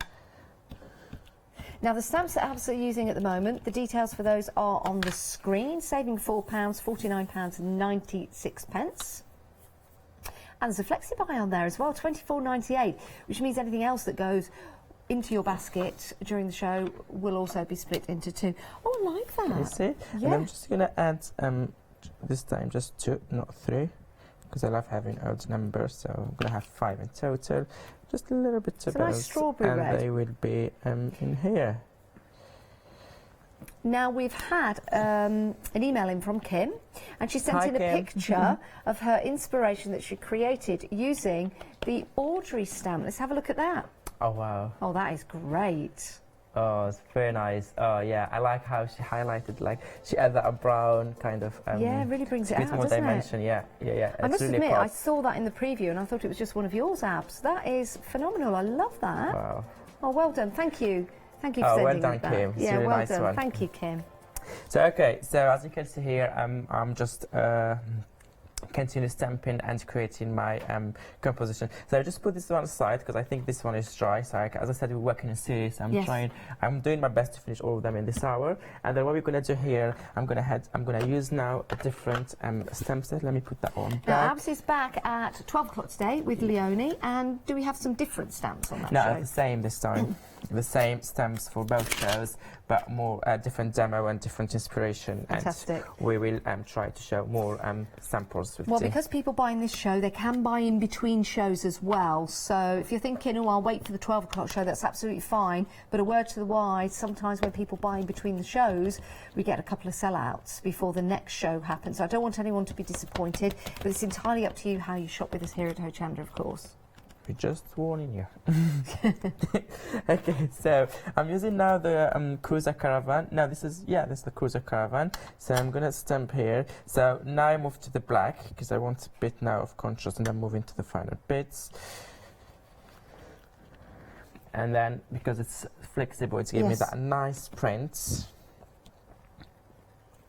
Speaker 3: Now the stamps that Abs are using at the moment, the details for those are on the screen. Saving £4, £49.96. And there's a Flexi buy on there as well, £24.98, which means anything else that goes into your basket during the show will also be split into two. Oh, I like that.
Speaker 5: You see?
Speaker 3: Yeah.
Speaker 5: And I'm just going to add, this time just 2, not 3, because I love having odd numbers, so I'm going to have 5 in total. Just a little bit to balance.
Speaker 3: Nice strawberry
Speaker 5: and
Speaker 3: red.
Speaker 5: They will be in here.
Speaker 3: Now we've had an email in from Kim, and she sent in a picture of her inspiration that she created using the Audrey stamp. Let's have a look at that.
Speaker 5: Oh wow.
Speaker 3: Oh, that is great.
Speaker 5: Oh, it's very nice. Oh yeah, I like how she highlighted, like she added a brown kind of.
Speaker 3: Yeah, it really brings it out,
Speaker 5: more
Speaker 3: doesn't
Speaker 5: dimension.
Speaker 3: it?
Speaker 5: Yeah.
Speaker 3: I must
Speaker 5: really
Speaker 3: admit, I
Speaker 5: pops.
Speaker 3: saw that in the preview, and I thought it was just one of yours, Abs. That is phenomenal. I love that.
Speaker 5: Wow.
Speaker 3: Oh, well done. Thank you. Thank you for
Speaker 5: Oh,
Speaker 3: sending
Speaker 5: well done,
Speaker 3: that.
Speaker 5: Kim. It's
Speaker 3: Yeah,
Speaker 5: really
Speaker 3: well
Speaker 5: nice
Speaker 3: done.
Speaker 5: one.
Speaker 3: Thank you, Kim.
Speaker 5: So okay, so as you can see here, I'm just continue stamping and creating my composition. So I just put this one aside because I think this one is dry. So as I said, we're working in series. I'm doing my best to finish all of them in this hour. And then what we're gonna do here, I'm gonna use now a different stamp set. Let me put that on.
Speaker 3: Now, Abs is back at 12 o'clock today with Leonie, and do we have some different stamps on that
Speaker 5: No,
Speaker 3: show?
Speaker 5: it's the same this time. The same stamps for both shows, but more different demo and different inspiration.
Speaker 3: Fantastic.
Speaker 5: And we will try to show more samples with
Speaker 3: Well, because people buy in this show, they can buy in between shows as well. So if you're thinking, oh, I'll wait for the 12 o'clock show, that's absolutely fine. But a word to the wise, sometimes when people buy in between the shows, we get a couple of sellouts before the next show happens. So I don't want anyone to be disappointed, but it's entirely up to you how you shop with us here at Ho Chander, of course.
Speaker 5: We're just warning you. Okay, so I'm using now the Cruiser Caravan. Now this is the Cruiser Caravan. So I'm gonna stamp here. So now I move to the black because I want a bit now of contrast, and then move into the final bits. And then, because it's flexible, it's giving me that nice print.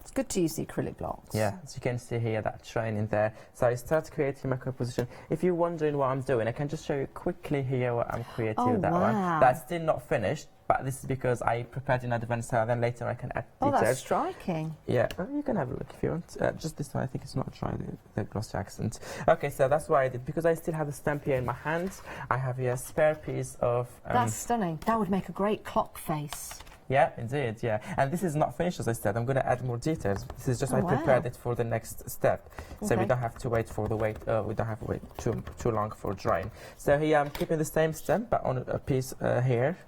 Speaker 3: It's good to use the acrylic blocks.
Speaker 5: Yeah, as you can see here, that train in there. So I start creating my composition. If you're wondering what I'm doing, I can just show you quickly here what I'm creating with that one. That's still not finished, but this is because I prepared in advance, so then later I can add details.
Speaker 3: Oh, that's striking.
Speaker 5: Yeah, you can have a look if you want. Just this one, I think it's not dry, the glossy accent. Okay, so that's what I did. Because I still have the stamp here in my hands, I have here a spare piece of...
Speaker 3: that's stunning. That would make a great clock face.
Speaker 5: Yeah, indeed, yeah. And this is not finished, as I said. I'm going to add more details. This is just I prepared it for the next step. So we don't have to wait for the we don't have to wait too long for drying. So here I'm keeping the same stamp, but on a piece here,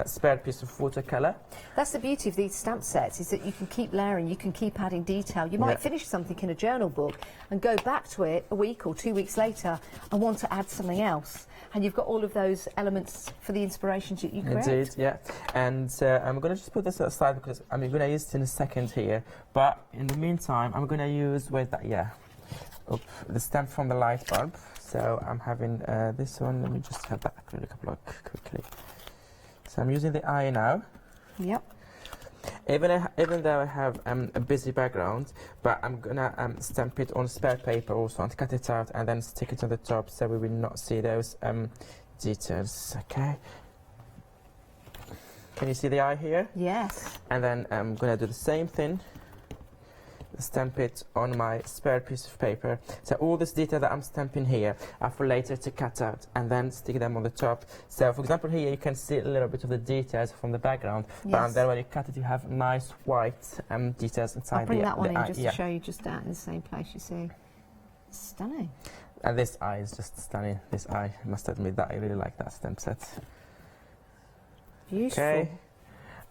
Speaker 5: spare piece of watercolor.
Speaker 3: That's the beauty of these stamp sets, is that you can keep layering, you can keep adding detail. You might finish something in a journal book and go back to it a week or 2 weeks later and want to add something else. And you've got all of those elements for the inspirations that you create.
Speaker 5: Indeed, yeah. And I'm going to just put this aside because I'm going to use it in a second here. But in the meantime, I'm going to use the stamp from the light bulb. So I'm having this one. Let me just have that acrylic block quickly. So I'm using the eye now.
Speaker 3: Yep.
Speaker 5: Even though I have a busy background, but I'm gonna stamp it on spare paper also and cut it out and then stick it on the top so we will not see those details. Okay. Can you see the eye here?
Speaker 3: Yes.
Speaker 5: And then I'm gonna do the same thing. Stamp it on my spare piece of paper. So all this detail that I'm stamping here are for later to cut out and then stick them on the top. So for example here you can see a little bit of the details from the background, but then when you cut it you have nice white details inside.
Speaker 3: I'll bring that one in
Speaker 5: eye,
Speaker 3: just to show you just that in the same place, you see. Stunning.
Speaker 5: And this eye is just stunning. This eye, I must admit that I really like that stamp set.
Speaker 3: Beautiful.
Speaker 5: Okay.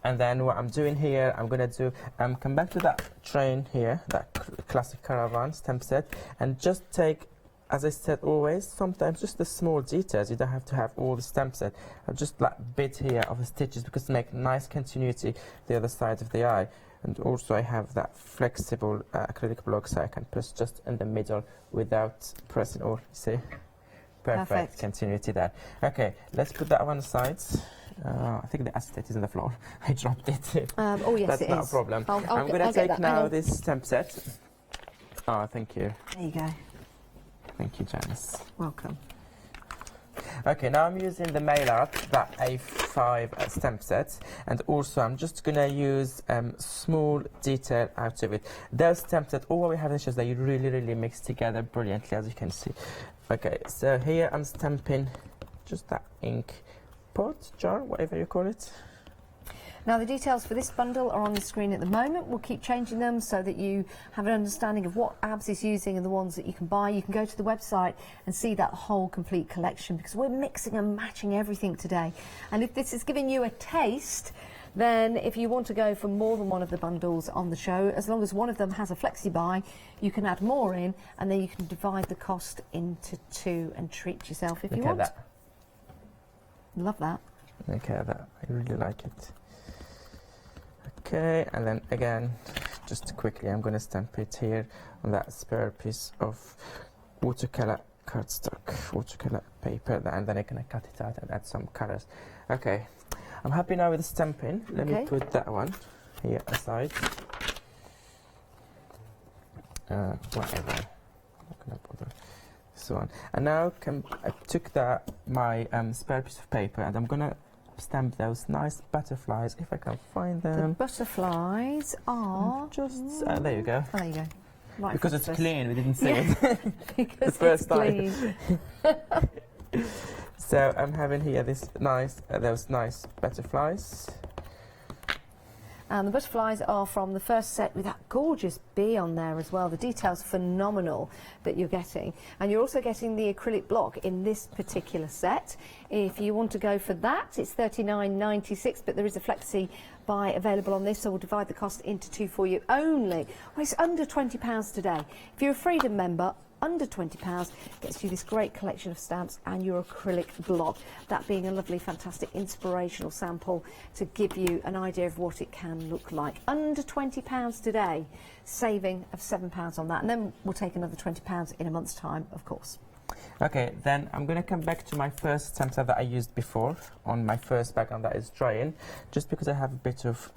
Speaker 5: And then what I'm doing here, I'm going to do, come back to that train here, that classic caravan stamp set, and just take, as I said always, sometimes just the small details. You don't have to have all the stamp set. Just that bit here of the stitches because to make nice continuity the other side of the eye. And also I have that flexible acrylic block so I can press just in the middle without pressing all, see? Perfect continuity there. Okay, let's put that one aside. I think the acetate is on the floor. I dropped it.
Speaker 3: Oh, yes,
Speaker 5: That's
Speaker 3: it
Speaker 5: not
Speaker 3: is.
Speaker 5: a problem.
Speaker 3: I'll
Speaker 5: I'm going to take now this stamp set. Oh, thank you.
Speaker 3: There you go.
Speaker 5: Thank you, Janice.
Speaker 3: Welcome.
Speaker 5: Okay, now I'm using the mail art, that A5 stamp set, and also I'm just going to use small detail out of it. Those stamp sets, all we have is just that you really mix together brilliantly, as you can see. Okay, so here I'm stamping just that ink pot, jar, whatever you call it.
Speaker 3: Now the details for this bundle are on the screen at the moment. We'll keep changing them so that you have an understanding of what ABS is using and the ones that you can buy. You can go to the website and see that whole complete collection because we're mixing and matching everything today. And if this is giving you a taste, then if you want to go for more than one of the bundles on the show, as long as one of them has a Flexi buy, you can add more in and then you can divide the cost into two and treat yourself if you want.
Speaker 5: Look at that.
Speaker 3: Love that.
Speaker 5: Look at that. I really like it. Okay, and then again, just quickly, I'm going to stamp it here on that spare piece of watercolor cardstock, watercolor paper, and then I'm going to cut it out and add some colors. Okay, I'm happy now with the stamping. Let me put that one here aside. Whatever. I'm not going to bother. This one. And now I took my spare piece of paper and I'm going to stamp those nice butterflies if I can find them.
Speaker 3: The butterflies are
Speaker 5: just there you go.
Speaker 3: Oh, there you go. Right,
Speaker 5: because it's clean, we didn't see it
Speaker 3: because
Speaker 5: the first
Speaker 3: clean.
Speaker 5: time. So I'm having here this nice those nice butterflies.
Speaker 3: And the butterflies are from the first set with that gorgeous bee on there as well. The detail's phenomenal that you're getting. And you're also getting the acrylic block in this particular set. If you want to go for that, it's $39.96, but there is a Flexi buy available on this, so we'll divide the cost into two for you only. Well, it's under £20 today. If you're a Freedom member, under £20 gets you this great collection of stamps and your acrylic block, that being a lovely, fantastic, inspirational sample to give you an idea of what it can look like. Under £20 today, saving of £7 on that, and then we'll take another £20 in a month's time, of course.
Speaker 5: Okay, then I'm going to come back to my first stamp set that I used before on my first background that is drying, just because I have a bit of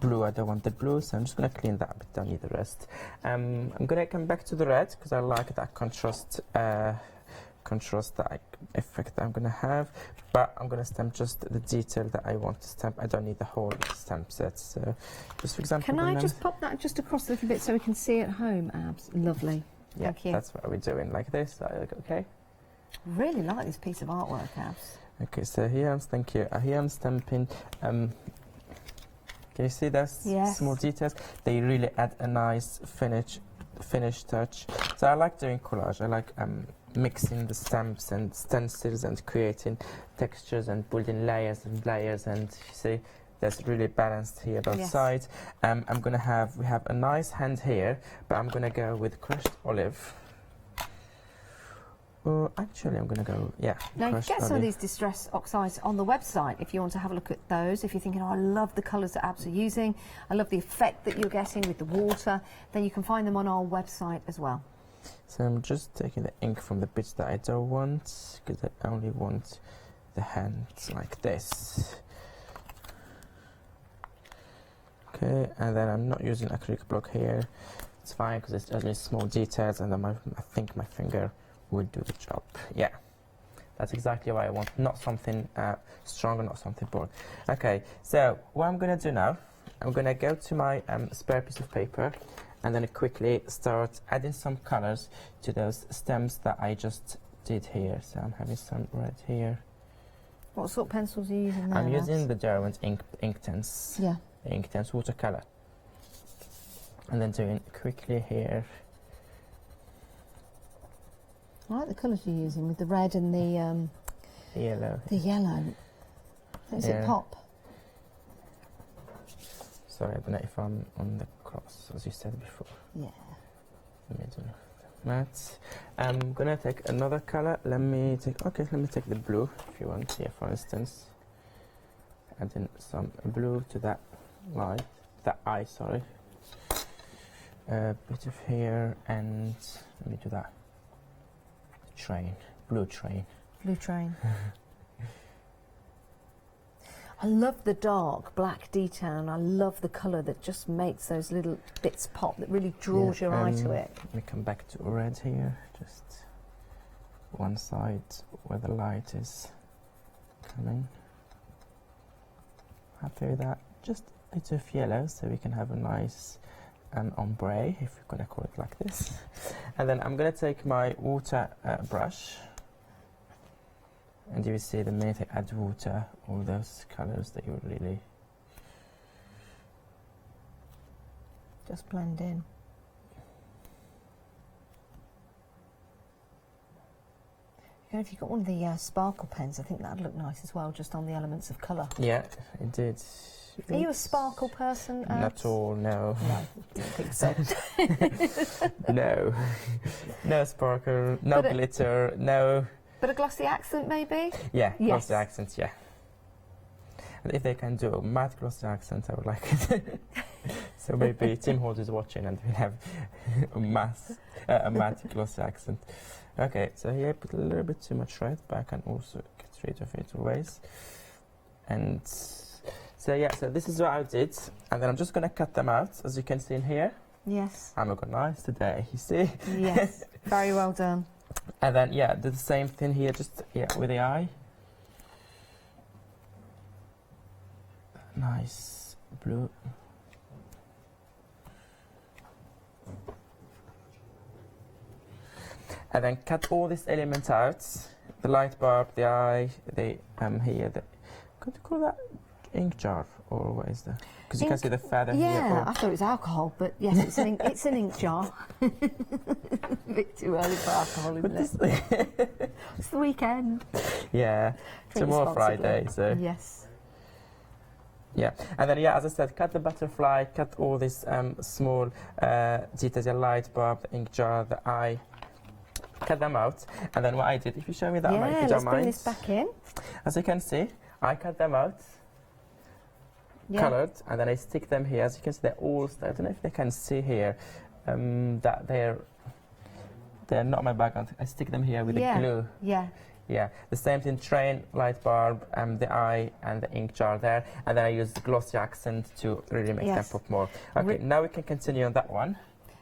Speaker 5: blue. I don't want the blue, so I'm just going to clean that, but don't need the rest. I'm going to come back to the red because I like that contrast that effect that I'm going to have, but I'm going to stamp just the detail that I want to stamp. I don't need the whole stamp set. So, just for example,
Speaker 3: can I just pop that just across a little bit so we can see at home, Abs? Lovely.
Speaker 5: Yeah,
Speaker 3: Thank you.
Speaker 5: that's what we're doing, like this. Okay.
Speaker 3: Really like this piece of artwork, Abs.
Speaker 5: Okay, so here I'm, thank you. Here I'm stamping. Can you see those small details? They really add a nice finish touch. So I like doing collage. I like mixing the stamps and stencils and creating textures and building layers and layers. And you see, that's really balanced here both sides. We have a nice hand here, but I'm gonna go with crushed olive. Actually, I'm going to go,
Speaker 3: Now, you can get some of these distress oxides on the website if you want to have a look at those. If you're thinking, oh, I love the colours that Abs are using, I love the effect that you're getting with the water, then you can find them on our website as well.
Speaker 5: So I'm just taking the ink from the bits that I don't want, because I only want the hands like this. Okay, and then I'm not using acrylic block here. It's fine, because it's only small details, and then I think my finger would do the job. Yeah, that's exactly what I want. Not something stronger, not something bold. Okay, so what I'm gonna do now, I'm gonna go to my spare piece of paper and then quickly start adding some colors to those stems that I just did here. So I'm having some red here.
Speaker 3: What sort of pencils are you using there?
Speaker 5: I'm using the Derwent's Inktense.
Speaker 3: Yeah.
Speaker 5: Inktense watercolor. And then doing quickly here.
Speaker 3: I like the colours you're using with the red and the
Speaker 5: yellow.
Speaker 3: The yellow. Does it pop?
Speaker 5: Sorry, I don't know if I'm on the cross, as you said before.
Speaker 3: Yeah.
Speaker 5: Middle. That. I'm gonna take another color. Let me take the blue if you want. Here, for instance, adding some blue to that light, that eye. Sorry. A bit of here, and let me do that. Train, blue train.
Speaker 3: Blue train. I love the dark black detail, and I love the colour that just makes those little bits pop, that really draws your eye to it.
Speaker 5: Let me come back to red here, just one side where the light is coming. Happy with that. Just a bit of yellow so we can have a nice ombre, if we're going to call it like this. And then I'm going to take my water brush, and you will see the minute I add water, all those colours that you really
Speaker 3: just blend in. You know, if you've got one of the sparkle pens, I think that'd look nice as well, just on the elements of colour.
Speaker 5: Yeah, it did.
Speaker 3: Are you a sparkle person?
Speaker 5: Not at all, no.
Speaker 3: No, didn't think so.
Speaker 5: No. No sparkle, no glitter, no...
Speaker 3: But a glossy accent, maybe?
Speaker 5: Yeah,
Speaker 3: yes.
Speaker 5: Glossy accent, yeah. And if they can do a matte glossy accent, I would like it. So maybe Tim Holt is watching and we'll have a matte glossy accent. Okay, so here I put a little bit too much red, but I can also get rid of it always. And so yeah, so this is what I did, and then I'm just going to cut them out, as you can see in here.
Speaker 3: Yes.
Speaker 5: I'm organised today, you see?
Speaker 3: Yes, very well done.
Speaker 5: And then, yeah, do the same thing here, just, with the eye. Nice blue. And then cut all these elements out. The light bulb, the eye, the, here, the... Could you call that ink jar, or what is that? Because you can see the feather here.
Speaker 3: Yeah, I thought it was alcohol, but yes, it's an ink jar. A bit too early for alcohol, isn't it? It's the weekend.
Speaker 5: Yeah, tomorrow Friday, so...
Speaker 3: Yes.
Speaker 5: Yeah, and then, yeah, as I said, cut the butterfly, cut all these small details, the light bulb, the ink jar, the eye. Cut them out, and then what I did, if you show me that, if you don't mind.
Speaker 3: Let's bring this back in.
Speaker 5: As you can see, I cut them out, coloured, and then I stick them here. As you can see, they're all, I don't know if they can see here, that they're They're not my background. I stick them here with the glue.
Speaker 3: Yeah.
Speaker 5: Yeah, the same thing, train, light bulb, the eye and the ink jar there, and then I use the glossy accent to really make them pop more. Okay, now we can continue on that one.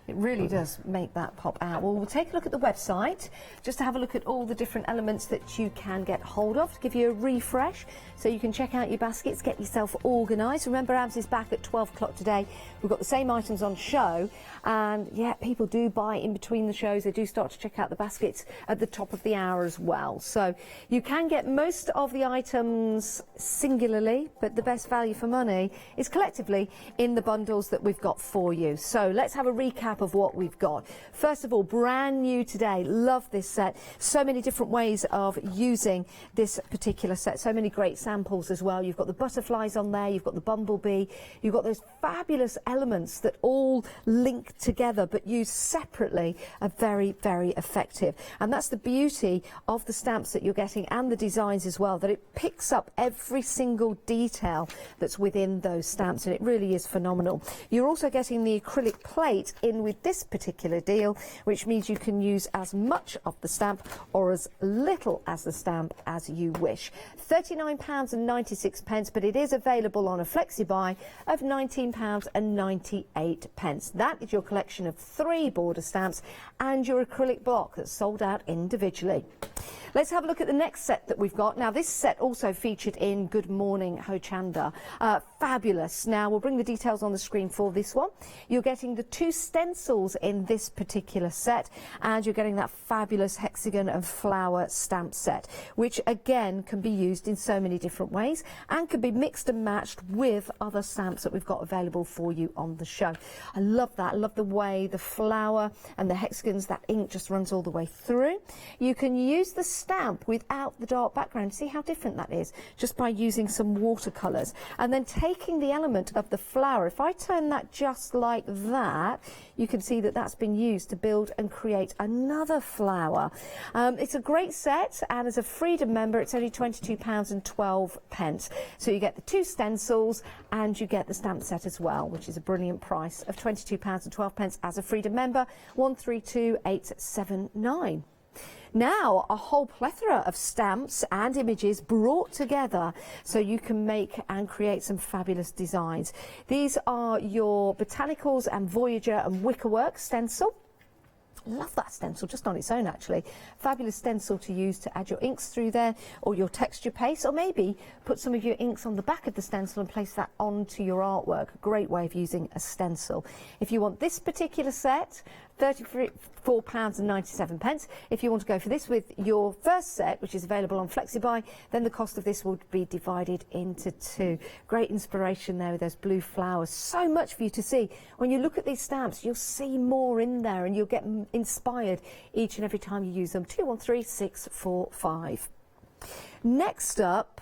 Speaker 3: It really does make that pop out. Well, we'll take a look at the website just to have a look at all the different elements that you can get hold of to give you a refresh, so you can check out your baskets, get yourself organised. Remember, Abs is back at 12 o'clock today. We've got the same items on show, and yeah, people do buy in between the shows. They do start to check out the baskets at the top of the hour as well. So you can get most of the items singularly, but the best value for money is collectively in the bundles that we've got for you. So let's have a recap of what we've got. First of all, brand new today. Love this set. So many different ways of using this particular set. So many great samples as well. You've got the butterflies on there. You've got the bumblebee. You've got those fabulous elements that all link together but used separately are very, very effective. And that's the beauty of the stamps that you're getting and the designs as well, that it picks up every single detail that's within those stamps, and it really is phenomenal. You're also getting the acrylic plate in with this particular deal, which means you can use as much of the stamp or as little as the stamp as you wish. £39.96, but it is available on a Flexi buy of £19.98. That is your collection of 3 border stamps and your acrylic block that's sold out individually. Let's have a look at the next set that we've got. Now, this set also featured in Good Morning Ho Chander. Fabulous. Now, we'll bring the details on the screen for this one. You're getting the 2 stencils in this particular set, and you're getting that fabulous hexagon and flower stamp set, which again can be used in so many different ways and can be mixed and matched with other stamps that we've got available for you on the show. I love that. I love the way the flower and the hexagons, that ink just runs all the way through. You can use the stamp without the dark background. See how different that is just by using some watercolours, and then taking the element of the flower. If I turn that just like that, you can see that that's been used to build and create another flower. It's a great set, and as a Freedom member it's only £22.12. So you get the 2 stencils and you get the stamp set as well, which is a brilliant price of £22.12 as a Freedom member. 132879. Now, a whole plethora of stamps and images brought together so you can make and create some fabulous designs. These are your Botanicals and Voyager and Wickerwork stencil. Love that stencil just on its own, actually. Fabulous stencil to use to add your inks through there, or your texture paste, or maybe put some of your inks on the back of the stencil and place that onto your artwork. A great way of using a stencil. If you want this particular set, £34.97. If you want to go for this with your first set, which is available on Flexi buy, then the cost of this will be divided into 2. Great inspiration there with those blue flowers. So much for you to see. When you look at these stamps, you'll see more in there, and you'll get inspired each and every time you use them. 213645. Next up,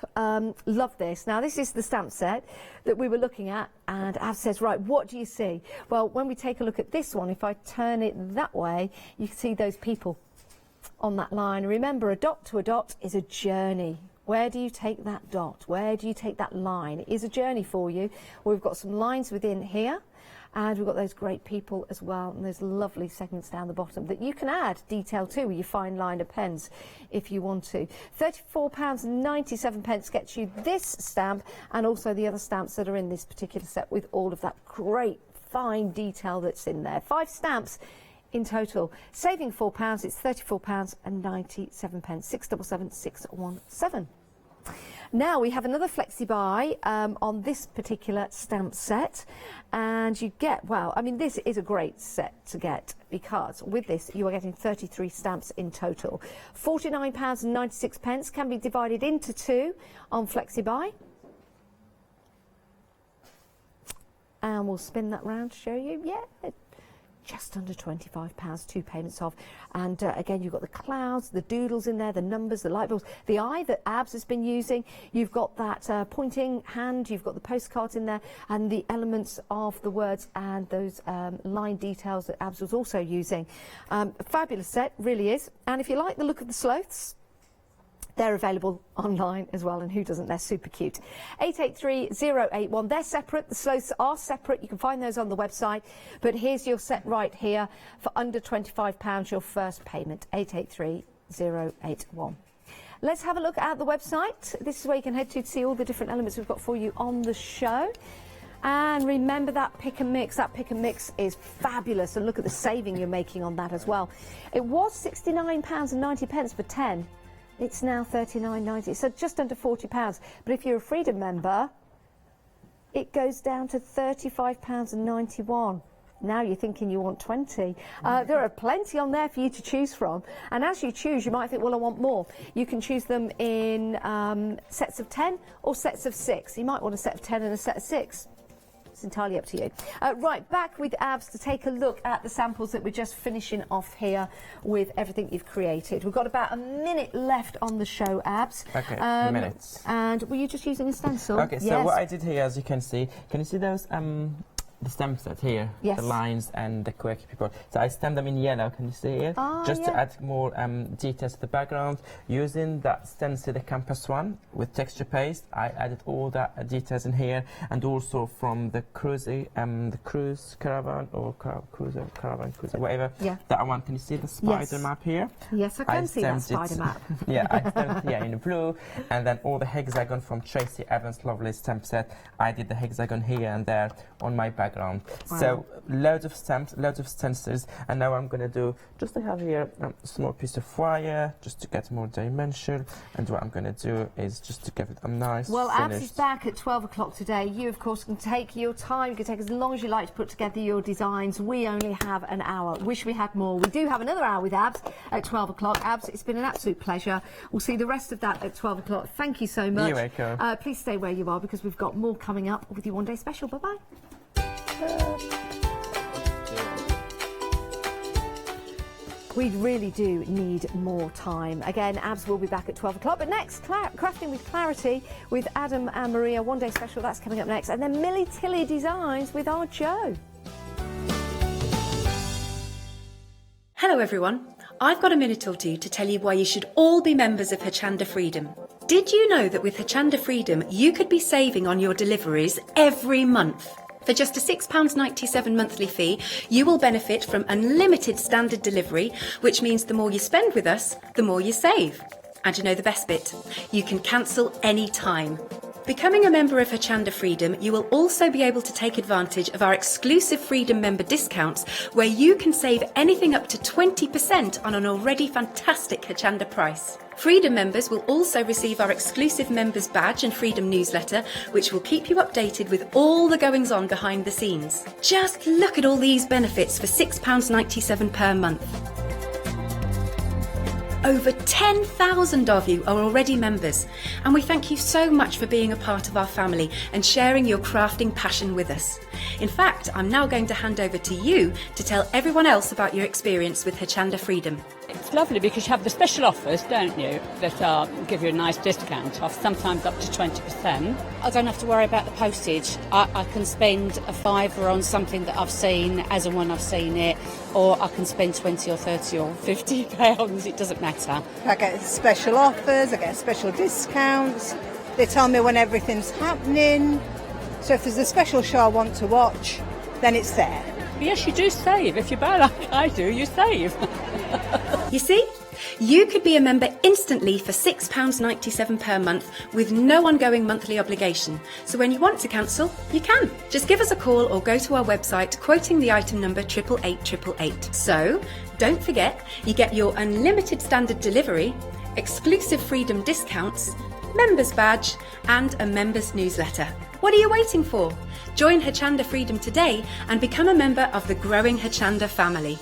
Speaker 3: love this. Now, this is the stamp set that we were looking at, and Av says, right, what do you see? Well, when we take a look at this one, if I turn it that way, you can see those people on that line. Remember, a dot to a dot is a journey. Where do you take that dot? Where do you take that line? It is a journey for you. We've got some lines within here, and we've got those great people as well, and those lovely segments down the bottom that you can add detail to with your fine liner pens if you want to. £34.97 gets you this stamp and also the other stamps that are in this particular set with all of that great fine detail that's in there. 5 stamps in total, saving £4. It's £34.97. 677617. Now we have another Flexi buy on this particular stamp set, and you get, well, I mean, this is a great set to get because with this you are getting 33 stamps in total. £49.96 can be divided into 2 on Flexi buy. And we'll spin that round to show you. Yeah, just under £25, 2 payments off. And again, you've got the clouds, the doodles in there, the numbers, the light bulbs, the eye that Abs has been using. You've got that pointing hand, you've got the postcards in there, and the elements of the words and those line details that Abs was also using. A fabulous set, really is. And if you like the look of the sloths, They're available online as well, and who doesn't? They're super cute. 883081. They're separate. The sloths are separate. You can find those on the website. But here's your set right here for under £25, your first payment. 883081. Let's have a look at the website. This is where you can head to see all the different elements we've got for you on the show. And remember that pick and mix. That pick and mix is fabulous. And look at the saving you're making on that as well. It was £69.90 for 10. It's now $39.90, so just under £40. But if you're a Freedom member, it goes down to £35.91. Now you're thinking you want 20. There are plenty on there for you to choose from. And as you choose, you might think, well, I want more. You can choose them in sets of 10 or sets of 6. You might want a set of 10 and a set of 6. It's entirely up to you. Right, back with Abs to take a look at the samples that we're just finishing off here with everything you've created. We've got about a minute left on the show, Abs.
Speaker 5: Okay, minutes.
Speaker 3: And were you just using a stencil?
Speaker 5: Okay, so what I did here, as you can see those the stem set here,
Speaker 3: yes.
Speaker 5: The lines and the quirky people. So I stamped them in yellow, can you see it? Just to add more details to the background. Using that stencil, the campus one, with texture paste, I added all that details in here, and also from the cruise caravan, or cruiser, whatever. Yeah. That one, can you see the spider map here?
Speaker 3: Yes, I can see that spider map.
Speaker 5: Yeah, I stamped it in blue, and then all the hexagon from Tracy Evans' lovely stamp set. I did the hexagon here and there on my background. Wow. So loads of stamps, loads of stencils, and now I'm going to do, just to have here a small piece of wire, just to get more dimension, and what I'm going to do is just to give it a nice
Speaker 3: Well,
Speaker 5: finish.
Speaker 3: Abs is back at 12 o'clock today. You, of course, can take your time. You can take as long as you like to put together your designs. We only have an hour. Wish we had more. We do have another hour with Abs at 12 o'clock. Abs, it's been an absolute pleasure. We'll see the rest of that at 12 o'clock. Thank you so much.
Speaker 5: You're welcome.
Speaker 3: Please stay where you are, because we've got more coming up with your One Day Special. Bye-bye. We really do need more time. Again, Abs will be back at 12 o'clock. But next, Crafting with Clarity with Adam and Maria. One Day Special, that's coming up next. And then Millie Tilly Designs with our Joe.
Speaker 8: Hello everyone. I've got a minute or two to tell you why you should all be members of Ho Chander Freedom. Did you know that with Ho Chander Freedom you could be saving on your deliveries every month? For just a £6.97 monthly fee, you will benefit from unlimited standard delivery, which means the more you spend with us, the more you save. And you know the best bit? You can cancel any time. Becoming a member of Ho Chander Freedom, you will also be able to take advantage of our exclusive Freedom member discounts, where you can save anything up to 20% on an already fantastic Ho Chander price. Freedom members will also receive our exclusive members badge and Freedom newsletter, which will keep you updated with all the goings on behind the scenes. Just look at all these benefits for £6.97 per month. Over 10,000 of you are already members, and we thank you so much for being a part of our family and sharing your crafting passion with us. In fact, I'm now going to hand over to you to tell everyone else about your experience with Ho Chander Freedom.
Speaker 10: It's lovely because you have the special offers, don't you, that give you a nice discount off, sometimes up to 20%.
Speaker 11: I don't have to worry about the postage. I can spend a £5 on something that I've seen as and when I've seen it, or I can spend 20 or 30 or £50, it doesn't matter.
Speaker 12: I get special offers, I get special discounts, they tell me when everything's happening, so if there's a special show I want to watch, then it's there.
Speaker 10: Yes, you do save. If you buy like I do, you save.
Speaker 8: You see? You could be a member instantly for £6.97 per month with no ongoing monthly obligation. So when you want to cancel, you can. Just give us a call or go to our website quoting the item number 88888. So don't forget, you get your unlimited standard delivery, exclusive Freedom discounts, members badge and a members newsletter. What are you waiting for? Join Ho Chander Freedom today and become a member of the growing Ho Chander family.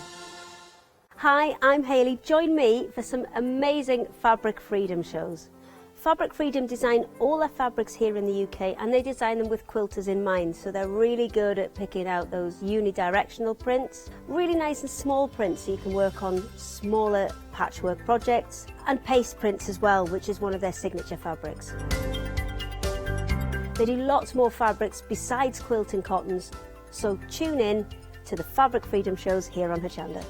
Speaker 13: Hi, I'm Hayley. Join me for some amazing Fabric Freedom shows. Fabric Freedom design all their fabrics here in the UK, and they design them with quilters in mind, so they're really good at picking out those unidirectional prints, really nice and small prints so you can work on smaller patchwork projects, and paste prints as well, which is one of their signature fabrics. They do lots more fabrics besides quilt and cottons, so tune in to the Fabric Freedom shows here on Ho Chander.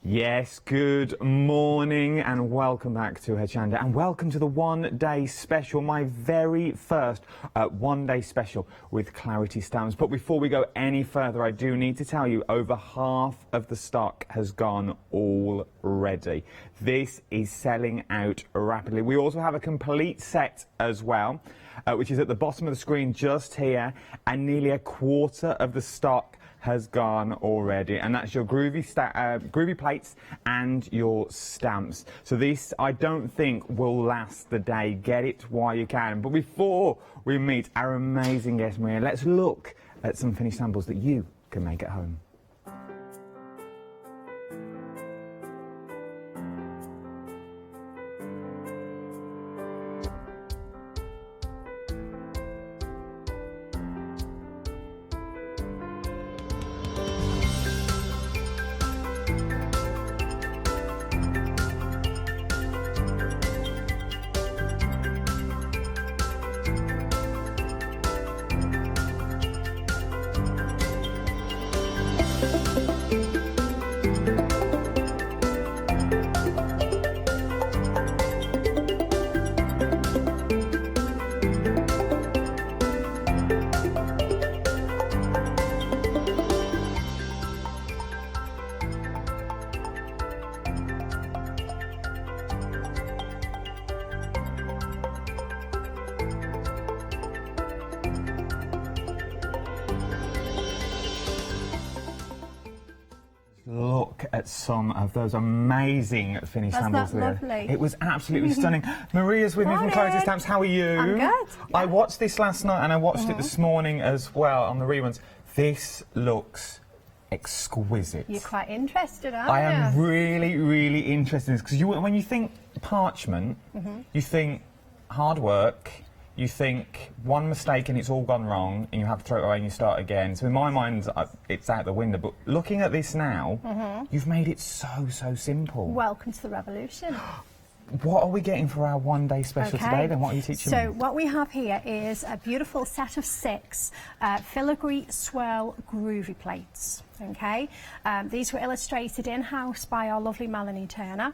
Speaker 14: Yes, good morning and welcome back to Ho Chander and welcome to the one-day special, my very first one-day special with Clarity Stamps. But before we go any further, I do need to tell you over half of the stock has gone already. This is selling out rapidly. We also have a complete set as well, which is at the bottom of the screen just here, and nearly a quarter of the stock has gone already, and that's your Groovy plates and your stamps. So this, I don't think, will last the day. Get it while you can. But before we meet our amazing guest, Maria, let's look at some finished samples that you can make at home. Look at some of those amazing finished samples there.
Speaker 7: Lovely?
Speaker 14: It was absolutely stunning. Maria's with me from Clarity Stamps. How are you?
Speaker 7: I'm good.
Speaker 14: I watched this last night and I watched it this morning as well on the reruns. This looks exquisite.
Speaker 7: You're quite interested, aren't you?
Speaker 14: I am really, really interested in this because when you think parchment, you think hard work. You think one mistake and it's all gone wrong and you have to throw it away and you start again. So in my mind, it's out the window. But looking at this now, you've made it so simple.
Speaker 7: Welcome to the revolution.
Speaker 14: What are we getting for our one-day special today then? What are you teaching me?
Speaker 7: So what we have here is a beautiful set of 6 filigree swirl groovy plates. Okay, these were illustrated in-house by our lovely Melanie Turner.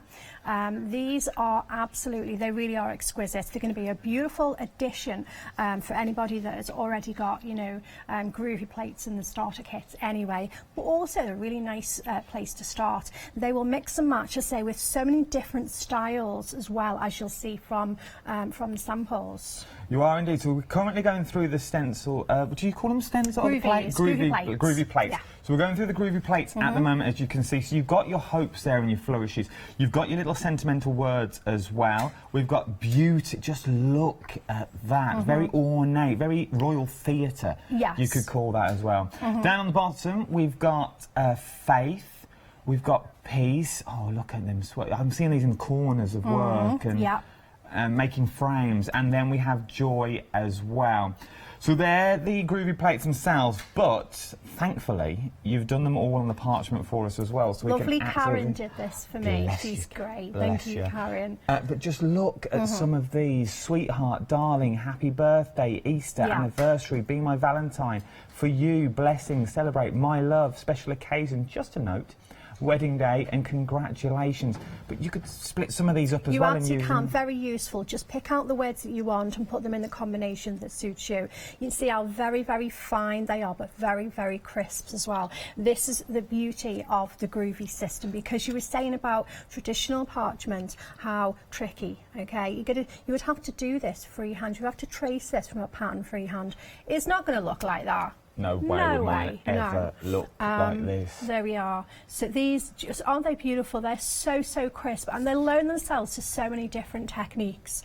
Speaker 7: These are absolutely, they really are exquisite. They're going to be a beautiful addition for anybody that has already got, you know, groovy plates in the starter kit anyway, but also a really nice place to start. They will mix and match, I say, with so many different styles as well, as you'll see from the samples.
Speaker 14: You are indeed. So we're currently going through the stencil, do you call them stencils?
Speaker 7: Groovy plates.
Speaker 14: Groovy plates.
Speaker 7: Yeah.
Speaker 14: So we're going through the groovy plates at the moment, as you can see. So you've got your hopes there and your flourishes. You've got your little sentimental words as well. We've got beauty. Just look at that. Very ornate, very royal theatre.
Speaker 7: Yes.
Speaker 14: You could call that as well. Down on the bottom, we've got faith. We've got peace. Oh, look at them. I'm seeing these in corners of work and making frames. And then we have joy as well. So they're the groovy plates themselves, but thankfully you've done them all on the parchment for us as well. So
Speaker 7: Lovely
Speaker 14: we can
Speaker 7: Karen did this for me. She's great. Thank you, Karen.
Speaker 14: But just look at some of these. Sweetheart, darling, happy birthday, Easter, anniversary, be my Valentine, for you, blessing, celebrate, my love, special occasion. Just a note. Wedding day and congratulations. But you could split some of these up as well.
Speaker 7: You absolutely can. Very useful. Just pick out the words that you want and put them in the combination that suits you. You can see how very fine they are, but very crisp as well. This is the beauty of the groovy system, because you were saying about traditional parchment, how tricky. Okay, you would have to do this freehand. You have to trace this from a pattern freehand. It's not going to look like that.
Speaker 14: No way would mine ever look like this.
Speaker 7: There we are. So these, just aren't they beautiful? They're so crisp, and they lend themselves to so many different techniques.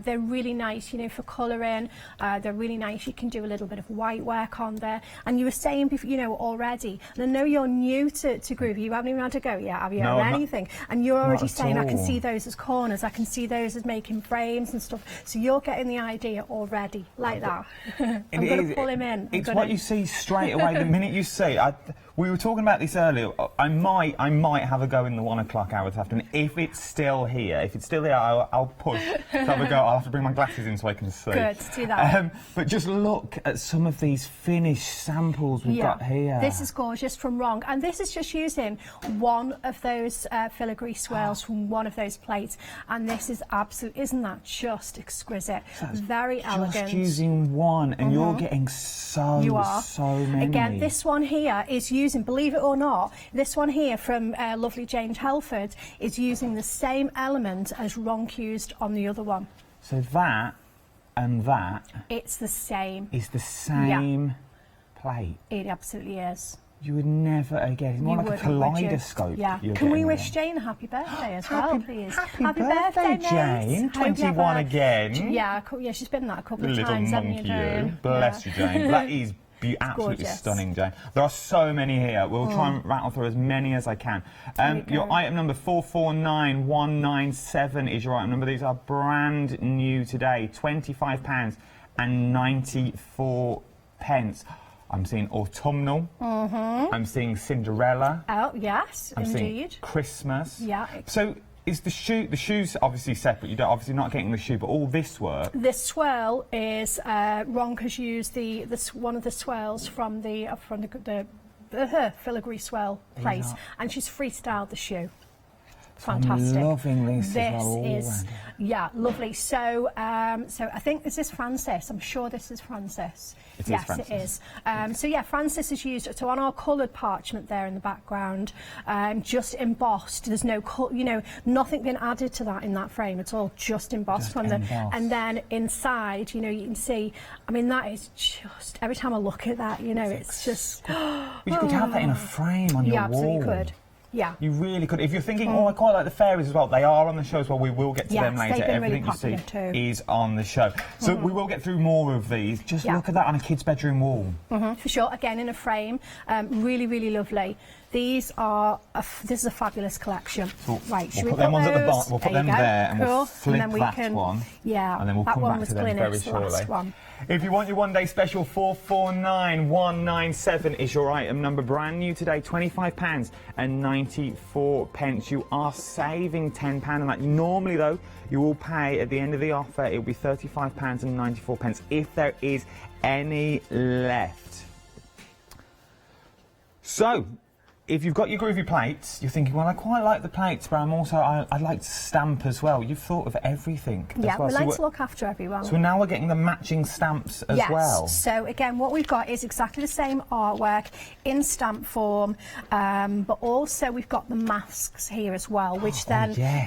Speaker 7: They're really nice, you know, for colouring. They're really nice. You can do a little bit of white work on there. And you were saying, you know, already, and I know you're new to Groovy. You haven't even had a go yet, have you?
Speaker 14: No,
Speaker 7: or anything? And you're already saying,
Speaker 14: all.
Speaker 7: I can see those as corners. I can see those as making frames and stuff. So you're getting the idea already, like that. I'm going to pull him in.
Speaker 14: It's what you see straight away the minute you see. We were talking about this earlier. I might have a go in the 1 o'clock hour this afternoon. If it's still here, I'll push to have a go. I'll have to bring my glasses in so I can see.
Speaker 7: Good, do that.
Speaker 14: But just look at some of these finished samples we've got here.
Speaker 7: This is gorgeous from Wrong, and this is just using one of those filigree swirls from one of those plates, and this is absolute. Isn't that just exquisite? Very elegant.
Speaker 14: Just using one, and you're getting so many.
Speaker 7: Again, this one here is using, believe it or not, this one here from lovely Jane Telford is using the same element as Ronk used on the other one.
Speaker 14: So that and that.
Speaker 7: It's the same.
Speaker 14: Is the same plate.
Speaker 7: It absolutely is.
Speaker 14: You would never again. It's more like a kaleidoscope.
Speaker 7: Yeah. Can we wish Jane a happy birthday as well, please?
Speaker 14: Happy birthday, Jane. 21 again.
Speaker 7: Yeah, she's been that a couple of times,
Speaker 14: Little
Speaker 7: haven't
Speaker 14: monkey you. Bless you, Jane. That is absolutely stunning, Jane. There are so many here. We'll try and rattle through as many as I can. Your item number 449197 is your item number. These are brand new today. £25.94. I'm seeing autumnal. I'm seeing Cinderella.
Speaker 7: Oh, yes,
Speaker 14: I'm
Speaker 7: indeed.
Speaker 14: seeing Christmas.
Speaker 7: Yeah.
Speaker 14: So is the shoes obviously separate? You're obviously not getting the shoe, but all this work.
Speaker 7: This swirl is Ronk has used one of the swirls from the filigree swirl place, and she's freestyled the shoe. Fantastic.
Speaker 14: I'm loving this.
Speaker 7: This is lovely. So so I think, is this Frances? I'm sure this is Frances. Yes, it is. So yeah, Frances is used. So on our coloured parchment there in the background, just embossed. There's no, nothing been added to that in that frame. It's all just embossed and then inside, you can see. I mean, that is just, every time I look at that, it's just.
Speaker 14: You could have that in a frame on your wall.
Speaker 7: Yeah, absolutely could. Yeah.
Speaker 14: You really could. If you're thinking, I quite like the fairies as well, they are on the show as well. We will get to them later. Everything you see is on the show. So we will get through more of these. Just look at that on a kid's bedroom wall.
Speaker 7: For sure. Again, in a frame. Really, really lovely. These are, this is a fabulous collection.
Speaker 14: So
Speaker 7: right,
Speaker 14: we'll put them ones at the bottom. We'll put them there and we'll flip
Speaker 7: and then
Speaker 14: that one.
Speaker 7: Yeah,
Speaker 14: and then we'll come back to them very shortly. If you want your one day special, 449197 is your item number. Brand new today, £25.94. You are saving £10 on that. Normally, though, you will pay at the end of the offer, it will be £35.94 if there is any left. So, if you've got your Groovy plates, you're thinking, well, I quite like the plates, but I'd like to stamp as well. You've thought of everything as well.
Speaker 7: We like to look after everyone.
Speaker 14: So now we're getting the matching stamps as well.
Speaker 7: Yes, so again, what we've got is exactly the same artwork in stamp form, but also we've got the masks here as well, which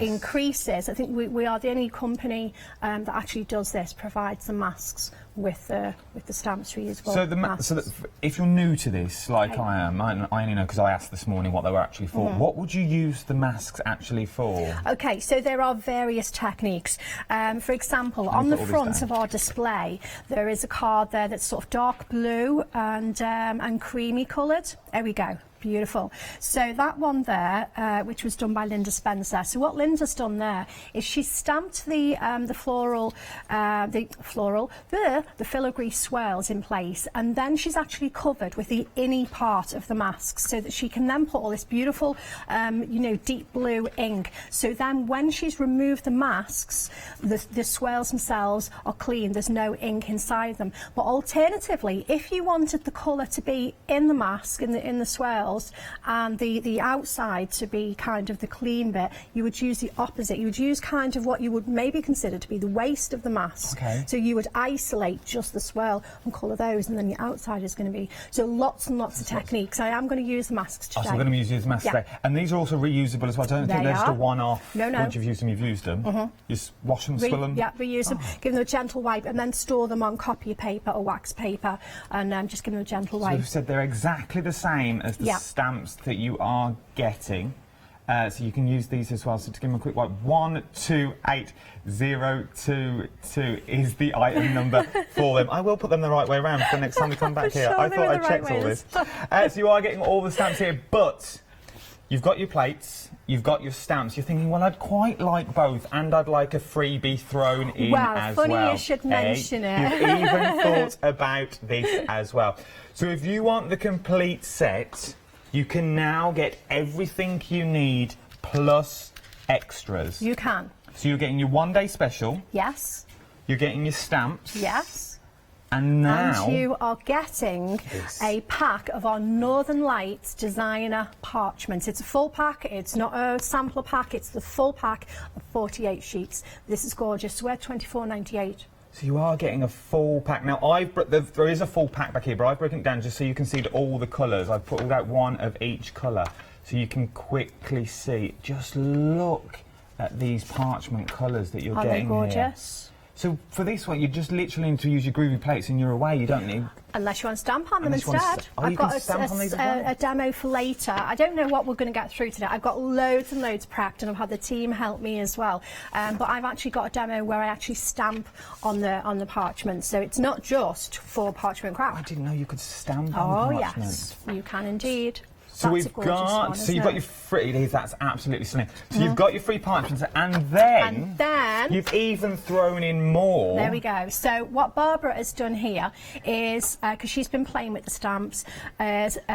Speaker 7: increases. I think we are the only company that actually does this, provides the masks with the stamps reusable.
Speaker 14: So if you're new to this, like I am, I only know because I asked this morning what they were actually for. What would you use the masks actually for?
Speaker 7: Okay, so there are various techniques. For example, on the front of our display, there is a card there that's sort of dark blue and creamy coloured. There we go. Beautiful. So that one there, which was done by Linda Spencer. So what Linda's done there is she stamped the filigree swirls in place, and then she's actually covered with the inner part of the masks, so that she can then put all this beautiful, deep blue ink. So then when she's removed the masks, the swirls themselves are clean. There's no ink inside them. But alternatively, if you wanted the colour to be in the mask, in the swirls, and the outside to be kind of the clean bit, you would use the opposite. You would use kind of what you would maybe consider to be the waste of the mask.
Speaker 14: Okay.
Speaker 7: So you would isolate just the swirl and colour those, and then the outside is going to be. So lots and lots of techniques. I am going to use the masks today.
Speaker 14: So we're going to use the masks today. And these are also reusable as well. I don't think they're just a one-off.
Speaker 7: No.
Speaker 14: Once you've used them, you've used them. You just wash them, swill them.
Speaker 7: Yeah, reuse them, give them a gentle wipe, and then store them on copy paper or wax paper, and just give them a gentle wipe.
Speaker 14: So you've said they're exactly the same as the stamps that you are getting. So you can use these as well. So to give them a quick wipe, 128022 is the item number for them. I will put them the right way around for the next time we come back here. I thought I checked all this. So you are getting all the stamps here, but you've got your plates, you've got your stamps. You're thinking, well, I'd quite like both, and I'd like a freebie thrown in as well.
Speaker 7: Funny you should mention it.
Speaker 14: You've even thought about this as well. So if you want the complete set, you can now get everything you need plus extras.
Speaker 7: You can.
Speaker 14: So you're getting your one-day special.
Speaker 7: Yes.
Speaker 14: You're getting your stamps.
Speaker 7: Yes.
Speaker 14: And now...
Speaker 7: And you are getting a pack of our Northern Lights designer parchment. It's a full pack. It's not a sampler pack. It's the full pack of 48 sheets. This is gorgeous. We're £24.98.
Speaker 14: So you are getting a full pack. Now, there is a full pack back here, but I've broken it down just so you can see all the colours. I've put out one of each colour so you can quickly see. Just look at these parchment colours that you're getting here.
Speaker 7: Aren't they gorgeous?
Speaker 14: So for this one, you just literally need to use your Groovy plates and you're away. You don't need...
Speaker 7: Unless you want to stamp on them instead. I've got a demo for later. I don't know what we're going to get through today. I've got loads and loads prepped, and I've had the team help me as well. But I've actually got a demo where I actually stamp on the parchment. So it's not just for parchment craft.
Speaker 14: I didn't know you could stamp on the parchment.
Speaker 7: Yes, you can indeed.
Speaker 14: So we've got, so you've got your free, that's absolutely stunning. So you've got your free parchments, and then you've even thrown in more.
Speaker 7: There we go. So what Barbara has done here is, because she's been playing with the stamps,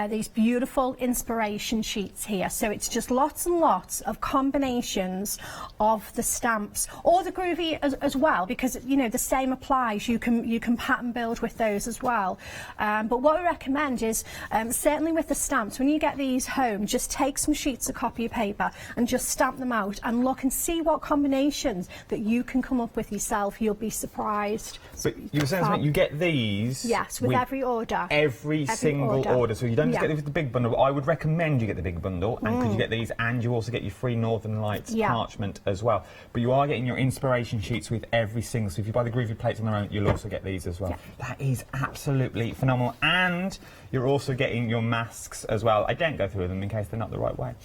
Speaker 7: these beautiful inspiration sheets here. So it's just lots and lots of combinations of the stamps, or the Groovy as well, because you know the same applies. You can pattern build with those as well. But what we recommend is, certainly with the stamps, when you get these home, just take some sheets of copy paper and just stamp them out and look and see what combinations that you can come up with yourself. You'll be surprised.
Speaker 14: But you were saying something, you get these...
Speaker 7: Yes, with every order.
Speaker 14: Every single order. So you don't just get it with the big bundle. I would recommend you get the big bundle, and because you get these, and you also get your free Northern Lights parchment as well. But you are getting your inspiration sheets with every single... So if you buy the Groovy plates on their own, you'll also get these as well. That is absolutely phenomenal. And you're also getting your masks as well. I don't go through them in case they're not the right way.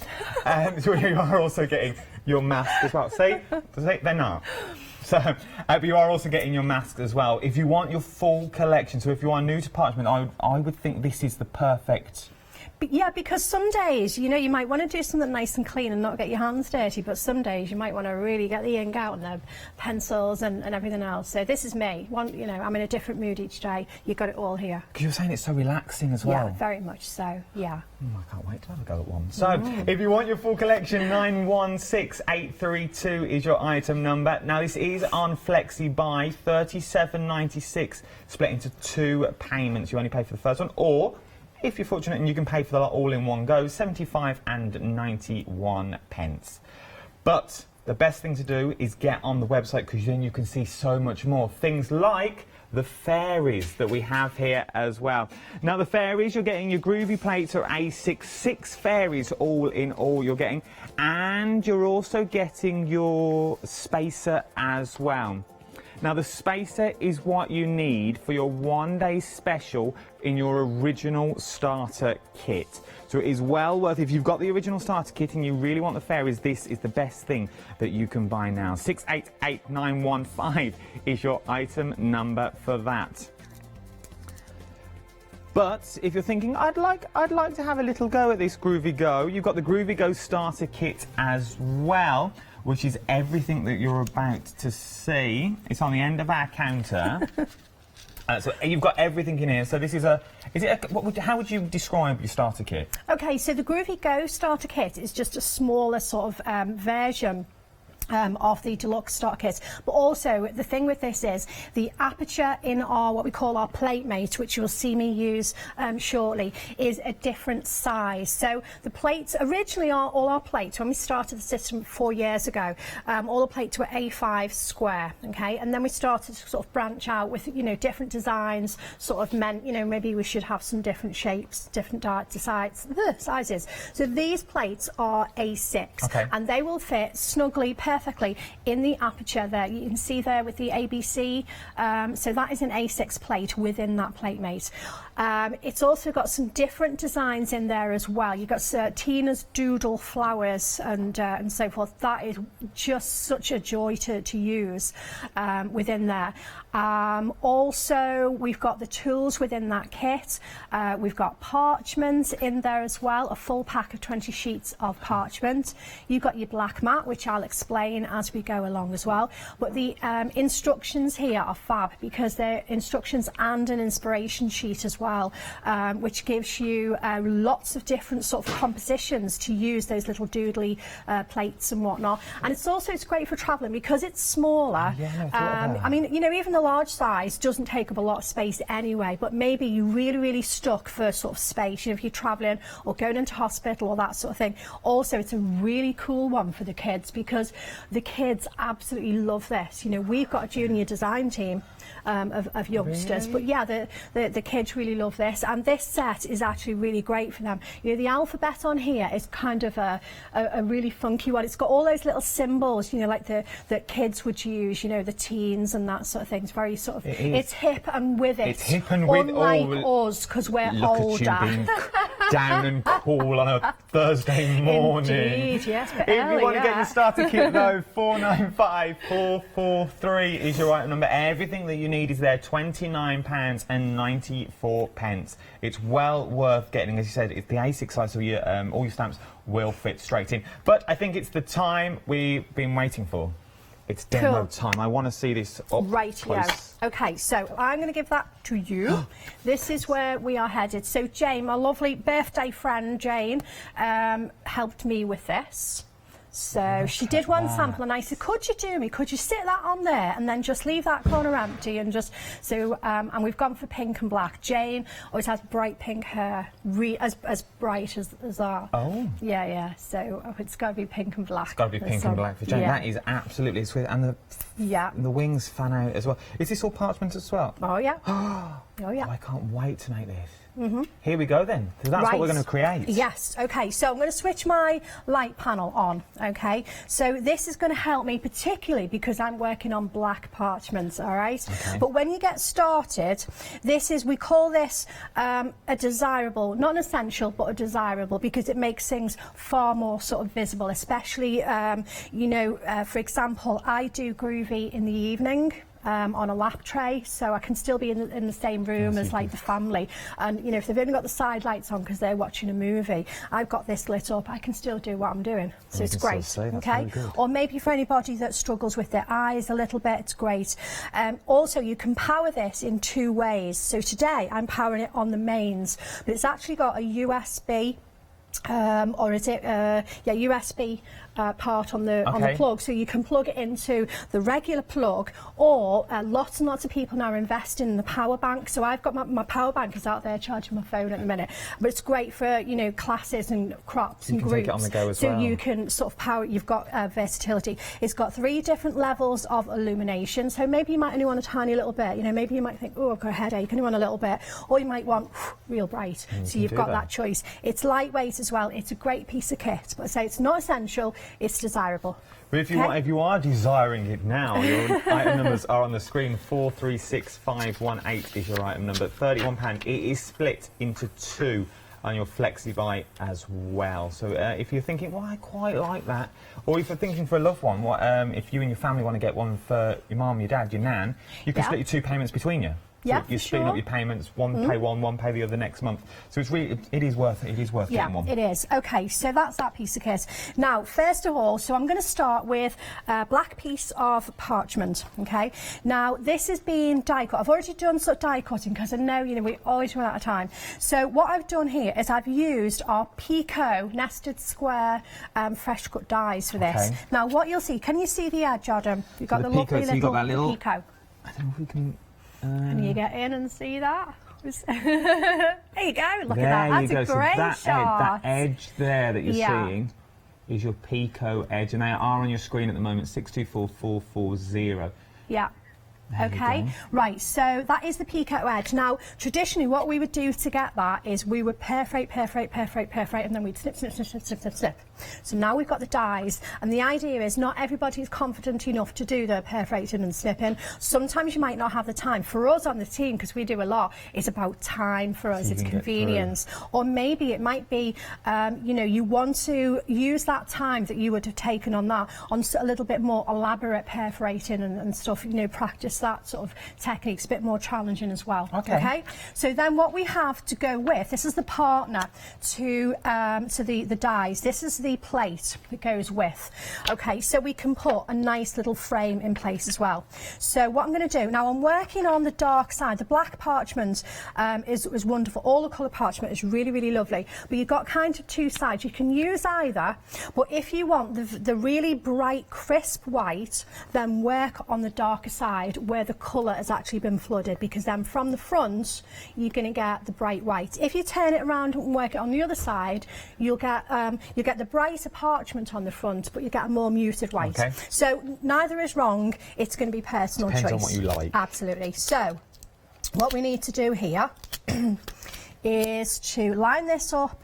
Speaker 14: So you are also getting your mask as well. See? They're not. So, but you are also getting your masks as well. If you want your full collection, so if you are new to parchment, I would think this is the perfect...
Speaker 7: Yeah, because some days, you know, you might want to do something nice and clean and not get your hands dirty, but some days you might want to really get the ink out and the pencils and everything else. So this is me. You know, I'm in a different mood each day. You've got it all here.
Speaker 14: Because you're saying it's so relaxing as well.
Speaker 7: Yeah, very much so, yeah.
Speaker 14: I can't wait to have a go at one. So, if you want your full collection, 916832 is your item number. Now, this is on Flexi buy, £37.96, split into 2 payments. You only pay for the first one, or... if you're fortunate and you can pay for the lot all in one go, 75.91 pence. But the best thing to do is get on the website, because then you can see so much more. Things like the fairies that we have here as well. Now the fairies, you're getting your Groovy plates are A6, 6 fairies all in all you're getting. And you're also getting your spacer as well. Now the spacer is what you need for your one-day special in your original starter kit. So it is well worth, if you've got the original starter kit and you really want the fairies, this is the best thing that you can buy now. 688915 is your item number for that. But if you're thinking, I'd like to have a little go at this Groovy Go, you've got the Groovy Go starter kit as well, which is everything that you're about to see. It's on the end of our counter. So you've got everything in here. So this is how would you describe your starter kit?
Speaker 7: Okay, so the Groovy Go starter kit is just a smaller sort of version of the deluxe starter kit. But also the thing with this is the aperture in our what we call our plate mate, which you'll see me use shortly, is a different size. So the plates originally all our plates when we started the system 4 years ago, all the plates were A5 square, okay, and then we started to sort of branch out with, you know, different designs, sort of meant, you know, maybe we should have some different shapes, different sizes. So these plates are A6, and they will fit snugly, perfectly in the aperture there. You can see there with the ABC, so that is an A6 plate within that plate mate. It's also got some different designs in there as well. You've got Tina's doodle flowers and so forth. That is just such a joy to use within there. Also, we've got the tools within that kit. We've got parchment in there as well, a full pack of 20 sheets of parchment. You've got your black mat, which I'll explain explain as we go along as well. But the instructions here are fab because they're instructions and an inspiration sheet as well, which gives you lots of different sort of compositions to use those little doodly plates and whatnot. And it's great for travelling because it's smaller. I mean, you know, even the large size doesn't take up a lot of space anyway, but maybe you really stuck for sort of space, you know, if you're travelling or going into hospital or that sort of thing. Also, it's a really cool one for the kids because the kids absolutely love this. You know, we've got a junior design team of youngsters, but yeah, the kids really love this, and this set is actually really great for them. You know, the alphabet on here is kind of a really funky one. It's got all those little symbols, you know, like that kids would use, you know, the teens and that sort of thing. It's very sort of, it's hip and with it.
Speaker 14: It's hip and with,
Speaker 7: unlike us, because we're older.
Speaker 14: Look at you being down and cool on a Thursday morning.
Speaker 7: Indeed, yes, but
Speaker 14: if
Speaker 7: early,
Speaker 14: you want to get your starter kit though, 495443 is your item number. Everything that you need is there, £29.94. It's well worth getting. As you said, it's the A6 size, so all your stamps will fit straight in. But I think it's the time we've been waiting for. It's demo time. I want to see this up close.
Speaker 7: Yeah. Okay, so I'm going to give that to you. This is where we are headed. So Jane, my lovely birthday friend Jane, helped me with this. So she did one sample and I said, could you sit that on there and then just leave that corner empty and just, so, and we've gone for pink and black. Jane always has bright pink hair, as bright as that. Oh. Yeah, so it's got to be pink and black.
Speaker 14: It's got to be pink and black for Jane. Yeah. That is absolutely sweet. And the wings fan out as well. Is this all parchment as well?
Speaker 7: Oh, yeah.
Speaker 14: Oh, I can't wait to make this. Here we go then, because that's what we're going to create.
Speaker 7: Yes, okay, so I'm going to switch my light panel on, okay? So this is going to help me particularly because I'm working on black parchments, all right? Okay. But when you get started, we call this a desirable, not an essential, but a desirable, because it makes things far more sort of visible, especially, you know, for example, I do Groovy in the evening. On a lap tray, so I can still be in the same room as like the family, and you know, if they've only got the side lights on because they're watching a movie, I've got this lit up, I can still do what I'm doing, so it's great. Okay, or maybe for anybody that struggles with their eyes a little bit, it's great. Also, you can power this in two ways. So today I'm powering it on the mains, but it's actually got a USB or is it USB part on the plug, so you can plug it into the regular plug, or lots and lots of people now are investing in the power bank. So I've got my power bank is out there charging my phone at the minute, but it's great for, you know, classes and crops and groups. Take it on the go as well. So you can sort of power it. You've got versatility. It's got 3 different levels of illumination, so maybe you might only want a tiny little bit, you know, maybe you might think, oh, I've got a headache, only want a little bit, or you might want real bright, so you've got that choice. It's lightweight as well. It's a great piece of kit, but I say it's not essential, it's desirable.
Speaker 14: But if you are desiring it now, your item numbers are on the screen. 436518 is your item number. £31. It is split into 2 on your Flexi buy as well. So if you're thinking, well, I quite like that, or if you're thinking for a loved one, if you and your family want to get one for your mum, your dad, your nan, you can split your 2 payments between you.
Speaker 7: Yeah,
Speaker 14: you're splitting up your payments, one pay one pay the other next month. So it's really, it is worth getting one.
Speaker 7: Yeah, it is. Okay, so that's that piece of kit. Now, first of all, so I'm going to start with a black piece of parchment, okay? Now, this is being die cut. I've already done sort of die cutting because I know, you know, we always run out of time. So what I've done here is I've used our Pico nested square fresh cut dies for this. Now, what you'll see, can you see the edge, Adam? You've got the lovely little Pico.
Speaker 14: I don't know if we can...
Speaker 7: Can you get in and see that? There you go, look at that, that's a great shot.
Speaker 14: That edge there that you're seeing is your Pico edge, and they are on your screen at the moment, 624440.
Speaker 7: Yeah. Okay, right, so that is the Pico edge. Now, traditionally, what we would do to get that is we would perforate, and then we'd snip. So now we've got the dies, and the idea is not everybody is confident enough to do the perforating and snipping. Sometimes you might not have the time. For us on the team, because we do a lot, it's about time for us, it's convenience. Or maybe it might be, you know, you want to use that time that you would have taken on that on a little bit more elaborate perforating and stuff, you know, practice that sort of technique. It's a bit more challenging as well. Okay. So then what we have to go with, this is the partner to the dies. This is the plate that goes with. Okay, so we can put a nice little frame in place as well. So what I'm going to do, now I'm working on the dark side. The black parchment is wonderful. All the colour parchment is really, really lovely. But you've got kind of two sides. You can use either, but if you want the really bright, crisp white, then work on the darker side where the colour has actually been flooded, because then from the front you're going to get the bright white. If you turn it around and work it on the other side, you'll get the brighter parchment on the front, but you get a more muted white.
Speaker 14: Okay.
Speaker 7: So neither is wrong. It's going to be personal choice.
Speaker 14: Depends on what you like.
Speaker 7: Absolutely. So what we need to do here is to line this up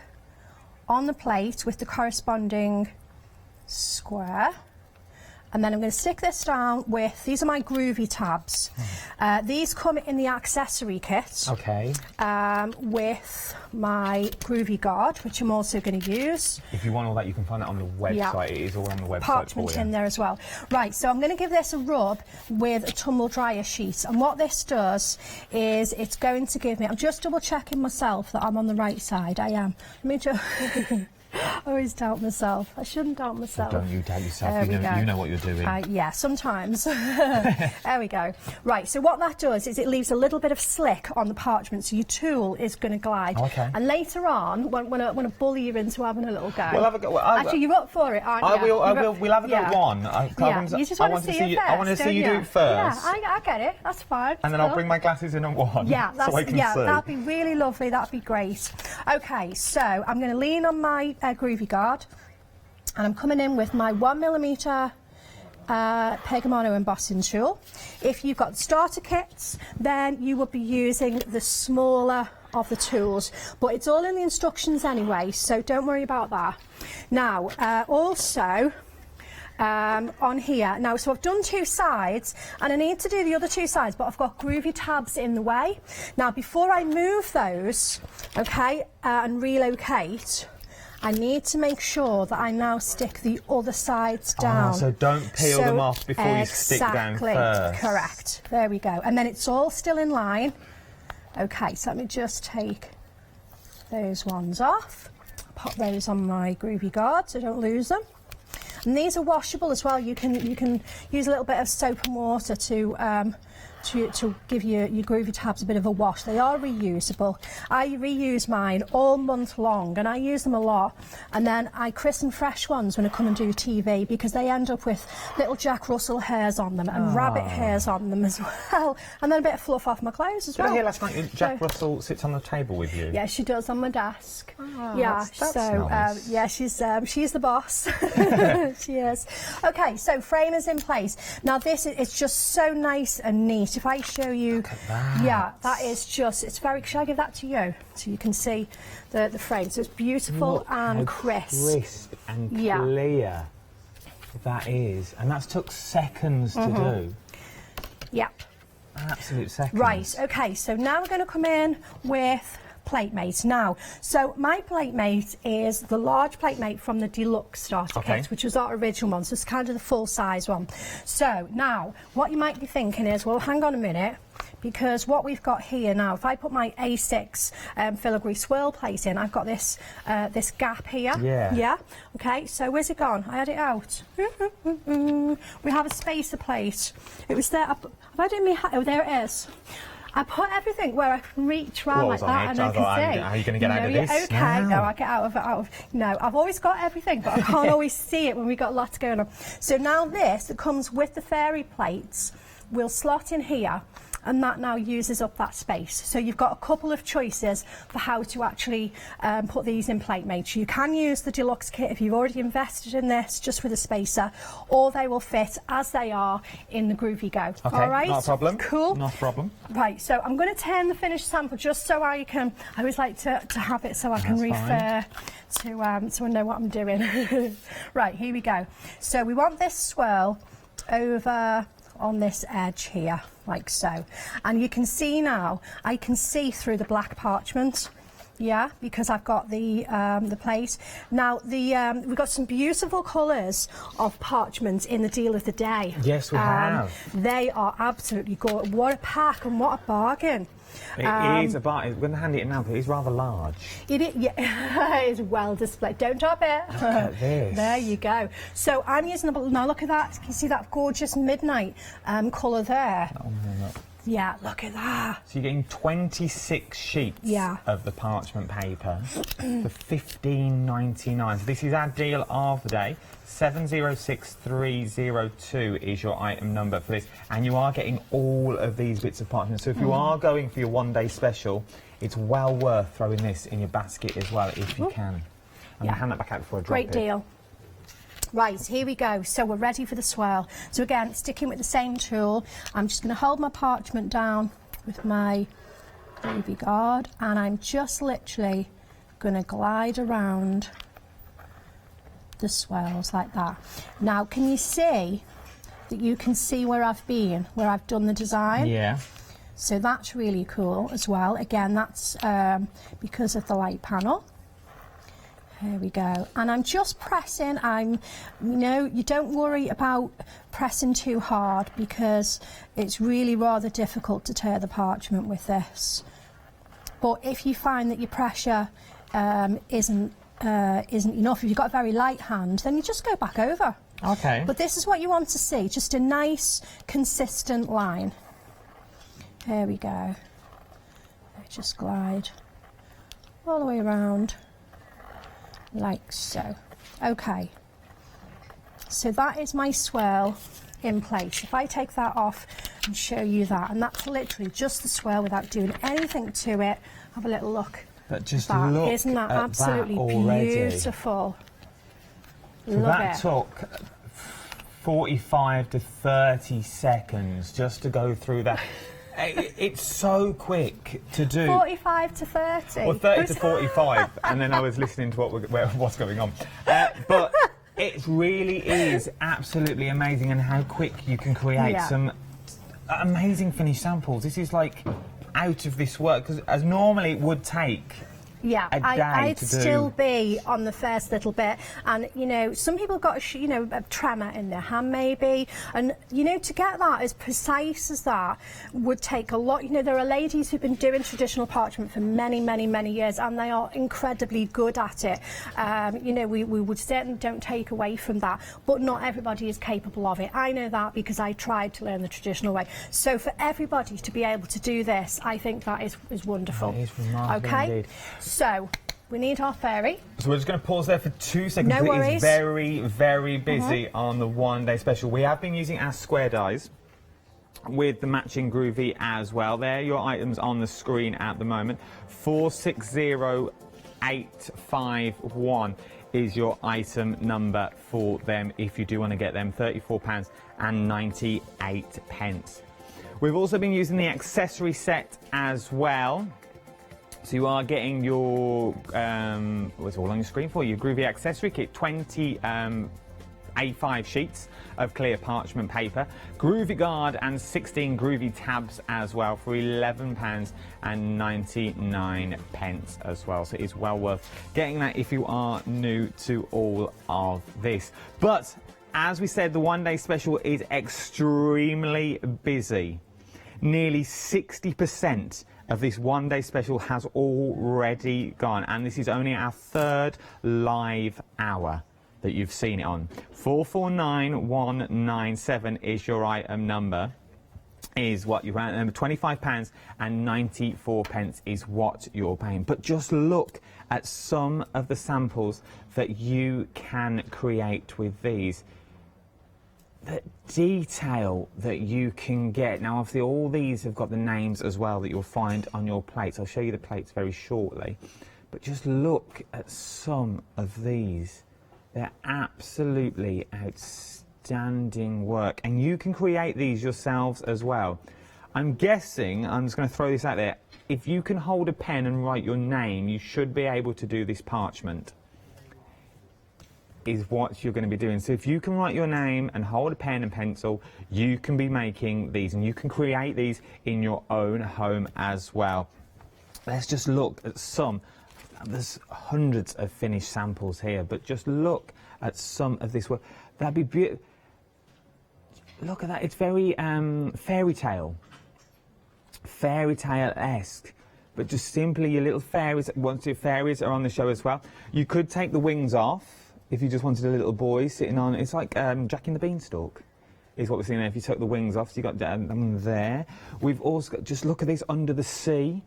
Speaker 7: on the plate with the corresponding square. And then I'm going to stick this down with, these are my Groovy tabs. These come in the accessory kit.
Speaker 14: Okay.
Speaker 7: With my Groovy guard, which I'm also going to use.
Speaker 14: If you want all that, you can find that on the website.
Speaker 7: Yeah.
Speaker 14: It is all on the website.
Speaker 7: Parchment in there as well. Right, so I'm going to give this a rub with a tumble dryer sheet. And what this does is it's going to give me, I'm just double checking myself that I'm on the right side. I am. Let me just... I always doubt myself. I shouldn't doubt myself.
Speaker 14: Don't you doubt yourself. You know what you're doing.
Speaker 7: Yeah, sometimes. There we go. Right, so what that does is it leaves a little bit of slick on the parchment, so your tool is going to glide.
Speaker 14: Okay.
Speaker 7: And later on, when I bully you into having a little go.
Speaker 14: We'll have a go.
Speaker 7: Actually, you're up for it, aren't you?
Speaker 14: We'll have a go at one.
Speaker 7: You just want to see it first.
Speaker 14: I want to see you do it first.
Speaker 7: Yeah, I get it. That's fine.
Speaker 14: And then I'll bring my glasses in at one.
Speaker 7: Yeah,
Speaker 14: so I can see.
Speaker 7: That'd be really lovely. That'd be great. Okay, so I'm going to lean on my Groovy guard, and I'm coming in with my 1mm Pergamano embossing tool. If you've got starter kits, then you will be using the smaller of the tools, but it's all in the instructions anyway, so don't worry about that. Now, also on here, now, so I've done two sides, and I need to do the other two sides, but I've got Groovy tabs in the way. Now, before I move those, okay, and relocate, I need to make sure that I now stick the other sides down.
Speaker 14: So don't peel them off before you stick down first.
Speaker 7: Correct. There we go. And then it's all still in line. Okay, so let me just take those ones off. Pop those on my Groovy guard so don't lose them. And these are washable as well. You can use a little bit of soap and water to give your Groovy tabs a bit of a wash. They are reusable. I reuse mine all month long, and I use them a lot. And then I christen fresh ones when I come and do TV, because they end up with little Jack Russell hairs on them and rabbit hairs on them as well. And then a bit of fluff off my clothes as well.
Speaker 14: Did I hear last night Jack Russell sits on the table with you?
Speaker 7: Yeah, she does, on my desk.
Speaker 14: Oh,
Speaker 7: yeah,
Speaker 14: that's nice.
Speaker 7: Yeah, she's the boss. She is. Okay, so frame is in place. Now this is just so nice and neat. If I show you, yeah, that is just, it's very, shall I give that to you so you can see the frame? So it's beautiful and crisp
Speaker 14: And clear that is, and that's took seconds to do.
Speaker 7: Yep.
Speaker 14: Absolute seconds.
Speaker 7: Right, okay, so now we're going to come in with Platemate. Now, so my Platemate is the large Platemate from the Deluxe starter kit, which was our original one, so it's kind of the full size one. So now, what you might be thinking is, well, hang on a minute, because what we've got here now, if I put my A6 filigree swirl plate in, I've got this this gap here. Yeah. Okay, so where's it gone? I had it out. We have a spacer plate. It was there. Have I done me? Oh, there it is. I put everything where I can reach round like that, and I can see.
Speaker 14: How are you going to get out of this?
Speaker 7: Okay, no, I get out of. No, I've always got everything, but I can't always see it when we've got lots going on. So now this that comes with the fairy plates will slot in here, and that now uses up that space. So you've got a couple of choices for how to actually put these in Platemate. You can use the Deluxe kit if you've already invested in this, just with a spacer, or they will fit as they are in the Groovy Go.
Speaker 14: Okay,
Speaker 7: all right?
Speaker 14: Not a problem.
Speaker 7: Cool.
Speaker 14: Not a problem.
Speaker 7: Right, so I'm going to turn the finished sample just so I always like to have it so I can refer to so I know what I'm doing. Right, here we go. So we want this swirl over on this edge here, like so. And you can see now, I can see through the black parchment. Yeah, because I've got the plate. Now, we've got some beautiful colours of parchment in the deal of the day.
Speaker 14: Yes, we have.
Speaker 7: They are absolutely good. What a pack and what a bargain.
Speaker 14: It is a bargain. We're going to hand it in now, but it's rather large.
Speaker 7: It is, yeah, it's well displayed. Don't drop it.
Speaker 14: Look at this.
Speaker 7: There you go. So I'm using the, now look at that. Can you see that gorgeous midnight colour there?
Speaker 14: Oh, no, look.
Speaker 7: Yeah, look at that.
Speaker 14: So you're getting 26 sheets of the parchment paper for $15.99. So this is our deal of the day. 706302 is your item number for this, and you are getting all of these bits of parchment. So if you are going for your one-day special, it's well worth throwing this in your basket as well if you can. I'm going to hand that back out before I drop it.
Speaker 7: Great deal. Right, here we go. So we're ready for the swirl. So again, sticking with the same tool, I'm just going to hold my parchment down with my Groovy guard, and I'm just literally going to glide around the swirls like that. Now, can you see that you can see where I've been, where I've done the design?
Speaker 14: Yeah.
Speaker 7: So that's really cool as well. Again, that's because of the light panel. Here we go. And I'm just pressing. You know, you don't worry about pressing too hard because it's really rather difficult to tear the parchment with this. But if you find that your pressure isn't enough, if you've got a very light hand, then you just go back over.
Speaker 14: Okay.
Speaker 7: But this is what you want to see, just a nice, consistent line. There we go. Just glide all the way around. Like so. Okay, so that is my swirl in place. If I take that off and show you that, and that's literally just the swirl without doing anything to it. Have a little look.
Speaker 14: But just
Speaker 7: that.
Speaker 14: look
Speaker 7: Isn't that
Speaker 14: at
Speaker 7: absolutely
Speaker 14: that already.
Speaker 7: Beautiful?
Speaker 14: So
Speaker 7: Love
Speaker 14: that
Speaker 7: it.
Speaker 14: took 45 to 30 seconds just to go through that. It's so quick to do.
Speaker 7: 45 to 30.
Speaker 14: Well, 30 to 45, and then I was listening to what's going on. But it really is absolutely amazing, and how quick you can create some amazing finished samples. This is like out of this world, because as normally it would take
Speaker 7: I'd still be on the first little bit, and you know, some people have got a tremor in their hand maybe, and you know, to get that as precise as that would take a lot. You know, there are ladies who've been doing traditional parchment for many years, and they are incredibly good at it. You know, we would certainly don't take away from that, but not everybody is capable of it. I know that because I tried to learn the traditional way. So for everybody to be able to do this, I think that is wonderful.
Speaker 14: That is remarkable indeed.
Speaker 7: So, we need our fairy.
Speaker 14: So we're just going to pause there for 2 seconds.
Speaker 7: No worries.
Speaker 14: It is very busy on the one-day special. We have been using our square dies with the matching Groovy as well. They're your items on the screen at the moment. 460851 is your item number for them if you do want to get them. £34.98. We've also been using the accessory set as well. So you are getting your, what's all on your screen for you, Groovy accessory kit, 20 A5 sheets of clear parchment paper, Groovy guard and 16 Groovy tabs as well for £11.99 as well. So it's well worth getting that if you are new to all of this. But as we said, the one-day special is extremely busy. Nearly 60% of this one-day special has already gone, and this is only our third live hour that you've seen it on. 449197 is your item number, is what you're paying. £25.94 is what you're paying. But just look at some of the samples that you can create with these. The detail that you can get. Now, obviously, all these have got the names as well that you'll find on your plates. I'll show you the plates very shortly. But just look at some of these. They're absolutely outstanding work. And you can create these yourselves as well. I'm guessing, I'm just going to throw this out there, if you can hold a pen and write your name, you should be able to do this parchment. Is what you're going to be doing. So if you can write your name and hold a pen and pencil, you can be making these, and you can create these in your own home as well. Let's just look at some there's hundreds of finished samples here, but just look at some of this work. That'd be beautiful. Look at that, it's very fairy tale-esque, but just simply your little fairies. Once your fairies are on the show as well. You could take the wings off if you just wanted a little boy sitting on. It's like Jack in the Beanstalk is what we're seeing there. If you took the wings off, so you got them there. We've also got, just look at this, under the sea.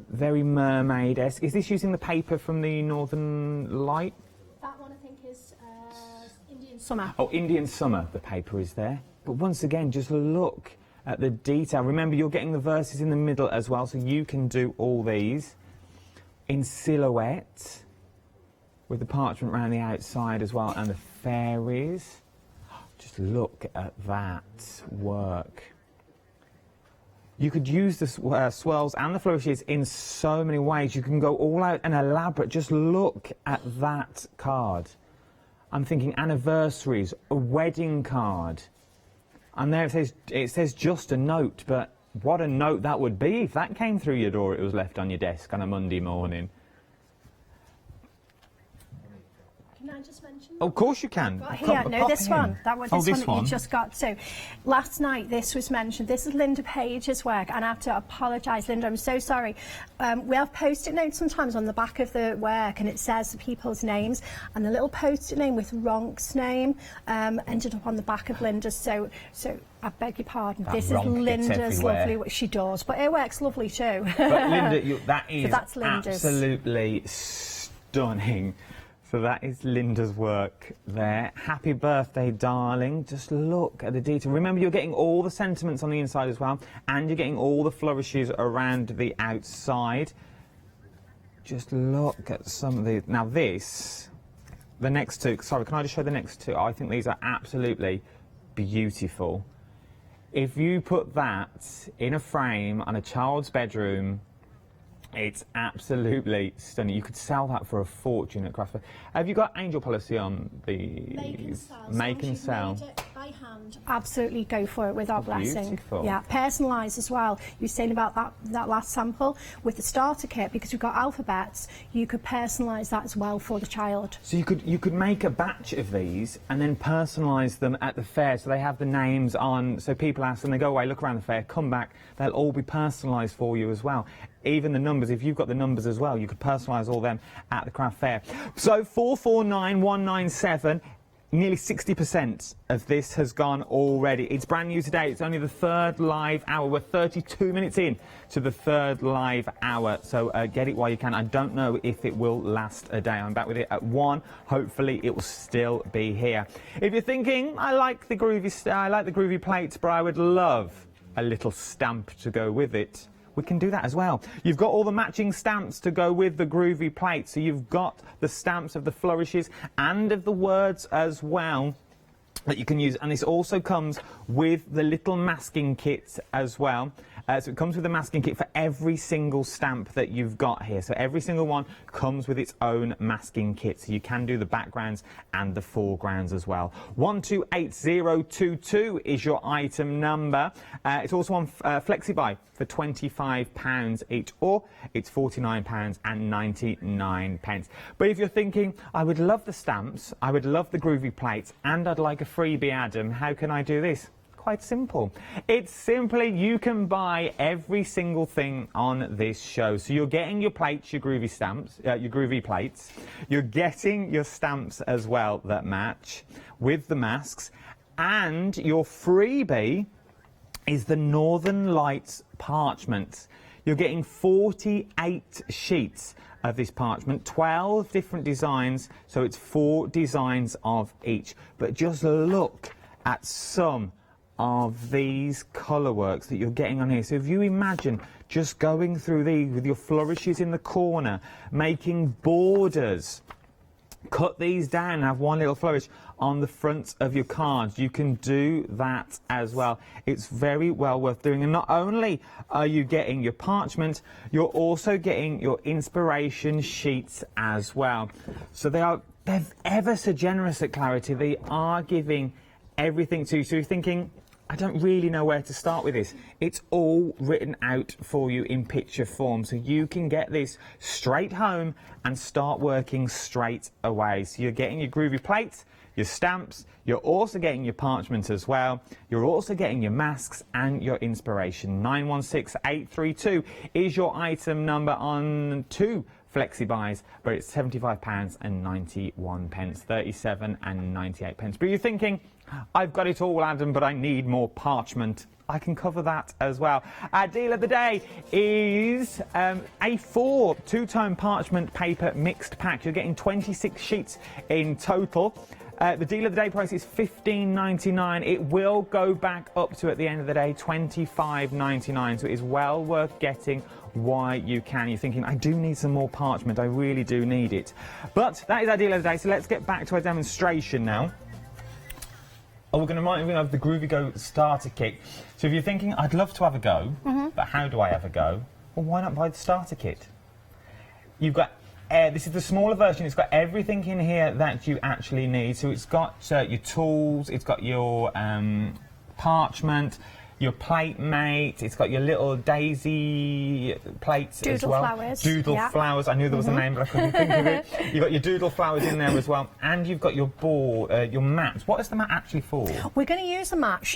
Speaker 14: Very mermaid-esque. Is this using the paper from the Northern Light?
Speaker 7: That one, I think, is Indian Summer.
Speaker 14: Oh, Indian Summer, the paper is there. But once again, just look at the detail. Remember, you're getting the verses in the middle as well, so you can do all these in silhouette with the parchment around the outside as well, and the fairies. Just look at that work. You could use the swirls and the flourishes in so many ways. You can go all out and elaborate. Just look at that card. I'm thinking anniversaries, a wedding card. And there it says just a note, but what a note that would be if that came through your door, it was left on your desk on a Monday morning.
Speaker 7: Can I just mention?
Speaker 14: Of course you can.
Speaker 7: Here, no, this one. That was this
Speaker 14: this
Speaker 7: one that you just got. So, last night this was mentioned. This is Linda Page's work, and I have to apologise, Linda. I'm so sorry. We have post-it notes sometimes on the back of the work, and it says the people's names, and the little post-it name with Ronk's name ended up on the back of Linda's. So I beg your pardon.
Speaker 14: That
Speaker 7: this is
Speaker 14: Ronk
Speaker 7: Linda's lovely. What she does, but it works lovely too.
Speaker 14: But Linda, that is
Speaker 7: so that's Linda's.
Speaker 14: Absolutely stunning. So that is Linda's work there. Happy birthday, darling. Just look at the detail. Remember, you're getting all the sentiments on the inside as well, and you're getting all the flourishes around the outside. Just look at some of these. Now this, the next two, sorry, can I just show the next two? I think these are absolutely beautiful. If you put that in a frame on a child's bedroom, it's absolutely stunning. You could sell that for a fortune at craft fair. Have you got angel policy on these? Make and sell.
Speaker 7: Made it by hand. Absolutely go for it with our blessing.
Speaker 14: Beautiful.
Speaker 7: Yeah, personalised as well. You were saying about that last sample with the starter kit, because we've got alphabets. You could personalise that as well for the child.
Speaker 14: So you could make a batch of these and then personalise them at the fair, so they have the names on. So people ask them, they go away, look around the fair, come back. They'll all be personalised for you as well. Even the numbers, if you've got the numbers as well, you could personalise all them at the craft fair. So 449197, nearly 60% of this has gone already. It's brand new today. It's only the third live hour. We're 32 minutes in to the third live hour. So get it while you can. I don't know if it will last a day. I'm back with it at 1. Hopefully it will still be here. If you're thinking, I like the groovy plates, but I would love a little stamp to go with it, we can do that as well. You've got all the matching stamps to go with the groovy plate. So you've got the stamps of the flourishes and of the words as well that you can use. And this also comes with the little masking kit as well. So it comes with a masking kit for every single stamp that you've got here. So every single one comes with its own masking kit. So you can do the backgrounds and the foregrounds as well. 128022 is your item number. It's also on Flexi Buy for £25 each, or it's £49.99. But if you're thinking, I would love the stamps, I would love the groovy plates, and I'd like a freebie, Adam, how can I do this? Quite simple. It's simply you can buy every single thing on this show. So you're getting your plates, your groovy stamps, your groovy plates. You're getting your stamps as well that match with the masks, and your freebie is the Northern Lights parchment. You're getting 48 sheets of this parchment, 12 different designs, so it's 4 designs of each. But just look at some of these colour works that you're getting on here. So if you imagine just going through these with your flourishes in the corner, making borders, cut these down and have one little flourish on the front of your cards. You can do that as well. It's very well worth doing. And not only are you getting your parchment, you're also getting your inspiration sheets as well. So they're ever so generous at Clarity. They are giving everything to you. So you're thinking, I don't really know where to start with this. It's all written out for you in picture form, so you can get this straight home and start working straight away. So you're getting your Groovy plates, your stamps, you're also getting your parchment as well, you're also getting your masks and your inspiration. 916832 is your item number on 2 Flexi buys, but it's £75.91, 37 and 98 pence. But you're thinking, I've got it all, Adam, but I need more parchment. I can cover that as well. Our deal of the day is A4 two-tone parchment paper mixed pack. You're getting 26 sheets in total. The deal of the day price is $15.99. It will go back up to, at the end of the day, $25.99. So it is well worth getting while you can. You're thinking, I do need some more parchment. I really do need it. But that is our deal of the day. So let's get back to our demonstration now. Oh, we're going to have the Groovy Go starter kit. So if you're thinking, I'd love to have a go, but how do I have a go? Well, why not buy the starter kit? You've got this is the smaller version. It's got everything in here that you actually need. So it's got your tools, it's got your parchment, your plate mate, it's got your little daisy plates as well.
Speaker 7: Flowers.
Speaker 14: Doodle flowers. I knew there was a name, but I couldn't think of it. You've got your doodle flowers in there as well, and you've got your board, your mats. What is the mat actually for?
Speaker 7: We're going to use the mat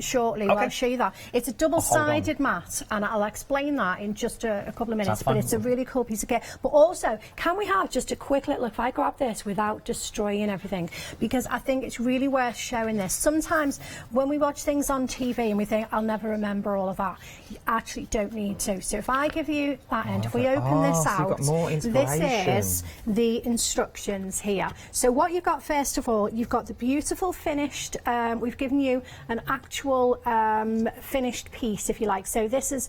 Speaker 7: shortly. Okay. I'll show you that. It's a double-sided mat, and I'll explain that in just a couple of minutes. But it's a really cool piece of kit. But also, can we have just a quick little, if I grab this without destroying everything, because I think it's really worth showing this. Sometimes when we watch things on TV and we think, I'll never remember all of that, you actually don't need to. So if I give you that end, if we open this out,
Speaker 14: you've got more inspiration.
Speaker 7: This is the instructions here. So what you've got, first of all, you've got the beautiful finished, we've given you an actual finished piece, if you like. So this is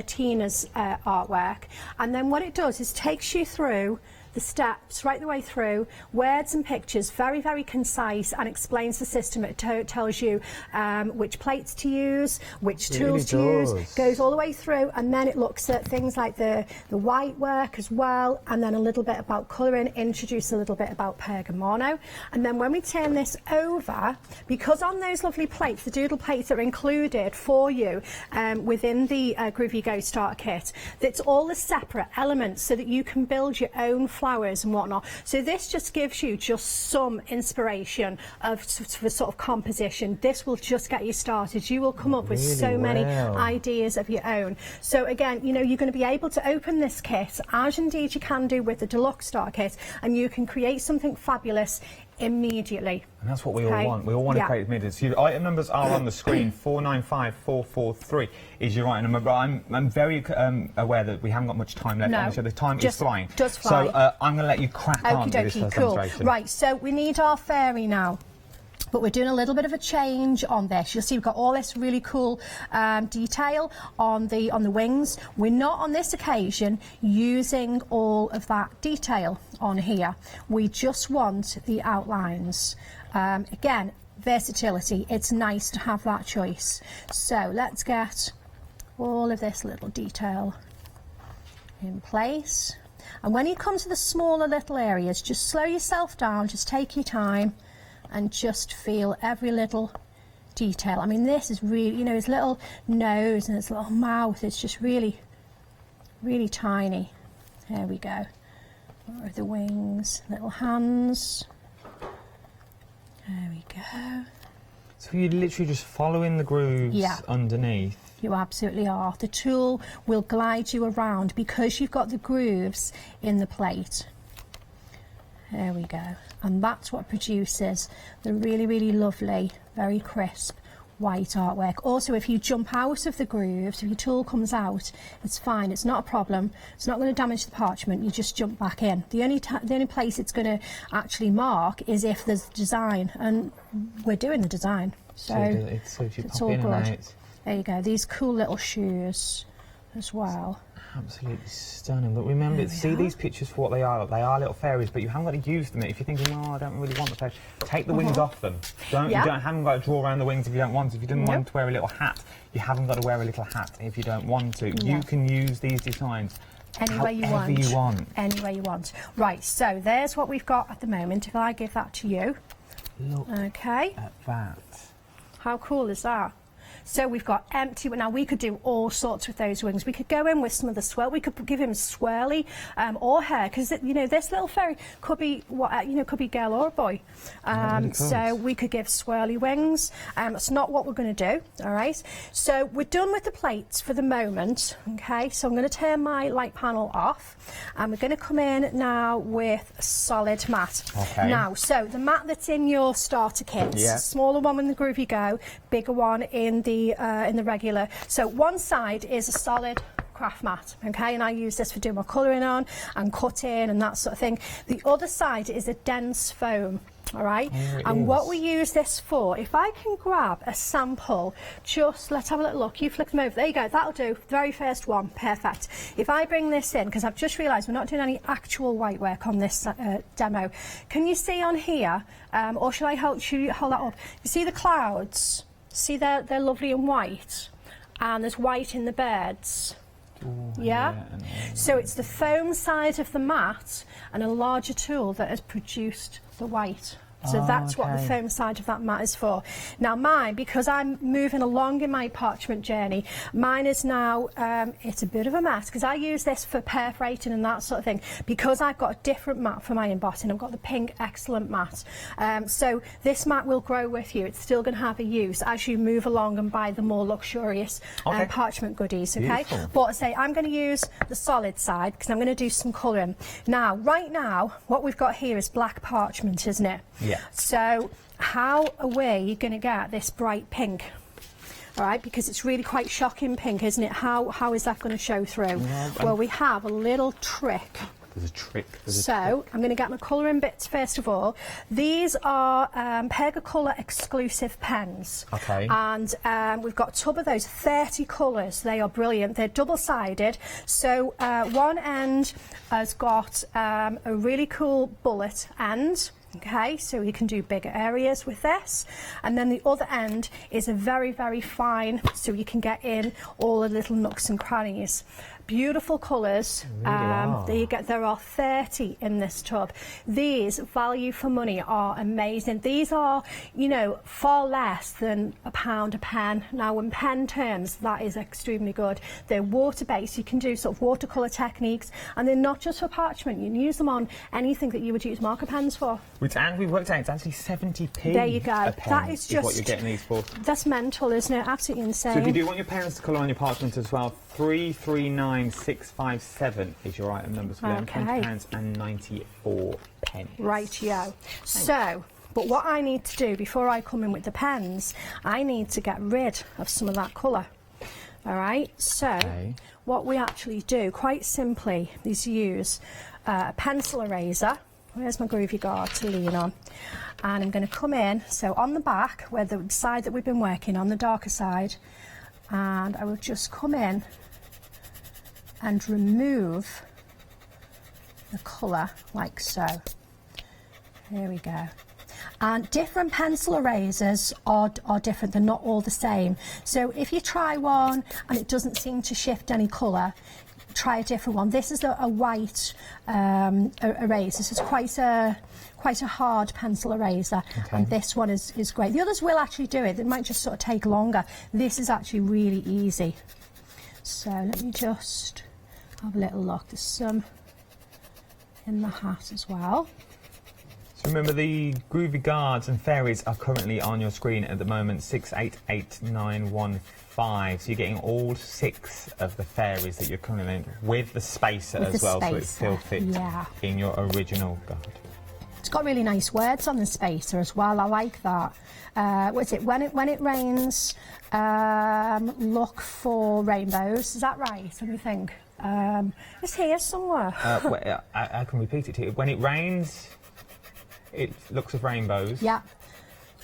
Speaker 7: Tina's artwork. And then what it does is takes you through the steps right the way through, words and pictures, very, very concise, and explains the system. It tells you which plates to use, which tools to use, goes all the way through, and then it looks at things like the white work as well, and then a little bit about colouring, introduce a little bit about pergamano. And then when we turn this over, because on those lovely plates, the doodle plates are included for you within the Groovy Go starter kit, that's all the separate elements so that you can build your own flowers and whatnot. So this just gives you just some inspiration of sort of composition. This will just get you started. You will come up with so many ideas of your own. So again, you know, you're going to be able to open this kit, as indeed you can do with the deluxe starter kit, and you can create something fabulous immediately.
Speaker 14: And that's what we all want. We all want to create immediately. So your item numbers are on the screen. 495443 is your item number. But I'm very aware that we haven't got much time left. So the time is flying.
Speaker 7: Does fly.
Speaker 14: So I'm going to let you crack on with this demonstration.
Speaker 7: Right, so we need our fairy now. But we're doing a little bit of a change on this. You'll see we've got all this really cool detail on the wings. We're not on this occasion using all of that detail on here. We just want the outlines. Again, versatility. It's nice to have that choice. So let's get all of this little detail in place. And when you come to the smaller little areas, just slow yourself down, just take your time, and just feel every little detail. I mean, this is really, you know, his little nose and his little mouth, it's just really, really tiny. There we go. More of the wings, little hands. There we go.
Speaker 14: So you're literally just following the grooves underneath?
Speaker 7: You absolutely are. The tool will glide you around because you've got the grooves in the plate. There we go. And that's what produces the really, really lovely, very crisp white artwork. Also, if you jump out of the grooves, if your tool comes out, it's fine. It's not a problem. It's not going to damage the parchment. You just jump back in. The only place it's going to actually mark is if there's design, and we're doing the design. So it's all good. There you go. These cool little shoes as well.
Speaker 14: Absolutely stunning. But remember, see these pictures for what they are. They are little fairies, but you haven't got to use them. If you're thinking, oh, I don't really want the fairies, take the wings off them. You haven't got to draw around the wings if you don't want to. If you didn't want to wear a little hat, you haven't got to wear a little hat if you don't want to. You can use these designs any way you want.
Speaker 7: Any way you want. Right, so there's what we've got at the moment. If I give that to you.
Speaker 14: Look at that.
Speaker 7: How cool is that? So we've got empty. Now we could do all sorts with those wings. We could go in with some of the swirl. We could give him swirly or hair, because you know, this little fairy could be could be girl or a boy. So we could give swirly wings. That's not what we're going to do. All right. So we're done with the plates for the moment. Okay. So I'm going to turn my light panel off, and we're going to come in now with a solid mat.
Speaker 14: Okay.
Speaker 7: Now, so the mat that's in your starter kit, smaller one in the Groovy Go, bigger one in the regular. So one side is a solid craft mat, okay, and I use this for doing my colouring on and cutting and that sort of thing. The other side is a dense foam. All right, and what we use this for, if I can grab a sample, just let's have a little look. You flick them over. There you go. That'll do. The very first one. Perfect. If I bring this in, because I've just realised we're not doing any actual white work on this demo. Can you see on here, or should I hold that up? You see the clouds? See they're lovely and white, and there's white in the birds. Yeah. So it's the foam side of the mat and a larger tool that has produced the white. So that's what the foam side of that mat is for. Now mine, because I'm moving along in my parchment journey, mine is now, it's a bit of a mess, because I use this for perforating and that sort of thing, because I've got a different mat for my embossing. I've got the pink excellent mat. So this mat will grow with you. It's still going to have a use as you move along and buy the more luxurious parchment goodies, okay? Beautiful. But I say I'm going to use the solid side, because I'm going to do some colouring. Now, right now, what we've got here is black parchment, isn't it? Yeah. So how are we going to get this bright pink? All right, because it's really quite shocking pink, isn't it? How is that going to show through? Well, we have a little trick.
Speaker 14: There's a trick.
Speaker 7: So I'm going to get my colouring bits first of all. These are Perforating exclusive pens.
Speaker 14: Okay.
Speaker 7: And we've got a tub of those, 30 colours. They are brilliant. They're double-sided. So one end has got a really cool bullet end. Okay, so you can do bigger areas with this, and then the other end is a very, very fine, so you can get in all the little nooks and crannies. Beautiful colours. There are 30 in this tub. These, value for money, are amazing. These are, you know, far less than £1 a pen. Now, in pen terms, that is extremely good. They're water-based. You can do sort of watercolour techniques, and they're not just for parchment. You can use them on anything that you would use marker pens for.
Speaker 14: And we worked out it's actually 70p.
Speaker 7: There you go.
Speaker 14: A pen
Speaker 7: that is just
Speaker 14: what you're getting these for.
Speaker 7: That's mental, isn't it? Absolutely insane.
Speaker 14: So if you do want your pens to colour on your parchment as well, 339657 is your item number. So £20 and 94 pence.
Speaker 7: Right, yo. So, but what I need to do before I come in with the pens, I need to get rid of some of that colour. All right. So, what we actually do, quite simply, is use a pencil eraser. Where's my Groovy guard to lean on? And I'm going to come in, so on the back, where the side that we've been working on, the darker side, and I will just come in and remove the colour like so. There we go. And different pencil erasers are different, they're not all the same. So if you try one and it doesn't seem to shift any colour, try a different one. This is a white eraser, so it's quite a hard pencil eraser, and this one is great. The others will actually do it, they might just sort of take longer. This is actually really easy. So let me just have a little look. There's some in the hat as well.
Speaker 14: So remember, the Groovy guards and fairies are currently on your screen at the moment, 688915. So you're getting all 6 of the fairies that you're coming in with the spacer as well, so it still fits in your original guard.
Speaker 7: It's got really nice words on the spacer as well. I like that. What's it? When it rains, look for rainbows. Is that right? What do you think? It's here somewhere.
Speaker 14: I can repeat it to you. When it rains, it looks for rainbows.
Speaker 7: Yeah.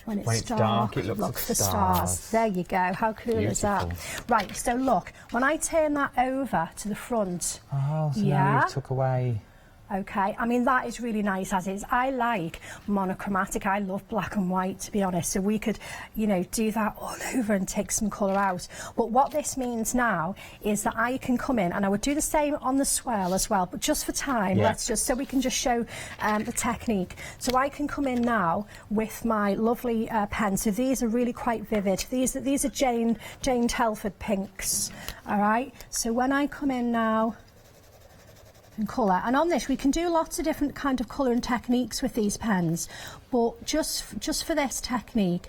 Speaker 7: When it's dark, it looks for stars. There you go. How cool is that? Right, so look, when I turn that over to the front,
Speaker 14: so now you've took away
Speaker 7: Okay, I mean, that is really nice as is. I like monochromatic. I love black and white, to be honest. So we could, you know, do that all over and take some colour out. But what this means now is that I can come in, and I would do the same on the swirl as well, but just for time, let's just, so we can just show the technique. So I can come in now with my lovely pen. So these are really quite vivid. These are Jane Telford pinks, all right? So when I come in now, colour, and on this we can do lots of different kind of colour and techniques with these pens, but just for this technique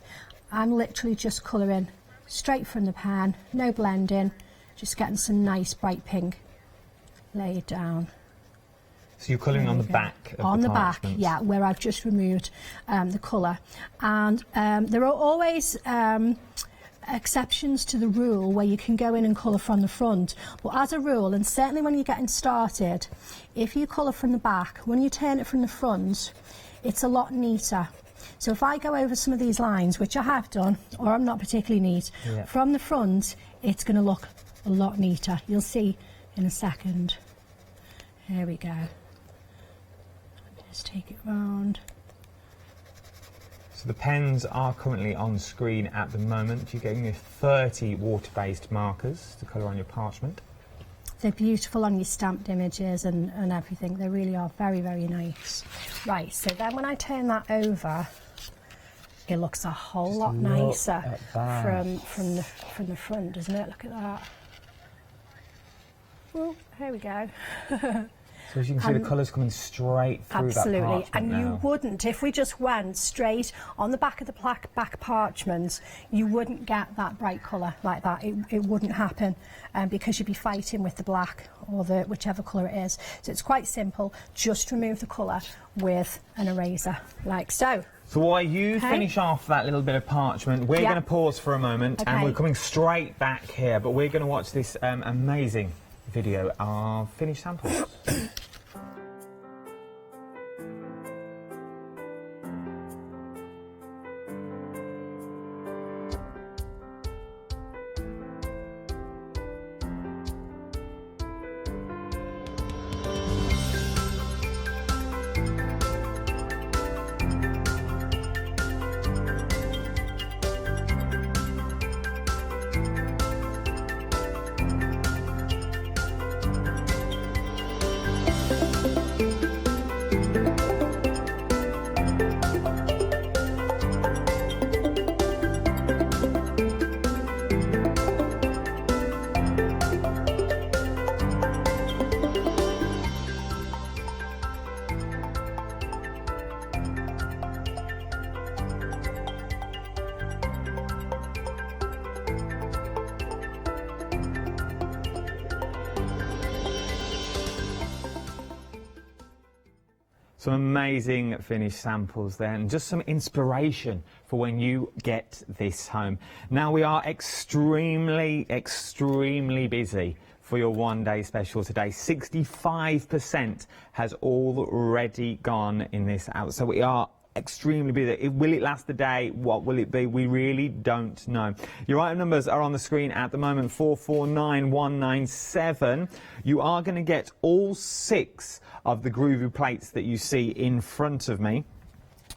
Speaker 7: I'm literally just colouring straight from the pen, no blending, just getting some nice bright pink laid down.
Speaker 14: So you're colouring on the back of the parchment?
Speaker 7: Yeah, where I've just removed the colour, and there are always exceptions to the rule where you can go in and colour from the front, but as a rule, and certainly when you're getting started, if you colour from the back, when you turn it from the front, it's a lot neater. So if I go over some of these lines, which I have done, or I'm not particularly neat, from the front, it's going to look a lot neater. You'll see in a second. Here we go. Just take it round.
Speaker 14: So the pens are currently on screen at the moment. You're getting your 30 water-based markers to colour on your parchment.
Speaker 7: They're beautiful on your stamped images and everything. They really are very, very nice. Right, so then when I turn that over, it looks a whole lot nicer from the front, doesn't it? Look at that. Well, here we go.
Speaker 14: So as you can see, the colour's coming straight through that parchment.
Speaker 7: And you wouldn't, if we just went straight on the back of the back parchment, you wouldn't get that bright colour like that. It wouldn't happen because you'd be fighting with the black or the whichever colour it is. So it's quite simple. Just remove the colour with an eraser, like so.
Speaker 14: So while you finish off that little bit of parchment, we're going to pause for a moment and we're coming straight back here, but we're going to watch this amazing video of finished samples. Some amazing finished samples there, and just some inspiration for when you get this home. Now we are extremely busy for your one-day special today. 65% has already gone in this out, so we are extremely busy. Will it last the day? What will it be? We really don't know. Your item numbers are on the screen at the moment, 449197. You are going to get all 6 of the Groovy plates that you see in front of me.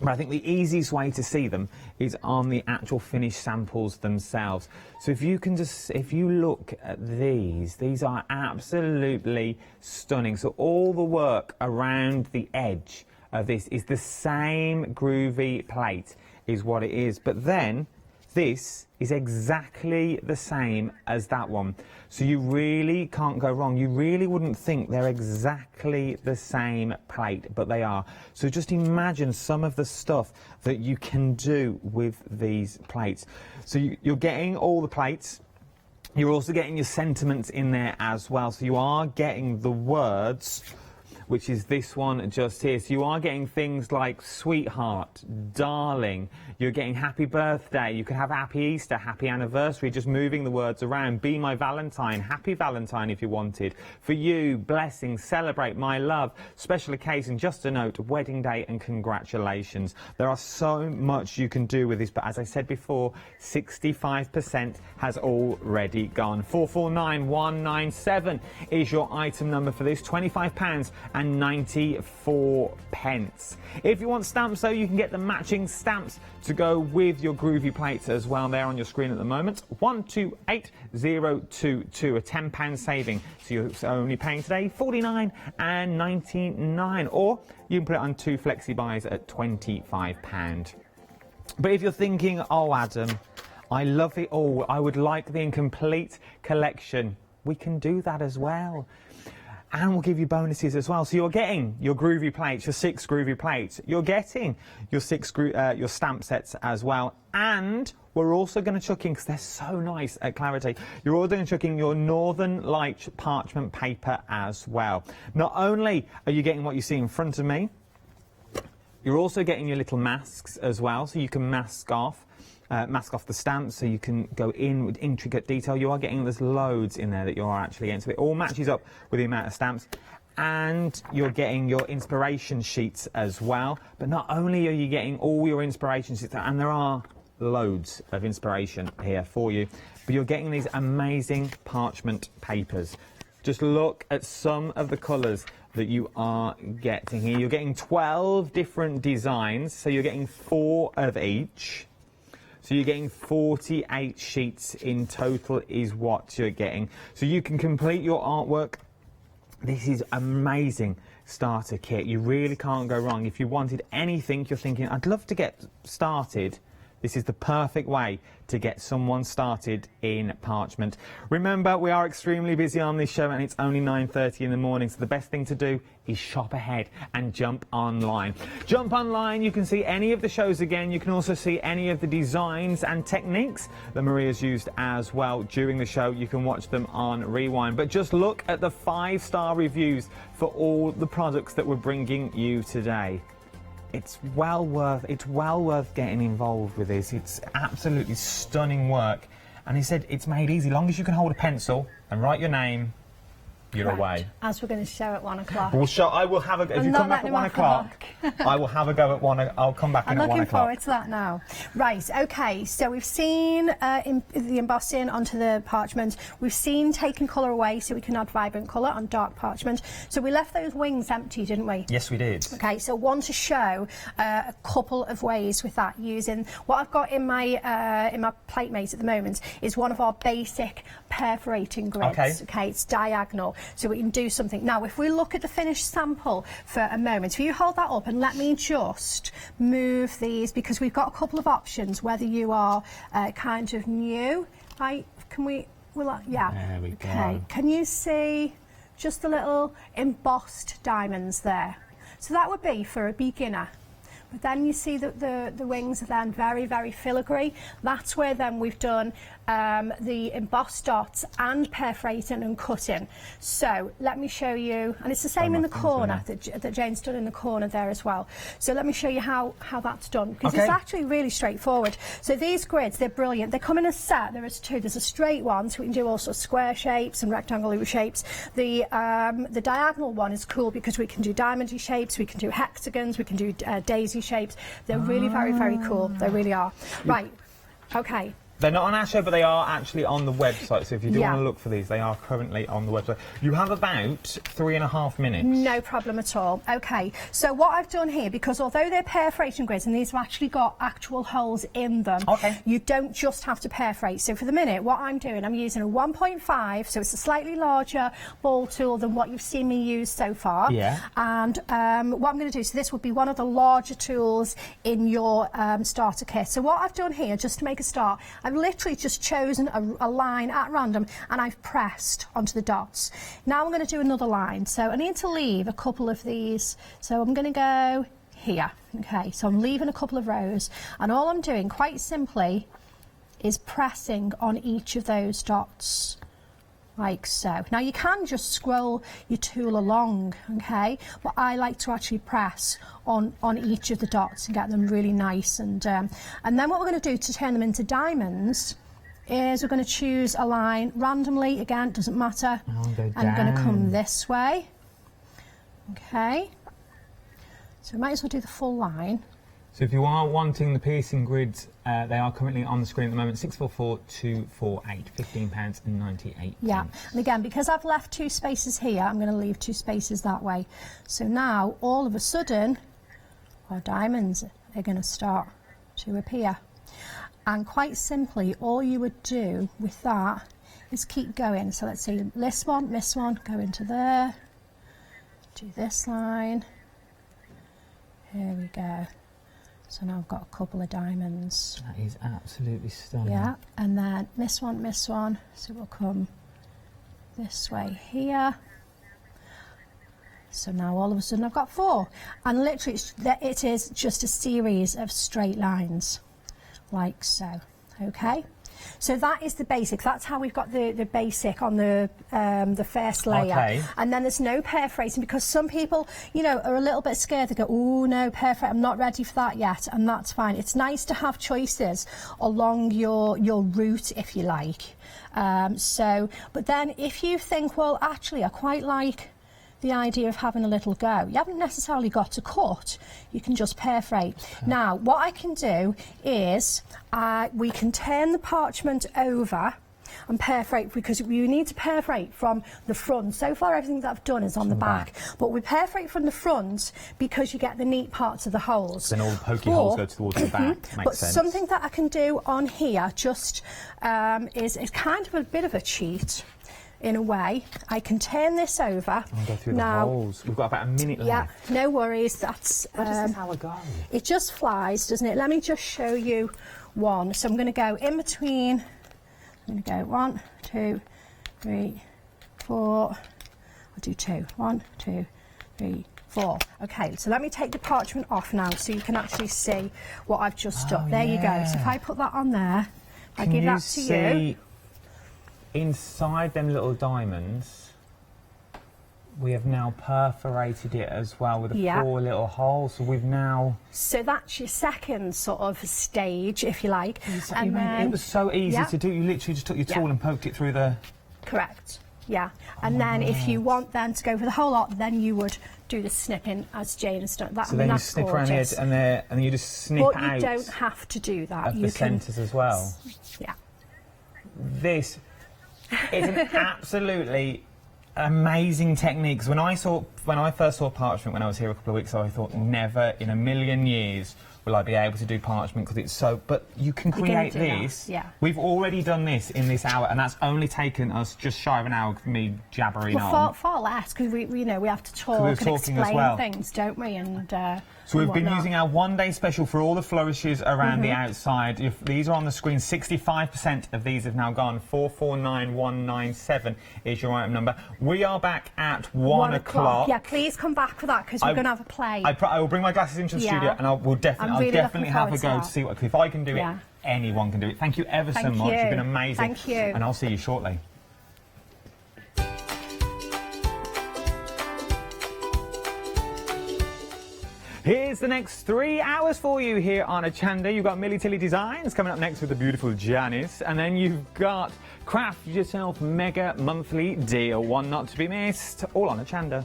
Speaker 14: But I think the easiest way to see them is on the actual finished samples themselves. So if you can just, if you look at these are absolutely stunning. So all the work around the edge of this is the same Groovy plate is what it is. But then this is exactly the same as that one. So you really can't go wrong. You really wouldn't think they're exactly the same plate, but they are. So just imagine some of the stuff that you can do with these plates. So you're getting all the plates. You're also getting your sentiments in there as well. So you are getting the words, which is this one just here. So you are getting things like sweetheart, darling, you're getting happy birthday, you could have happy Easter, happy anniversary, just moving the words around, be my Valentine, happy Valentine if you wanted, for you, blessing, celebrate, my love, special occasion, just a note, wedding day and congratulations. There are so much you can do with this, but as I said before, 65% has already gone. 449197 is your item number for this, £25 and £1.94. If you want stamps though, you can get the matching stamps to go with your Groovy plates as well. They're on your screen at the moment. 128022, a £10 saving. So you're only paying today £49.99, or you can put it on 2 Flexi buys at £25. But if you're thinking, oh Adam, I love it all, I would like the incomplete collection, we can do that as well. And we'll give you bonuses as well. So you're getting your Groovy plates, your 6 Groovy plates. You're getting your your stamp sets as well. And we're also going to chuck in, because they're so nice at Clarity, you're also going to chuck in your Northern Light parchment paper as well. Not only are you getting what you see in front of me, you're also getting your little masks as well, so you can mask off the stamps, so you can go in with intricate detail. You are getting, there's loads in there that you are actually getting, so it all matches up with the amount of stamps. And you're getting your inspiration sheets as well. But not only are you getting all your inspiration sheets, and there are loads of inspiration here for you, but you're getting these amazing parchment papers. Just look at some of the colours that you are getting here. You're getting 12 different designs, so you're getting 4 of each. So you're getting 48 sheets in total is what you're getting. So you can complete your artwork. This is amazing starter kit. You really can't go wrong. If you wanted anything, you're thinking, I'd love to get started, this is the perfect way to get someone started in Parchment. Remember, we are extremely busy on this show and it's only 9:30 in the morning, so the best thing to do is shop ahead and jump online. Jump online, you can see any of the shows again. You can also see any of the designs and techniques that Maria's used as well during the show. You can watch them on Rewind. But just look at the 5-star reviews for all the products that we're bringing you today. It's well worth getting involved with this. It's absolutely stunning work. And he said it's made easy. Long as you can hold a pencil and write your name, you're away.
Speaker 7: As we're going to show at 1 o'clock.
Speaker 14: We'll show. I will have a. If you come back at 1 o'clock, I will have a go at 1. I'll come back in at 1 o'clock.
Speaker 7: I'm looking forward to that now. Right. Okay. So we've seen the embossing onto the parchment. We've seen taking colour away, so we can add vibrant colour on dark parchment. So we left those wings empty, didn't we?
Speaker 14: Yes, we did.
Speaker 7: Okay. So I want to show a couple of ways with that, using what I've got in my plate mate at the moment is one of our basic perforating grids. Okay. It's diagonal. So we can do something. Now, if we look at the finished sample for a moment, if you hold that up and let me just move these, because we've got a couple of options, whether you are kind of new. Right, can we, yeah.
Speaker 14: There we go.
Speaker 7: Okay, can you see just the little embossed diamonds there? So that would be for a beginner. But then you see that the wings are then very, very filigree. That's where then we've done the embossed dots and perforating and cutting. So let me show you, and it's the same in the corner that Jane's done in the corner there as well. So let me show you how that's done, because it's actually really straightforward. So these grids, they're brilliant. They come in a set. There is 2. There's a straight one, so we can do also square shapes and rectangular shapes. The diagonal one is cool because we can do diamondy shapes, we can do hexagons, we can do daisy shapes. They're really very, very cool. They really are. Right. Okay.
Speaker 14: They're not on our show, but they are actually on the website. So if you do want to look for these, they are currently on the website. You have about 3.5 minutes.
Speaker 7: No problem at all. Okay, so what I've done here, because although they're perforation grids and these have actually got actual holes in them, you don't just have to perforate. So for the minute, what I'm doing, I'm using a 1.5, so it's a slightly larger ball tool than what you've seen me use so far.
Speaker 14: Yeah.
Speaker 7: And what I'm going to do, so this would be one of the larger tools in your starter kit. So what I've done here, just to make a start, I've literally just chosen a line at random and I've pressed onto the dots. Now I'm going to do another line. So I need to leave a couple of these. So I'm going to go here. Okay, so I'm leaving a couple of rows, and all I'm doing quite simply is pressing on each of those dots. Like so. Now you can just scroll your tool along, okay, but I like to actually press on each of the dots and get them really nice. And then what we're going to do to turn them into diamonds is we're going to choose a line randomly. Again, it doesn't matter. I'm going to come this way. Okay. So we might as well do the full line.
Speaker 14: So if you are wanting the piercing grids, they are currently on the screen at the moment, 644-248, £15.98.
Speaker 7: Yeah, and again, because I've left 2 spaces here, I'm going to leave 2 spaces that way. So now, all of a sudden, our diamonds are going to start to appear. And quite simply, all you would do with that is keep going. So let's see, this one, go into there, do this line, here we go. So now I've got a couple of diamonds.
Speaker 14: That is absolutely stunning.
Speaker 7: Yeah, and then this one, so we'll come this way here. So now all of a sudden I've got 4. And literally it is just a series of straight lines, like so, okay? So that is the basic. That's how we've got the basic on the first layer.
Speaker 14: Okay.
Speaker 7: And then there's no perforating, because some people, you know, are a little bit scared. They go, oh no, perforate, I'm not ready for that yet, and that's fine. It's nice to have choices along your route, if you like. But then if you think, well, actually, I quite like the idea of having a little go. You haven't necessarily got to cut, you can just perforate. Now, what I can do is we can turn the parchment over and perforate, because you need to perforate from the front. So far everything that I've done is on the back, but we perforate from the front because you get the neat parts of the holes.
Speaker 14: Then all the pokey holes go towards the back. Makes
Speaker 7: but
Speaker 14: sense.
Speaker 7: Something that I can do on here just is kind of a bit of a cheat. In a way, I can turn this over.
Speaker 14: I'll go through
Speaker 7: now,
Speaker 14: the holes. We've got about a minute left.
Speaker 7: Yeah, no worries. That's
Speaker 14: Where does this go?
Speaker 7: It just flies, doesn't it? Let me just show you one. So I'm going to go in between. I'm going to go 1, 2, 3, 4. I'll do 2. 1, 2, 3, 4. Okay, so let me take the parchment off now, so you can actually see what I've just done. There you go. So if I put that on there, I give that to you.
Speaker 14: Inside them little diamonds, we have now perforated it as well with the 4 little holes. So we've now...
Speaker 7: So that's your second sort of stage, if you like.
Speaker 14: And then, it was so easy to do. You literally just took your tool and poked it through the...
Speaker 7: Correct. Yeah. And then if you want then to go for the whole lot, then you would do the snipping as Jane has done.
Speaker 14: So then you snip around the edge and then you just snip out.
Speaker 7: But you don't have to do that.
Speaker 14: Of the centres as well.
Speaker 7: Yeah.
Speaker 14: This is an absolutely amazing technique. When I first saw parchment when I was here a couple of weeks ago, I thought never in a million years will I be able to do parchment, because it's so... But you can create this.
Speaker 7: Yeah.
Speaker 14: We've already done this in this hour, and that's only taken us just shy of an hour of me jabbering on.
Speaker 7: Far less, because we have to talk and explain things, don't we? And
Speaker 14: so we've been using our one-day special for all the flourishes around the outside. If these are on the screen, 65% of these have now gone. 449197 is your item number. We are back at 1 o'clock.
Speaker 7: Yeah, please come back for that, because we're going to have a play.
Speaker 14: I will bring my glasses into the studio, and I'll definitely have a go to see what... If I can do it, anyone can do it. Thank you ever so much. You've been amazing.
Speaker 7: Thank you.
Speaker 14: And I'll see you shortly. Here's the next 3 hours for you here on Ho Chander. You've got Millie Tilly Designs coming up next with the beautiful Janice. And then you've got Craft Yourself Mega Monthly Deal. One not to be missed. All on Ho Chander.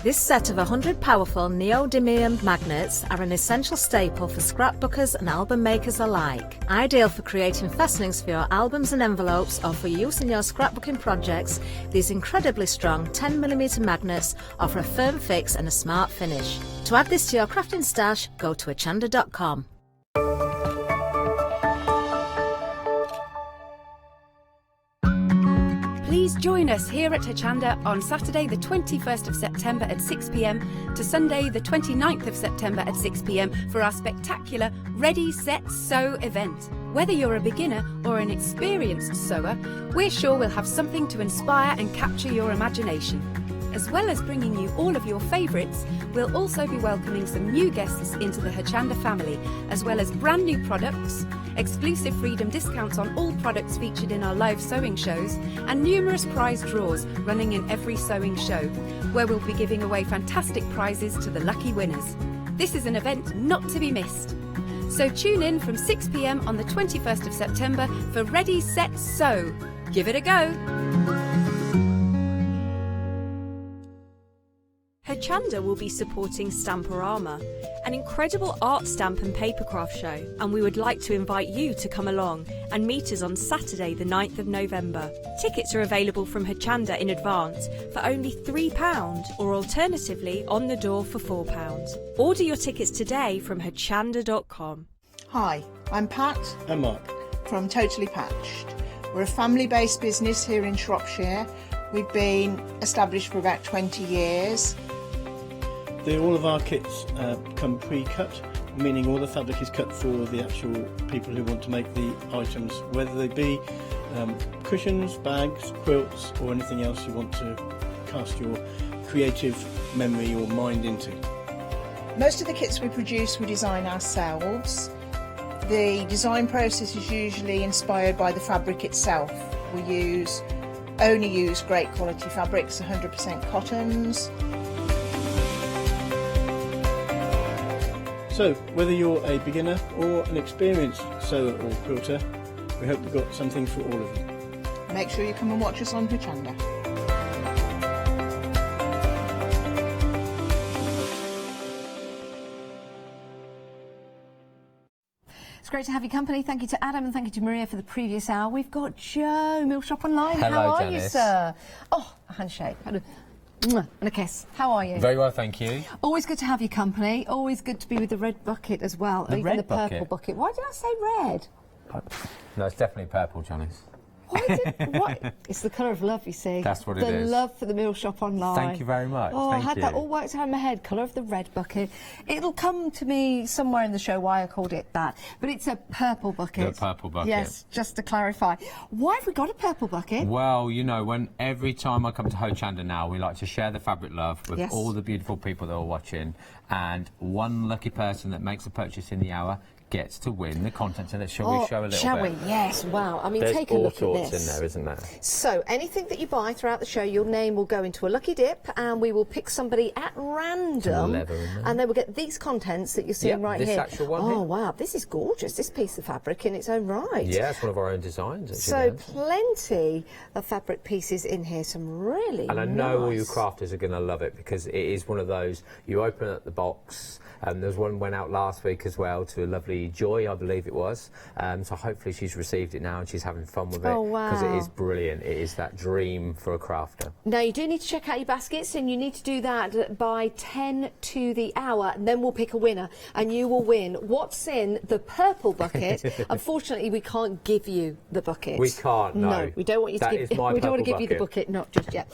Speaker 15: This set of 100 powerful neodymium magnets are an essential staple for scrapbookers and album makers alike. Ideal for creating fastenings for your albums and envelopes, or for use in your scrapbooking projects, these incredibly strong 10mm magnets offer a firm fix and a smart finish. To add this to your crafting stash, go to hochanda.com.
Speaker 2: Please join us here at Hochanda on Saturday the 21st of September at 6 p.m. to Sunday the 29th of September at 6 p.m. for our spectacular Ready, Set, Sew event. Whether you're a beginner or an experienced sewer, we're sure we'll have something to inspire and capture your imagination. As well as bringing you all of your favourites, we'll also be welcoming some new guests into the Hochanda family, as well as brand new products, exclusive freedom discounts on all products featured in our live sewing shows, and numerous prize draws running in every sewing show, where we'll be giving away fantastic prizes to the lucky winners. This is an event not to be missed. So tune in from 6 p.m. on the 21st of September for Ready, Set, Sew. Give it a go!
Speaker 16: Chander will be supporting Stamporama, an incredible art stamp and papercraft show, and we would like to invite you to come along and meet us on Saturday the 9th of November. Tickets are available from Hochanda in advance for only £3 or alternatively on the door for £4. Order your tickets today from hochanda.com.
Speaker 12: Hi, I'm Pat.
Speaker 6: And Mark.
Speaker 12: From Totally Patched. We're a family-based business here in Shropshire. We've been established for about 20 years.
Speaker 6: All of our kits come pre-cut, meaning all the fabric is cut for the actual people who want to make the items, whether they be cushions, bags, quilts, or anything else you want to cast your creative memory or mind into.
Speaker 12: Most of the kits we produce we design ourselves. The design process is usually inspired by the fabric itself. We only use great quality fabrics, 100% cottons.
Speaker 6: So, whether you're a beginner or an experienced sewer or quilter, we hope we've got something for all of you.
Speaker 12: Make sure you come and watch us on Hochanda.
Speaker 3: It's great to have your company. Thank you to Adam and thank you to Maria for the previous hour. We've got Joe, Mill Shop Online.
Speaker 17: Hello,
Speaker 3: how are
Speaker 17: Janice.
Speaker 3: you, sir? Oh, a handshake and a kiss. How are you?
Speaker 17: Very well, thank you.
Speaker 3: Always good to have your company. Always good to be with the red bucket as well.
Speaker 17: The
Speaker 3: even
Speaker 17: red
Speaker 3: the purple
Speaker 17: bucket?
Speaker 3: bucket. Why did I say red?
Speaker 17: No, it's definitely purple, Janice.
Speaker 3: What? It's the colour of love, you see.
Speaker 17: That's what it is.
Speaker 3: The love for the Mill Shop Online.
Speaker 17: Thank you very much.
Speaker 3: Oh,
Speaker 17: Thank
Speaker 3: I had
Speaker 17: you.
Speaker 3: that all worked out in my head. Colour of the red bucket. It'll come to me somewhere in the show why I called it that. But it's a purple bucket.
Speaker 17: The purple bucket.
Speaker 3: Yes, just to clarify. Why have we got a purple bucket?
Speaker 17: Well, you know, every time I come to Ho Chander now, we like to share the fabric love with
Speaker 3: Yes.
Speaker 17: all the beautiful people that are watching, and one lucky person that makes a purchase in the hour gets to win the contents of it. Shall we show a little
Speaker 3: shall
Speaker 17: bit?
Speaker 3: we? Yes, wow. I mean,
Speaker 17: There's
Speaker 3: take a
Speaker 17: all
Speaker 3: look at
Speaker 17: sorts
Speaker 3: this.
Speaker 17: in there, isn't there?
Speaker 3: So, anything that you buy throughout the show, your name will go into a lucky dip, and we will pick somebody at random,
Speaker 17: Leather in there.
Speaker 3: and they will get these contents that you're seeing
Speaker 17: Yep,
Speaker 3: right
Speaker 17: this
Speaker 3: here.
Speaker 17: actual one
Speaker 3: oh,
Speaker 17: here.
Speaker 3: wow, this is gorgeous, this piece of fabric in its own right.
Speaker 17: Yeah, it's one of our own designs. Actually,
Speaker 3: So,
Speaker 17: Nance.
Speaker 3: plenty of fabric pieces in here, some really
Speaker 17: And I know all you
Speaker 3: nice.
Speaker 17: crafters are going to love it because it is one of those, you open up the box, there's one went out last week as well to a lovely Joy, I believe it was, so hopefully she's received it now and she's having fun with it.
Speaker 3: Oh, wow.
Speaker 17: Because it is brilliant, it is that dream for a crafter.
Speaker 3: Now, you do need to check out your baskets, and you need to do that by 10 to the hour, and then we'll pick a winner, and you will win what's in the purple bucket. Unfortunately, we can't give you the bucket.
Speaker 17: We can't, no.
Speaker 3: we don't want you
Speaker 17: That
Speaker 3: to give.
Speaker 17: is my
Speaker 3: we don't want to
Speaker 17: purple
Speaker 3: give you the
Speaker 17: bucket.
Speaker 3: bucket, not just yet.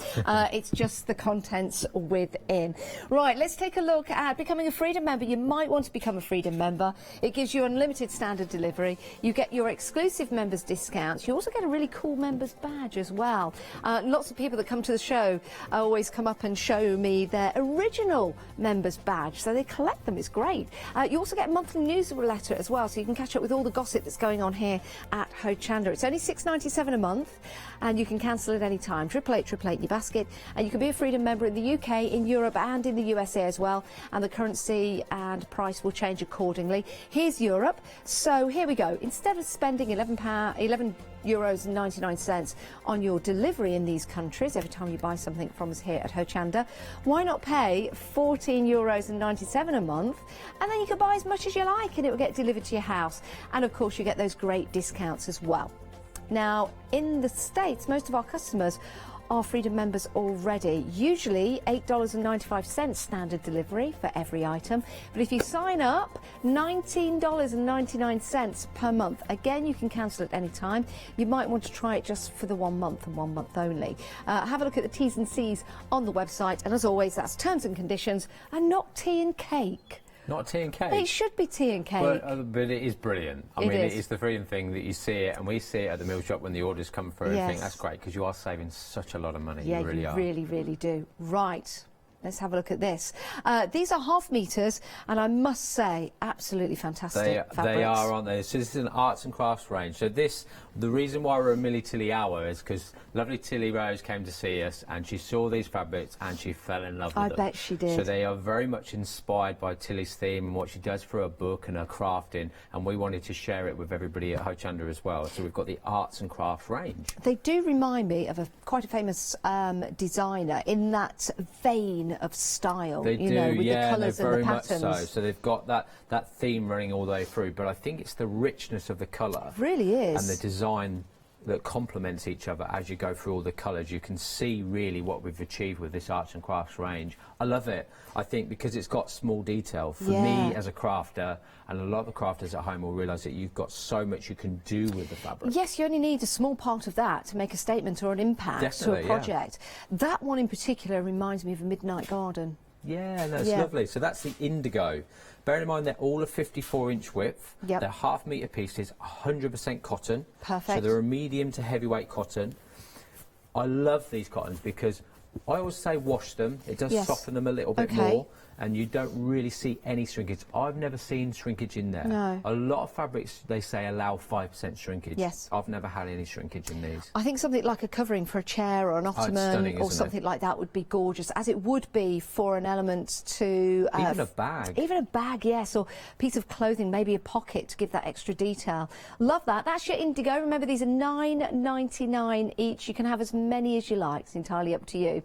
Speaker 3: It's just the contents within. Right, let's take a look at becoming a Freedom member. You might want to become a Freedom member. It gives you unlimited standard delivery. You get your exclusive members discounts. You also get a really cool members badge as well. Lots of people that come to the show always come up and show me their original members badge, so they collect them. It's great. You also get a monthly newsletter as well, so you can catch up with all the gossip that's going on here at Ho Chander. It's only $6.97 a month, and you can cancel at any time. 888 in your basket, and you can be a Freedom member in the UK, in Europe, and in the USA as well. And the currency and price will change accordingly. Here's Europe. So here we go. Instead of spending €11.99 on your delivery in these countries every time you buy something from us here at Ho Chander, why not pay €14.97 a month, and then you can buy as much as you like and it will get delivered to your house. And of course you get those great discounts as well. Now, in the States, most of our customers are Freedom members already. Usually $8.95 standard delivery for every item. But if you sign up, $19.99 per month. Again, you can cancel at any time. You might want to try it just for the 1 month and 1 month only. Have a look at the T's and C's on the website. And as always, that's terms and conditions and not tea and cake.
Speaker 17: Not tea and cake.
Speaker 3: It should be tea and cake.
Speaker 17: But it is brilliant. I mean, it is the Freedom thing that you see it, and we see it at the mill shop when the orders come through.
Speaker 3: Yes.
Speaker 17: I think that's great because you are saving such a lot of money.
Speaker 3: Yeah,
Speaker 17: you really
Speaker 3: you
Speaker 17: are.
Speaker 3: really do. Right. Let's have a look at this. These are half meters, and I must say, absolutely fantastic fabrics.
Speaker 17: They are, aren't they? So this is an arts and crafts range. So the reason why we're a Millie Tilly hour is because lovely Tilly Rose came to see us, and she saw these fabrics, and she fell in love with them.
Speaker 3: I bet she did.
Speaker 17: So they are very much inspired by Tilly's theme and what she does for her book and her crafting, and we wanted to share it with everybody at Ho Chander as well. So we've got the arts and crafts range.
Speaker 3: They do remind me of quite a famous designer in that vein vein of style,
Speaker 17: They
Speaker 3: you
Speaker 17: do,
Speaker 3: know, with
Speaker 17: yeah,
Speaker 3: the colours
Speaker 17: no,
Speaker 3: and
Speaker 17: very
Speaker 3: the
Speaker 17: much
Speaker 3: patterns.
Speaker 17: so. So they've got that theme running all the way through, but I think it's the richness of the colour.
Speaker 3: Really is.
Speaker 17: And the design that complements each other as you go through all the colours. You can see really what we've achieved with this arts and crafts range. I love it. I think because it's got small detail. For me as a crafter, and a lot of the crafters at home will realise that you've got so much you can do with the fabric.
Speaker 3: Yes, you only need a small part of that to make a statement or an impact
Speaker 17: Definitely,
Speaker 3: to a project. That one in particular reminds me of a midnight garden.
Speaker 17: Yeah, that's lovely. So that's the indigo. Bear in mind they're all a 54-inch width.
Speaker 3: Yep.
Speaker 17: They're half-metre pieces, 100% cotton.
Speaker 3: Perfect.
Speaker 17: So they're a medium to heavyweight cotton. I love these cottons because I always say wash them. It does soften them a little bit more, and you don't really see any shrinkage. I've never seen shrinkage in there.
Speaker 3: No.
Speaker 17: A lot of fabrics, they say, allow 5% shrinkage.
Speaker 3: Yes.
Speaker 17: I've never had any shrinkage in these.
Speaker 3: I think something like a covering for a chair or an ottoman
Speaker 17: stunning,
Speaker 3: or
Speaker 17: isn't
Speaker 3: something
Speaker 17: it?
Speaker 3: like that would be gorgeous, as it would be for an element to...
Speaker 17: Even a bag.
Speaker 3: Even a bag, yes, or piece of clothing, maybe a pocket to give that extra detail. Love that. That's your indigo. Remember, these are $9.99 each. You can have as many as you like. It's entirely up to you.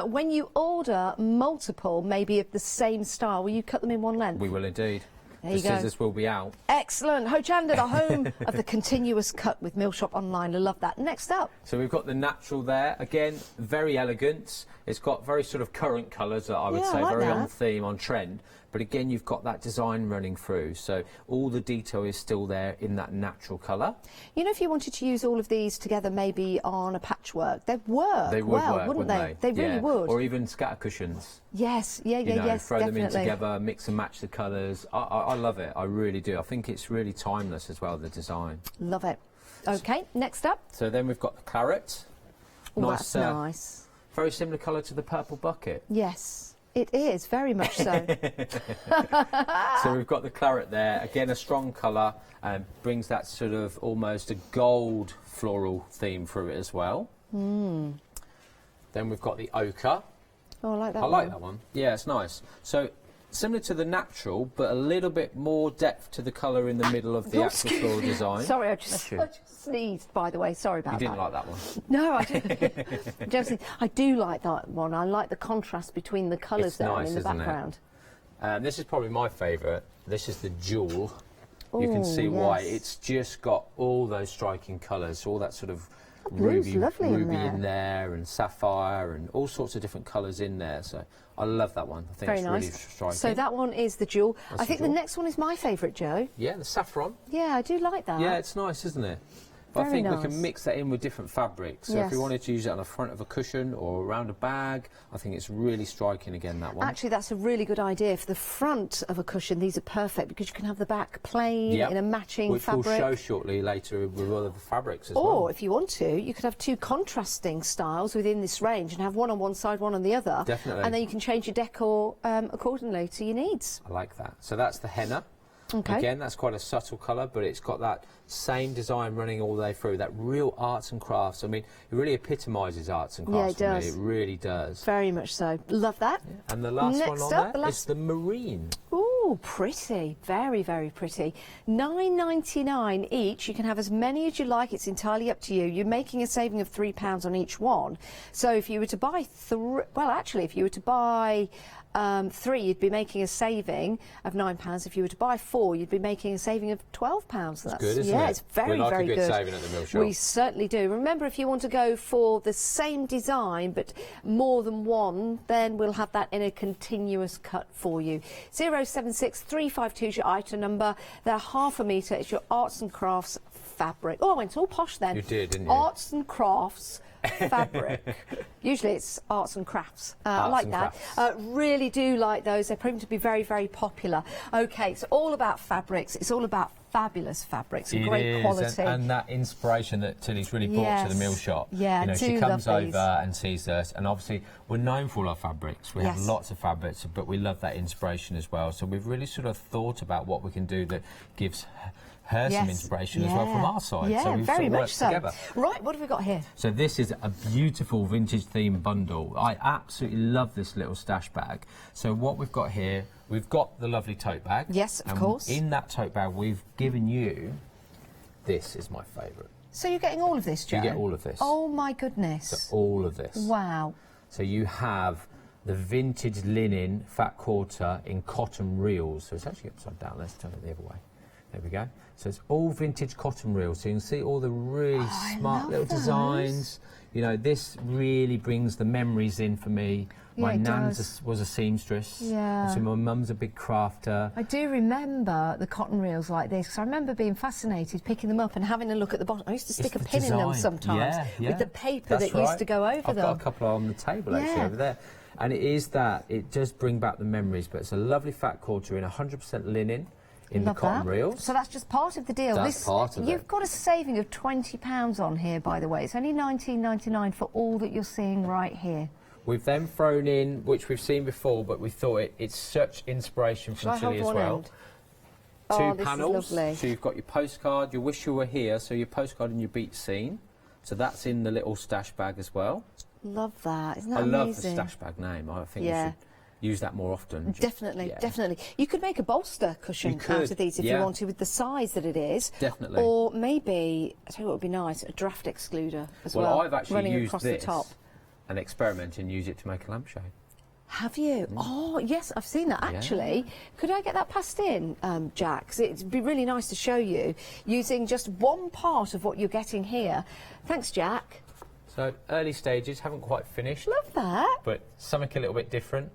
Speaker 3: When you order multiple, maybe of the same style, will you cut them in one length?
Speaker 17: We will indeed.
Speaker 3: There
Speaker 17: The
Speaker 3: you go.
Speaker 17: scissors will be out.
Speaker 3: Excellent. Ho Chander, the home of the continuous cut with Mill Shop Online. I love that. Next up.
Speaker 17: So we've got the natural there. Again, very elegant. It's got very sort of current colours that I would
Speaker 3: Yeah,
Speaker 17: say,
Speaker 3: I like
Speaker 17: very
Speaker 3: that.
Speaker 17: on theme, on trend. But again, you've got that design running through. So all the detail is still there in that natural colour.
Speaker 3: You know, if you wanted to use all of these together, maybe on a patchwork, they'd work.
Speaker 17: They would
Speaker 3: well,
Speaker 17: work,
Speaker 3: wouldn't
Speaker 17: they?
Speaker 3: They really
Speaker 17: Yeah.
Speaker 3: would.
Speaker 17: Or even scatter cushions.
Speaker 3: Yes, yeah,
Speaker 17: You know,
Speaker 3: yes,
Speaker 17: throw
Speaker 3: definitely.
Speaker 17: them in together, mix and match the colours. I love it. I really do. I think it's really timeless as well, the design.
Speaker 3: Love it. Okay, next up.
Speaker 17: So then we've got the claret.
Speaker 3: Oh, that's nice.
Speaker 17: Very similar colour to the purple bucket.
Speaker 3: Yes, it is, very much so.
Speaker 17: So we've got the claret there, again a strong colour, and brings that sort of almost a gold floral theme through it as well.
Speaker 3: Mm.
Speaker 17: Then we've got the ochre.
Speaker 3: Oh, I like that
Speaker 17: I
Speaker 3: one.
Speaker 17: like that one. Yeah, it's nice. So similar to the natural, but a little bit more depth to the colour in the middle of the
Speaker 3: Oh,
Speaker 17: actual
Speaker 3: excuse
Speaker 17: floral
Speaker 3: me.
Speaker 17: design.
Speaker 3: Sorry, I just sneezed, by the way. Sorry about
Speaker 17: You
Speaker 3: that.
Speaker 17: didn't like that one?
Speaker 3: No, I didn't. Josie, I do like that one. I like the contrast between the colours
Speaker 17: It's
Speaker 3: there
Speaker 17: nice,
Speaker 3: and in the
Speaker 17: isn't it?
Speaker 3: background.
Speaker 17: This is probably my favourite. This is the jewel. You can
Speaker 3: Ooh,
Speaker 17: see why.
Speaker 3: yes.
Speaker 17: It's just got all those striking colours, all that sort of
Speaker 3: blue's lovely in
Speaker 17: ruby
Speaker 3: there.
Speaker 17: in there, and sapphire, and all sorts of different colours in there. So I love that one. I think
Speaker 3: Very
Speaker 17: it's
Speaker 3: nice.
Speaker 17: really striking.
Speaker 3: So that one is the jewel.
Speaker 17: That's
Speaker 3: I think
Speaker 17: the
Speaker 3: the
Speaker 17: jewel.
Speaker 3: next one is my favourite, Joe.
Speaker 17: Yeah, the saffron.
Speaker 3: Yeah, I do like that.
Speaker 17: Yeah, it's nice, isn't it? But I
Speaker 3: Very
Speaker 17: think we
Speaker 3: nice.
Speaker 17: can mix that in with different fabrics. So if we
Speaker 3: Yes.
Speaker 17: wanted to use it on the front of a cushion or around a bag, I think it's really striking again, that one.
Speaker 3: Actually, that's a really good idea. For the front of a cushion, these are perfect because you can have the back plain
Speaker 17: Yep.
Speaker 3: in a matching
Speaker 17: Which
Speaker 3: fabric.
Speaker 17: we'll show shortly later with other fabrics as
Speaker 3: Or,
Speaker 17: well.
Speaker 3: if you want to, you could have two contrasting styles within this range and have one on one side, one on the other.
Speaker 17: Definitely.
Speaker 3: And then you can change your decor accordingly to your needs.
Speaker 17: I like that. So that's the henna.
Speaker 3: Okay.
Speaker 17: Again, that's quite a subtle colour, but it's got that same design running all the way through, that real arts and crafts. I mean, it really epitomises arts and
Speaker 3: Yeah,
Speaker 17: crafts
Speaker 3: it
Speaker 17: for me.
Speaker 3: does.
Speaker 17: It really does.
Speaker 3: Very much so. Love that.
Speaker 17: And the last
Speaker 3: Next
Speaker 17: one on
Speaker 3: up, the
Speaker 17: there
Speaker 3: last-
Speaker 17: is the marine.
Speaker 3: Ooh, pretty. Very, very pretty. $9.99 each. You can have as many as you like. It's entirely up to you. You're making a saving of £3 on each one. So if you were to buy if you were to buy 3, you'd be making a saving of £9. If you were to buy 4, you'd be making a saving of £12. That's
Speaker 17: good, isn't
Speaker 3: yeah,
Speaker 17: it?
Speaker 3: it's very,
Speaker 17: We like a
Speaker 3: very
Speaker 17: good
Speaker 3: good.
Speaker 17: saving at the Mill Shop.
Speaker 3: We certainly do. Remember, if you want to go for the same design but more than one, then we'll have that in a continuous cut for you. 076352 is your item number. They're ½ a metre. It's your arts and crafts fabric. Oh, I went all posh then.
Speaker 17: You did, didn't you?
Speaker 3: Arts and crafts fabric. Usually it's arts and crafts. I
Speaker 17: Arts
Speaker 3: like
Speaker 17: and
Speaker 3: that.
Speaker 17: crafts.
Speaker 3: Really do like those. They're proven to be very, very popular. Okay, it's all about fabrics. It's all about fabulous fabrics and
Speaker 18: It
Speaker 3: great
Speaker 18: is,
Speaker 3: quality.
Speaker 18: and that inspiration that Tilly's really brought to the Mill
Speaker 3: Yes.
Speaker 18: Shop.
Speaker 3: Yeah,
Speaker 18: you know,
Speaker 3: I
Speaker 18: she
Speaker 3: do
Speaker 18: comes
Speaker 3: love these.
Speaker 18: over and sees us, and obviously we're known for all our fabrics. We have
Speaker 3: Yes.
Speaker 18: lots of fabrics, but we love that inspiration as well. So we've really sort of thought about what we can do that gives her some
Speaker 3: Yes.
Speaker 18: inspiration as well from our side.
Speaker 3: Yeah,
Speaker 18: so we've
Speaker 3: very
Speaker 18: sort of
Speaker 3: much
Speaker 18: worked
Speaker 3: so.
Speaker 18: together.
Speaker 3: Right, what have we got here?
Speaker 18: So this is a beautiful vintage theme bundle. I absolutely love this little stash bag. So what we've got here, we've got the lovely tote bag.
Speaker 3: Yes, of
Speaker 18: and
Speaker 3: course.
Speaker 18: In that tote bag, we've given you, this is my favourite.
Speaker 3: So you're getting all of this, Joe?
Speaker 18: You get all of this.
Speaker 3: Oh, my goodness.
Speaker 18: So all of this.
Speaker 3: Wow.
Speaker 18: So you have the vintage linen fat quarter in cotton reels. So it's actually upside down. Let's turn it the other way. There we go. So it's all vintage cotton reels. So you can see all the really smart little designs. You know, this really brings the memories in for me. My nan was a seamstress.
Speaker 3: Yeah.
Speaker 18: So my mum's a big crafter.
Speaker 3: I do remember the cotton reels like this, because I remember being fascinated, picking them up and having a look at the bottom. I used to stick a pin in them sometimes with the paper that used to go over them.
Speaker 18: I've got a couple on the table actually over there. And it is that, it does bring back the memories, but it's a lovely fat quarter in 100% linen in the cotton reels.
Speaker 3: So that's just part of the deal.
Speaker 18: That's part of it.
Speaker 3: You've got a saving of £20 on here, by the way. It's only £19.99 for all that you're seeing right here.
Speaker 18: We've then thrown in, which we've seen before, but we thought it's such inspiration from Chile as well. Two panels. So you've got your postcard, your wish you were here, so your postcard and your beat scene. So that's in the little stash bag as well.
Speaker 3: Love that. Isn't that
Speaker 18: amazing? I love the stash bag name. I think you should use that more often.
Speaker 3: Definitely, definitely. You could make a bolster cushion out of these if you wanted, with the size that it is.
Speaker 18: Definitely.
Speaker 3: Or maybe, I tell you what would be nice, a draft excluder as well.
Speaker 18: Well, I've actually
Speaker 3: running
Speaker 18: used
Speaker 3: across
Speaker 18: this
Speaker 3: the top.
Speaker 18: and experiment and use it to make a lampshade.
Speaker 3: Have you? Oh, yes, I've seen that actually. Could I get that passed in, Jack? 'Cause it'd be really nice to show you using just one part of what you're getting here. Thanks, Jack.
Speaker 18: So early stages, haven't quite finished.
Speaker 3: Love that.
Speaker 18: But something a little bit different.